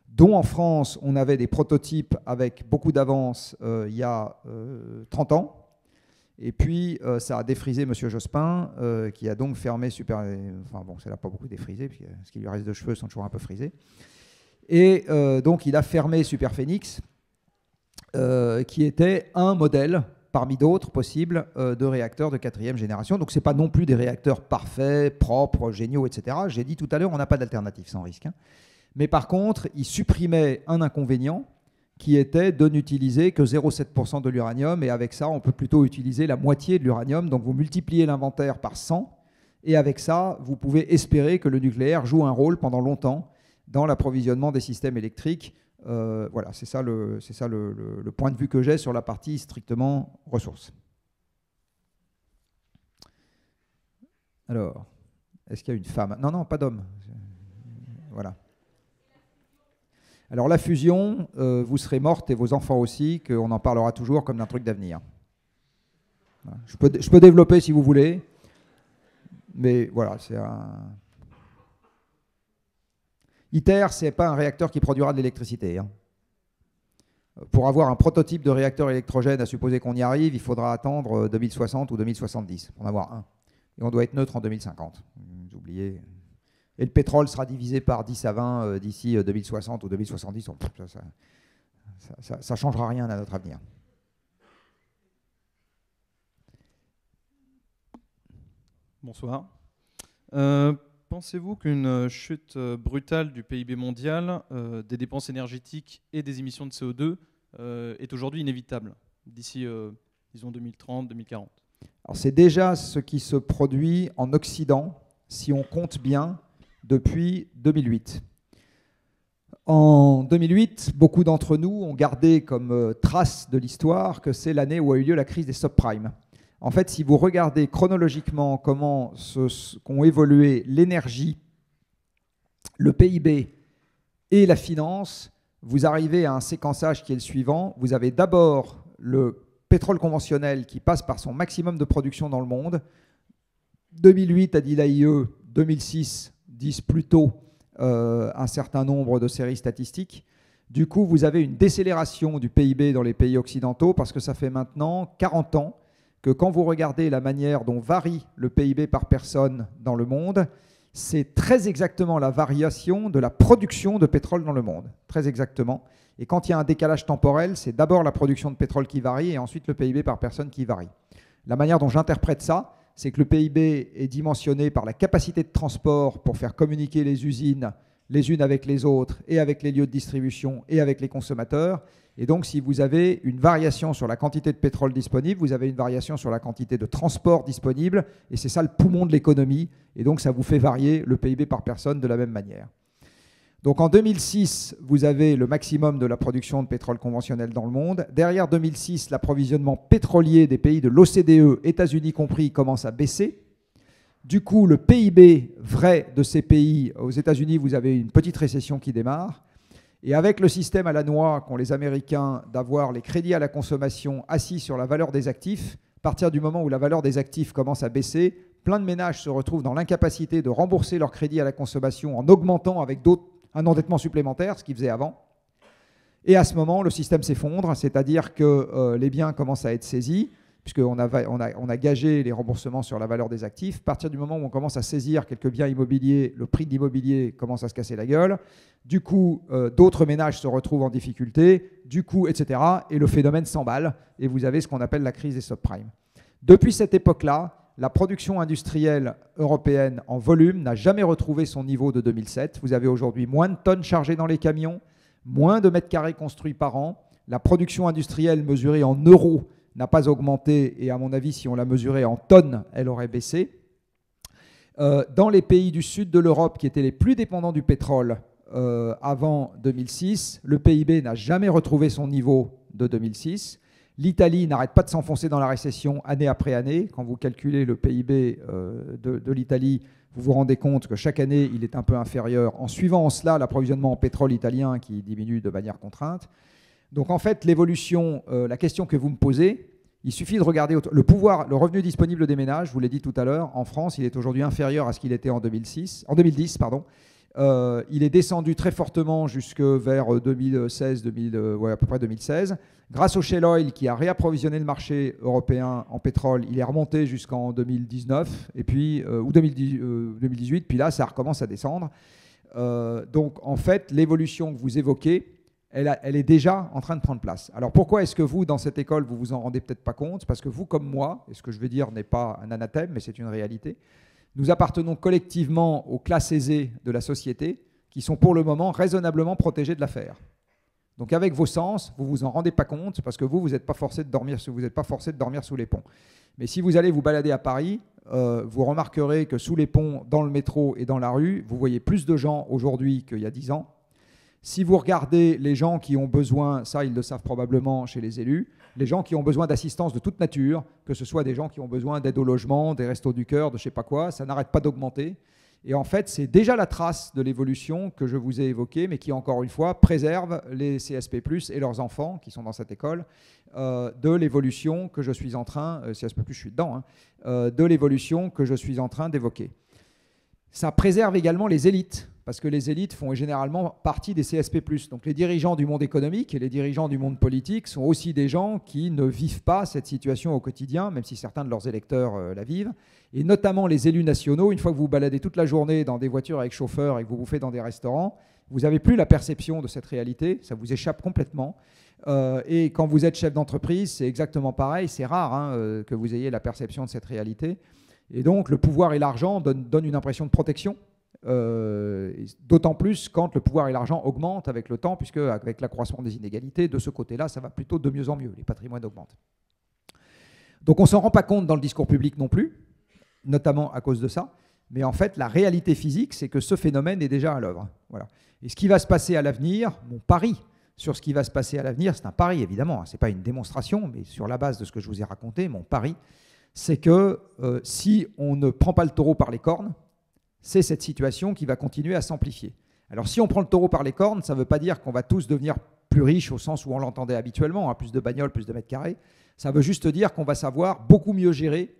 Dont en France, on avait des prototypes avec beaucoup d'avance il y a 30 ans. Et puis, ça a défrisé M. Jospin, qui a donc fermé Super... Enfin bon, ça l'a pas beaucoup défrisé, puisque ce qui lui reste de cheveux sont toujours un peu frisés. Et donc, il a fermé Superphénix, qui était un modèle parmi d'autres possibles de réacteurs de 4e génération. Donc, ce n'est pas non plus des réacteurs parfaits, propres, géniaux, etc. J'ai dit tout à l'heure, on n'a pas d'alternative sans risque. Mais par contre, il supprimait un inconvénient qui était de n'utiliser que 0,7% de l'uranium. Et avec ça, on peut plutôt utiliser la moitié de l'uranium. Donc, vous multipliez l'inventaire par 100. Et avec ça, vous pouvez espérer que le nucléaire joue un rôle pendant longtemps dans l'approvisionnement des systèmes électriques. Voilà, c'est ça le point de vue que j'ai sur la partie strictement ressources. Alors, est-ce qu'il y a une femme? Non, non, pas d'homme. Voilà. Alors la fusion, vous serez morte et vos enfants aussi, qu'on en parlera toujours comme d'un truc d'avenir. Voilà. Je peux développer si vous voulez, mais voilà, c'est un... ITER, ce n'est pas un réacteur qui produira de l'électricité. Pour avoir un prototype de réacteur électrogène, à supposer qu'on y arrive, il faudra attendre 2060 ou 2070 pour en avoir un. Et on doit être neutre en 2050. Vous oubliez. Et le pétrole sera divisé par 10 à 20 d'ici 2060 ou 2070. Ça ne changera rien à notre avenir. Bonsoir. Pensez-vous qu'une chute brutale du PIB mondial, des dépenses énergétiques et des émissions de CO2 est aujourd'hui inévitable d'ici, disons, 2030-2040 ? Alors c'est déjà ce qui se produit en Occident, si on compte bien, depuis 2008. En 2008, beaucoup d'entre nous ont gardé comme trace de l'histoire que c'est l'année où a eu lieu la crise des subprimes. En fait, si vous regardez chronologiquement comment qu'ont évolué l'énergie, le PIB et la finance, vous arrivez à un séquençage qui est le suivant. Vous avez d'abord le pétrole conventionnel qui passe par son maximum de production dans le monde. 2008 a dit l'AIE, 2006 disent plutôt un certain nombre de séries statistiques. Du coup, vous avez une décélération du PIB dans les pays occidentaux parce que ça fait maintenant 40 ans que quand vous regardez la manière dont varie le PIB par personne dans le monde, c'est très exactement la variation de la production de pétrole dans le monde. Très exactement. Et quand il y a un décalage temporel, c'est d'abord la production de pétrole qui varie et ensuite le PIB par personne qui varie. La manière dont j'interprète ça, c'est que le PIB est dimensionné par la capacité de transport pour faire communiquer les usines les unes avec les autres et avec les lieux de distribution et avec les consommateurs. Et donc, si vous avez une variation sur la quantité de pétrole disponible, vous avez une variation sur la quantité de transport disponible, et c'est ça le poumon de l'économie, et donc ça vous fait varier le PIB par personne de la même manière. Donc en 2006, vous avez le maximum de la production de pétrole conventionnel dans le monde. Derrière 2006, l'approvisionnement pétrolier des pays de l'OCDE, États-Unis compris, commence à baisser. Du coup, le PIB vrai de ces pays, aux États-Unis, vous avez une petite récession qui démarre. Et avec le système à la noix qu'ont les Américains d'avoir les crédits à la consommation assis sur la valeur des actifs, à partir du moment où la valeur des actifs commence à baisser, plein de ménages se retrouvent dans l'incapacité de rembourser leur crédit à la consommation en augmentant avec un endettement supplémentaire, ce qu'ils faisaient avant. Et à ce moment, le système s'effondre, c'est-à-dire que les biens commencent à être saisis, puisqu'on a gagé les remboursements sur la valeur des actifs. À partir du moment où on commence à saisir quelques biens immobiliers, le prix de l'immobilier commence à se casser la gueule. Du coup, d'autres ménages se retrouvent en difficulté, du coup, etc. Et le phénomène s'emballe, et vous avez ce qu'on appelle la crise des subprimes. Depuis cette époque-là, la production industrielle européenne en volume n'a jamais retrouvé son niveau de 2007. Vous avez aujourd'hui moins de tonnes chargées dans les camions, moins de mètres carrés construits par an. La production industrielle mesurée en euros n'a pas augmenté, et à mon avis, si on la mesurait en tonnes, elle aurait baissé. Dans les pays du sud de l'Europe, qui étaient les plus dépendants du pétrole avant 2006, le PIB n'a jamais retrouvé son niveau de 2006. L'Italie n'arrête pas de s'enfoncer dans la récession année après année. Quand vous calculez le PIB de l'Italie, vous vous rendez compte que chaque année, il est un peu inférieur, en suivant en cela l'approvisionnement en pétrole italien qui diminue de manière contrainte. Donc en fait, l'évolution, la question que vous me posez, il suffit de regarder le revenu disponible des ménages, je vous l'ai dit tout à l'heure, en France, il est aujourd'hui inférieur à ce qu'il était en 2010. Il est descendu très fortement jusque vers 2016, à peu près 2016. Grâce au Shell Oil qui a réapprovisionné le marché européen en pétrole, il est remonté jusqu'en 2019 et puis, ou 2018, puis là, ça recommence à descendre. Donc en fait, l'évolution que vous évoquez, elle est déjà en train de prendre place. Alors pourquoi est-ce que vous, dans cette école, vous vous en rendez peut-être pas compte? Parce que vous, comme moi, et ce que je vais dire n'est pas un anathème, mais c'est une réalité, nous appartenons collectivement aux classes aisées de la société qui sont pour le moment raisonnablement protégées de l'affaire. Donc avec vos sens, vous ne vous en rendez pas compte parce que vous n'êtes pas forcé de dormir sous les ponts. Mais si vous allez vous balader à Paris, vous remarquerez que sous les ponts, dans le métro et dans la rue, vous voyez plus de gens aujourd'hui qu'il y a 10 ans. Si vous regardez les gens qui ont besoin, ça ils le savent probablement chez les élus, les gens qui ont besoin d'assistance de toute nature, que ce soit des gens qui ont besoin d'aide au logement, des restos du cœur, de je ne sais pas quoi, ça n'arrête pas d'augmenter. Et en fait, c'est déjà la trace de l'évolution que je vous ai évoquée, mais qui, encore une fois, préserve les CSP+, et leurs enfants qui sont dans cette école, de l'évolution que je suis en train, CSP+, je suis dedans, de l'évolution que je suis en train d'évoquer. Ça préserve également les élites, parce que les élites font généralement partie des CSP+. Donc les dirigeants du monde économique et les dirigeants du monde politique sont aussi des gens qui ne vivent pas cette situation au quotidien, même si certains de leurs électeurs la vivent. Et notamment les élus nationaux, une fois que vous baladez toute la journée dans des voitures avec chauffeur et que vous bouffez dans des restaurants, vous n'avez plus la perception de cette réalité, ça vous échappe complètement. Et quand vous êtes chef d'entreprise, c'est exactement pareil, c'est rare que vous ayez la perception de cette réalité. Et donc le pouvoir et l'argent donnent une impression de protection. D'autant plus quand le pouvoir et l'argent augmentent avec le temps, puisque avec l'accroissement des inégalités, de ce côté-là, ça va plutôt de mieux en mieux, les patrimoines augmentent. Donc on ne s'en rend pas compte dans le discours public non plus, notamment à cause de ça, mais en fait la réalité physique, c'est que ce phénomène est déjà à l'œuvre. Voilà. Et ce qui va se passer à l'avenir, mon pari sur ce qui va se passer à l'avenir, c'est un pari évidemment, ce n'est pas une démonstration, mais sur la base de ce que je vous ai raconté, mon pari, c'est que si on ne prend pas le taureau par les cornes, c'est cette situation qui va continuer à s'amplifier. Alors si on prend le taureau par les cornes, ça ne veut pas dire qu'on va tous devenir plus riches au sens où on l'entendait habituellement, plus de bagnoles, plus de mètres carrés. Ça veut juste dire qu'on va savoir beaucoup mieux gérer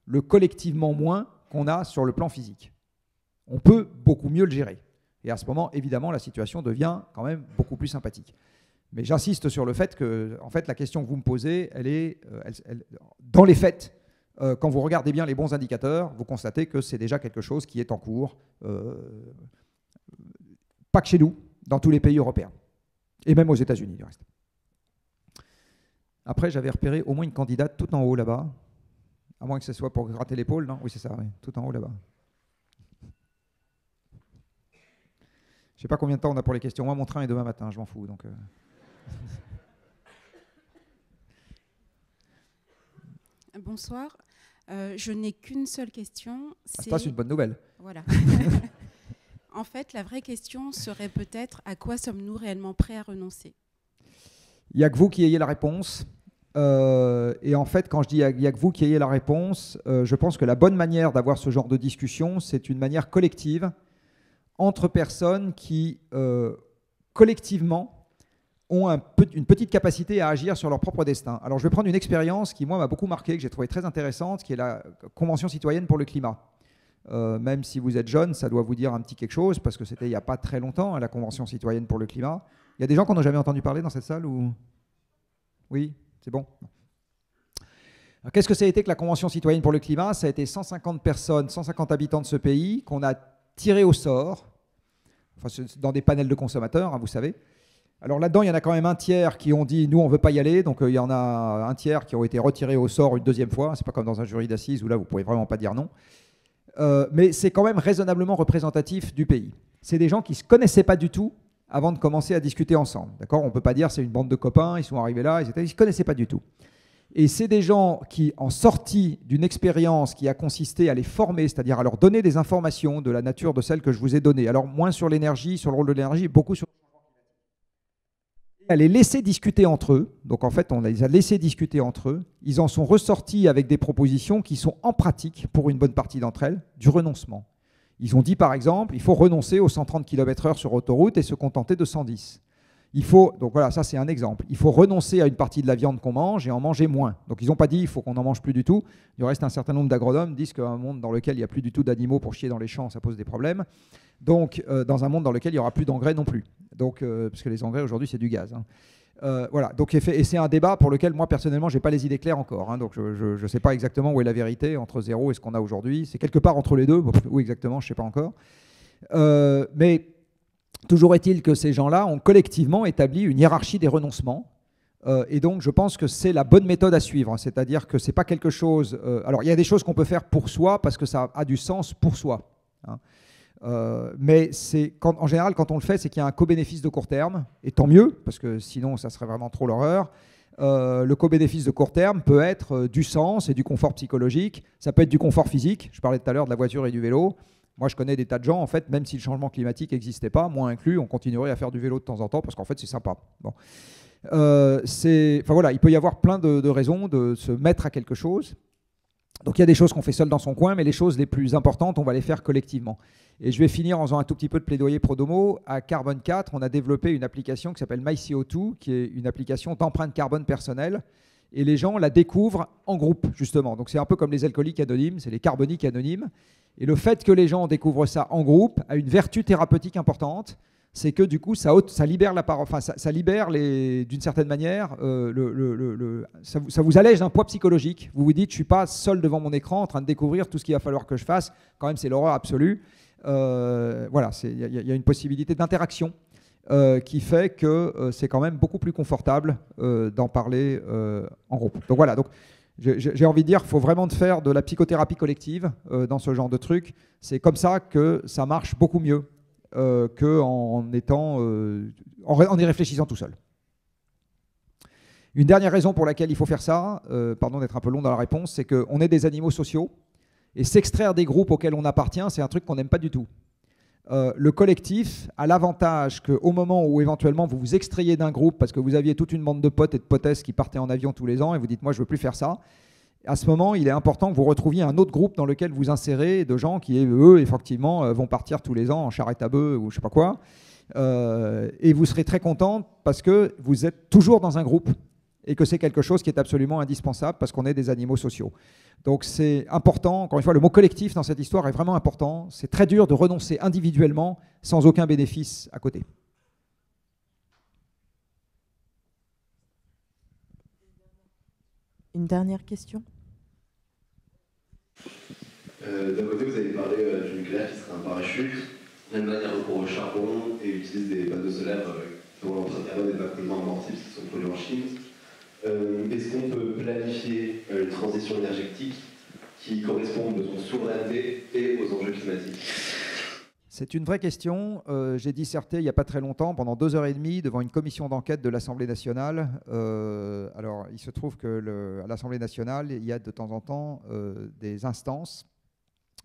le collectivement moins qu'on a sur le plan physique. On peut beaucoup mieux le gérer. Et à ce moment, évidemment, la situation devient quand même beaucoup plus sympathique. Mais j'insiste sur le fait que, en fait, la question que vous me posez, dans les faits, quand vous regardez bien les bons indicateurs, vous constatez que c'est déjà quelque chose qui est en cours, pas que chez nous, dans tous les pays européens, et même aux États-Unis du reste. Après, j'avais repéré au moins une candidate tout en haut là-bas, à moins que ce soit pour gratter l'épaule, non? Oui, c'est ça, oui, tout en haut là-bas. Je ne sais pas combien de temps on a pour les questions. Moi, mon train est demain matin, je m'en fous. Donc, Bonsoir. Je n'ai qu'une seule question. Ça, c'est une bonne nouvelle. Voilà. En fait, la vraie question serait peut-être à quoi sommes-nous réellement prêts à renoncer? Il n'y a que vous qui ayez la réponse. Et en fait, quand je dis il n'y a que vous qui ayez la réponse, je pense que la bonne manière d'avoir ce genre de discussion, c'est une manière collective entre personnes qui, collectivement, ont une petite capacité à agir sur leur propre destin. Alors je vais prendre une expérience qui, moi, m'a beaucoup marqué, que j'ai trouvé très intéressante, qui est la Convention citoyenne pour le climat. Même si vous êtes jeune, ça doit vous dire un petit quelque chose, parce que c'était il n'y a pas très longtemps, hein, la Convention citoyenne pour le climat. Il y a des gens qui n'en ont jamais entendu parler dans cette salle ou... Oui, c'est bon. Qu'est-ce que ça a été que la Convention citoyenne pour le climat? Ça a été 150 personnes, 150 habitants de ce pays qu'on a tirés au sort, enfin, dans des panels de consommateurs, hein, vous savez. Alors là-dedans, il y en a quand même un tiers qui ont dit « nous, on ne veut pas y aller », donc il y en a un tiers qui ont été retirés au sort une deuxième fois. C'est pas comme dans un jury d'assises où là, vous ne pouvez vraiment pas dire non. Mais c'est quand même raisonnablement représentatif du pays. C'est des gens qui ne se connaissaient pas du tout avant de commencer à discuter ensemble. D'accord ? On ne peut pas dire c'est une bande de copains, ils sont arrivés là, ils ne se connaissaient pas du tout. Et c'est des gens qui, en sortie d'une expérience qui a consisté à les former, c'est-à-dire à leur donner des informations de la nature de celles que je vous ai données, alors moins sur l'énergie, sur le rôle de l'énergie, beaucoup sur... à les laisser discuter entre eux. Donc en fait, on les a laissés discuter entre eux. Ils en sont ressortis avec des propositions qui sont en pratique, pour une bonne partie d'entre elles, du renoncement. Ils ont dit par exemple, il faut renoncer aux 130 km/h sur autoroute et se contenter de 110. Il faut, donc voilà, ça c'est un exemple. Il faut renoncer à une partie de la viande qu'on mange et en manger moins. Donc ils n'ont pas dit il faut qu'on n'en mange plus du tout. Du reste, un certain nombre d'agronomes disent qu'un monde dans lequel il n'y a plus du tout d'animaux pour chier dans les champs, ça pose des problèmes. Donc dans un monde dans lequel il n'y aura plus d'engrais non plus. Donc, parce que les engrais aujourd'hui c'est du gaz. Hein. Voilà, donc, et c'est un débat pour lequel moi personnellement je n'ai pas les idées claires encore. Hein. Donc je ne sais pas exactement où est la vérité entre zéro et ce qu'on a aujourd'hui. C'est quelque part entre les deux. Où exactement, je ne sais pas encore. Mais toujours est-il que ces gens-là ont collectivement établi une hiérarchie des renoncements. Et donc, je pense que c'est la bonne méthode à suivre. C'est-à-dire que ce n'est pas quelque chose... alors, il y a des choses qu'on peut faire pour soi parce que ça a du sens pour soi. Hein. Mais en général, quand on le fait, c'est qu'il y a un co-bénéfice de court terme. Et tant mieux, parce que sinon, ça serait vraiment trop l'horreur. Le co-bénéfice de court terme peut être du sens et du confort psychologique. Ça peut être du confort physique. Je parlais tout à l'heure de la voiture et du vélo. Moi, je connais des tas de gens, en fait, même si le changement climatique n'existait pas, moi inclus, on continuerait à faire du vélo de temps en temps parce qu'en fait, c'est sympa. Bon. Enfin, voilà, il peut y avoir plein de raisons de se mettre à quelque chose. Donc, il y a des choses qu'on fait seul dans son coin, mais les choses les plus importantes, on va les faire collectivement. Et je vais finir en faisant un tout petit peu de plaidoyer pro domo. À Carbone 4, on a développé une application qui s'appelle MyCO2, qui est une application d'empreinte carbone personnelle. Et les gens la découvrent en groupe, justement. Donc, c'est un peu comme les alcooliques anonymes, c'est les carboniques anonymes. Et le fait que les gens découvrent ça en groupe a une vertu thérapeutique importante, c'est que du coup, ça libère la parole, enfin, ça libère d'une certaine manière, ça vous allège d'un poids psychologique. Vous vous dites, je ne suis pas seul devant mon écran en train de découvrir tout ce qu'il va falloir que je fasse. Quand même, c'est l'horreur absolue. Voilà, il y a une possibilité d'interaction qui fait que c'est quand même beaucoup plus confortable d'en parler en groupe. Donc voilà. Donc, j'ai envie de dire qu'il faut vraiment faire de la psychothérapie collective dans ce genre de truc. C'est comme ça que ça marche beaucoup mieux qu'en y réfléchissant tout seul. Une dernière raison pour laquelle il faut faire ça, pardon d'être un peu long dans la réponse, c'est qu'on est des animaux sociaux et s'extraire des groupes auxquels on appartient, c'est un truc qu'on n'aime pas du tout. Le collectif a l'avantage qu'au moment où éventuellement vous vous extrayez d'un groupe parce que vous aviez toute une bande de potes et de potesses qui partaient en avion tous les ans et vous dites moi je ne veux plus faire ça, à ce moment il est important que vous retrouviez un autre groupe dans lequel vous insérez de gens qui eux effectivement vont partir tous les ans en charrette à bœufs ou je ne sais pas quoi et vous serez très content parce que vous êtes toujours dans un groupe et que c'est quelque chose qui est absolument indispensable parce qu'on est des animaux sociaux. Donc c'est important, encore une fois, le mot collectif dans cette histoire est vraiment important. C'est très dur de renoncer individuellement sans aucun bénéfice à côté. Une dernière question. D'un côté, vous avez parlé du nucléaire qui serait un parachute. Même manière recours au charbon et utilise des panneaux solaires dont l'empreinte carbone est pas complètement amortie parce qu'ils sont produits en Chine. Est-ce qu'on peut planifier une transition énergétique qui corresponde aux besoins de souveraineté et aux enjeux climatiques? C'est une vraie question. J'ai disserté il n'y a pas très longtemps, pendant 2h30, devant une commission d'enquête de l'Assemblée nationale. Alors, il se trouve qu'à l'Assemblée nationale, il y a de temps en temps des instances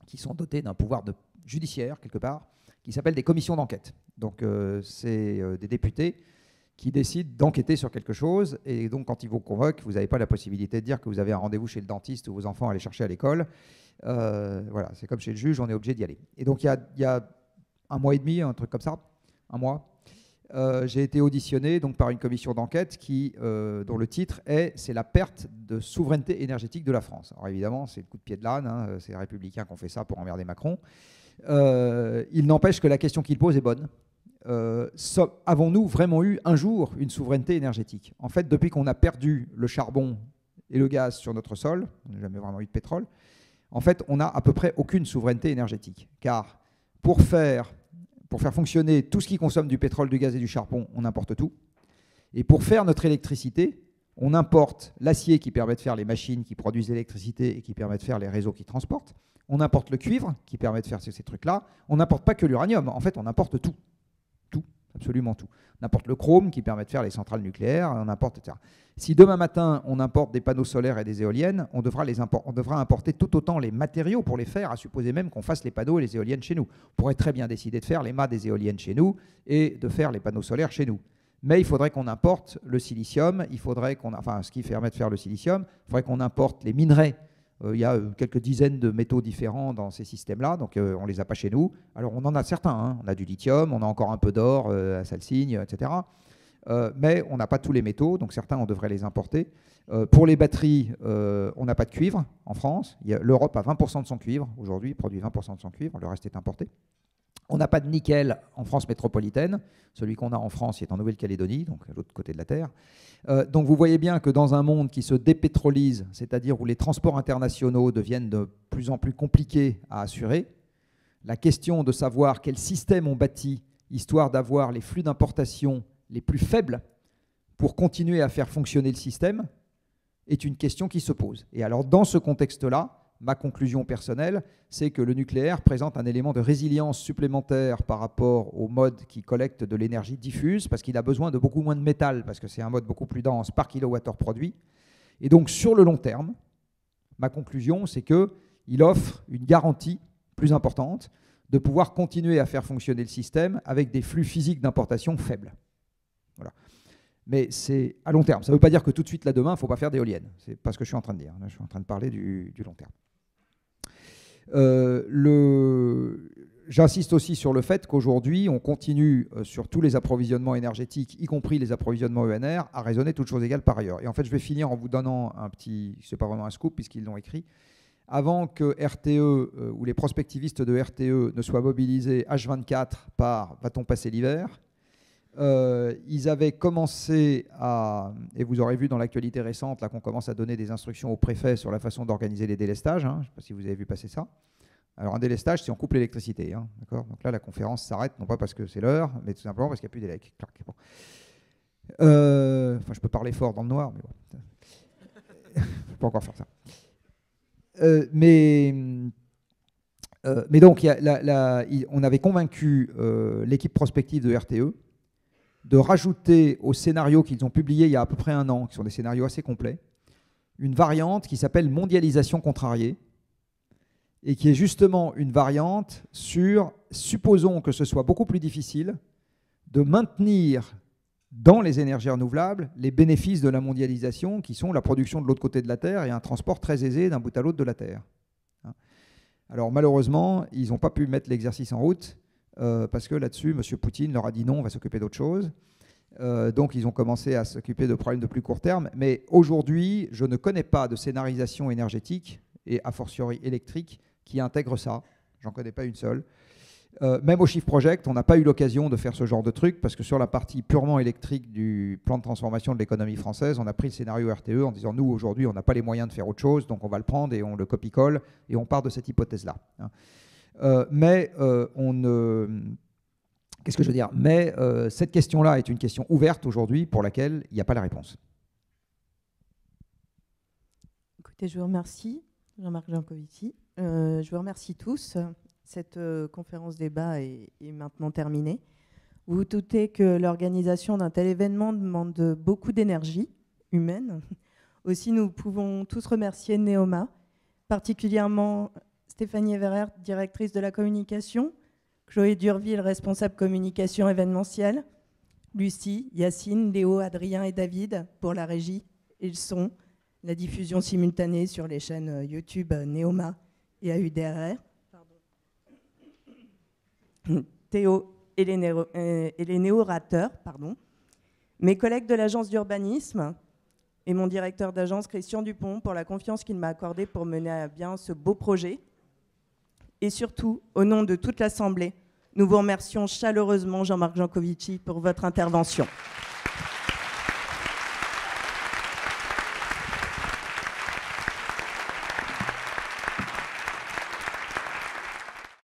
qui sont dotées d'un pouvoir judiciaire, quelque part, qui s'appellent des commissions d'enquête. Donc, c'est des députés qui décident d'enquêter sur quelque chose. Et donc, quand ils vous convoquent, vous n'avez pas la possibilité de dire que vous avez un rendez-vous chez le dentiste ou vos enfants à aller chercher à l'école. Voilà, c'est comme chez le juge, on est obligé d'y aller. Et donc, il y a un mois et demi, un truc comme ça, un mois, j'ai été auditionné donc, par une commission d'enquête dont le titre est « C'est la perte de souveraineté énergétique de la France ». Alors évidemment, c'est le coup de pied de l'âne, hein, c'est les Républicains qui ont fait ça pour emmerder Macron. Il n'empêche que la question qu'il pose est bonne. Avons-nous vraiment eu un jour une souveraineté énergétique? En fait, depuis qu'on a perdu le charbon et le gaz sur notre sol, on n'a jamais vraiment eu de pétrole, en fait, on n'a à peu près aucune souveraineté énergétique. Car pour faire fonctionner tout ce qui consomme du pétrole, du gaz et du charbon, on importe tout. Et pour faire notre électricité, on importe l'acier qui permet de faire les machines qui produisent l'électricité et qui permet de faire les réseaux qui transportent. On importe le cuivre qui permet de faire ces trucs-là. On n'importe pas que l'uranium. En fait, on importe tout. Tout, absolument tout. On importe le chrome qui permet de faire les centrales nucléaires, on importe, etc. Si demain matin, on importe des panneaux solaires et des éoliennes, on devra importer tout autant les matériaux pour les faire, à supposer même qu'on fasse les panneaux et les éoliennes chez nous. On pourrait très bien décider de faire les mâts des éoliennes chez nous et de faire les panneaux solaires chez nous. Mais il faudrait qu'on importe le silicium, ce qui permet de faire le silicium, il faudrait qu'on importe les minerais. Il y a quelques dizaines de métaux différents dans ces systèmes-là, donc on ne les a pas chez nous. Alors on en a certains, hein. On a du lithium, on a encore un peu d'or à Salsigne, etc. Mais on n'a pas tous les métaux, donc certains on devrait les importer. Pour les batteries, on n'a pas de cuivre en France. L'Europe a 20% de son cuivre, aujourd'hui produit 20% de son cuivre, le reste est importé. On n'a pas de nickel en France métropolitaine. Celui qu'on a en France il est en Nouvelle-Calédonie, donc à l'autre côté de la Terre. Donc vous voyez bien que dans un monde qui se dépétrolise, c'est-à-dire où les transports internationaux deviennent de plus en plus compliqués à assurer, la question de savoir quel système on bâtit, histoire d'avoir les flux d'importation les plus faibles pour continuer à faire fonctionner le système, est une question qui se pose. Et alors dans ce contexte-là, ma conclusion personnelle, c'est que le nucléaire présente un élément de résilience supplémentaire par rapport au mode qui collecte de l'énergie diffuse, parce qu'il a besoin de beaucoup moins de métal, parce que c'est un mode beaucoup plus dense par kilowattheure produit. Et donc, sur le long terme, ma conclusion, c'est qu'il offre une garantie plus importante de pouvoir continuer à faire fonctionner le système avec des flux physiques d'importation faibles. Voilà. Mais c'est à long terme. Ça ne veut pas dire que tout de suite, là, demain, il ne faut pas faire d'éoliennes. C'est pas ce que je suis en train de dire. Là, je suis en train de parler du long terme. J'insiste aussi sur le fait qu'aujourd'hui, on continue sur tous les approvisionnements énergétiques, y compris les approvisionnements ENR, à raisonner toutes choses égales par ailleurs. Et en fait, je vais finir en vous donnant un petit, c'est pas vraiment un scoop puisqu'ils l'ont écrit, avant que RTE ou les prospectivistes de RTE ne soient mobilisés H24 par va-t-on passer l'hiver, ils avaient commencé à, et vous aurez vu dans l'actualité récente là qu'on commence à donner des instructions aux préfets sur la façon d'organiser les délestages, hein, je ne sais pas si vous avez vu passer ça. Alors un délestage, c'est on coupe l'électricité, hein, d'accord. Donc là la conférence s'arrête, non pas parce que c'est l'heure, mais tout simplement parce qu'il n'y a plus d'électricité. Bon. Enfin, je peux parler fort dans le noir, mais bon. Je ne peux pas encore faire ça. Mais donc, on avait convaincu l'équipe prospective de RTE de rajouter aux scénarios qu'ils ont publiés il y a à peu près un an, qui sont des scénarios assez complets, une variante qui s'appelle mondialisation contrariée, et qui est justement une variante sur, supposons que ce soit beaucoup plus difficile, de maintenir dans les énergies renouvelables les bénéfices de la mondialisation, qui sont la production de l'autre côté de la Terre et un transport très aisé d'un bout à l'autre de la Terre. Alors malheureusement, ils n'ont pas pu mettre l'exercice en route, parce que là-dessus, M. Poutine leur a dit non, on va s'occuper d'autre chose. Donc ils ont commencé à s'occuper de problèmes de plus court terme. Mais aujourd'hui, je ne connais pas de scénarisation énergétique, et a fortiori électrique, qui intègre ça. J'en connais pas une seule. Même au Shift Project, on n'a pas eu l'occasion de faire ce genre de truc, parce que sur la partie purement électrique du plan de transformation de l'économie française, on a pris le scénario RTE en disant, nous, aujourd'hui, on n'a pas les moyens de faire autre chose, donc on va le prendre et on le copie-colle, et on part de cette hypothèse-là. Qu'est-ce que je veux dire? Mais cette question-là est une question ouverte aujourd'hui pour laquelle il n'y a pas la réponse. Écoutez, je vous remercie, Jean-Marc Jancovici. Je vous remercie tous. Cette conférence débat est maintenant terminée. Vous vous doutez que l'organisation d'un tel événement demande beaucoup d'énergie humaine. Aussi, nous pouvons tous remercier Neoma, particulièrement Stéphanie Everert, directrice de la communication, Chloé Durville, responsable communication événementielle, Lucie, Yacine, Léo, Adrien et David pour la régie et le son, la diffusion simultanée sur les chaînes YouTube Neoma et AUDRR. Théo et les néo-orateurs, mes collègues de l'agence d'urbanisme et mon directeur d'agence Christian Dupont pour la confiance qu'il m'a accordée pour mener à bien ce beau projet. Et surtout, au nom de toute l'Assemblée, nous vous remercions chaleureusement, Jean-Marc Jancovici, pour votre intervention.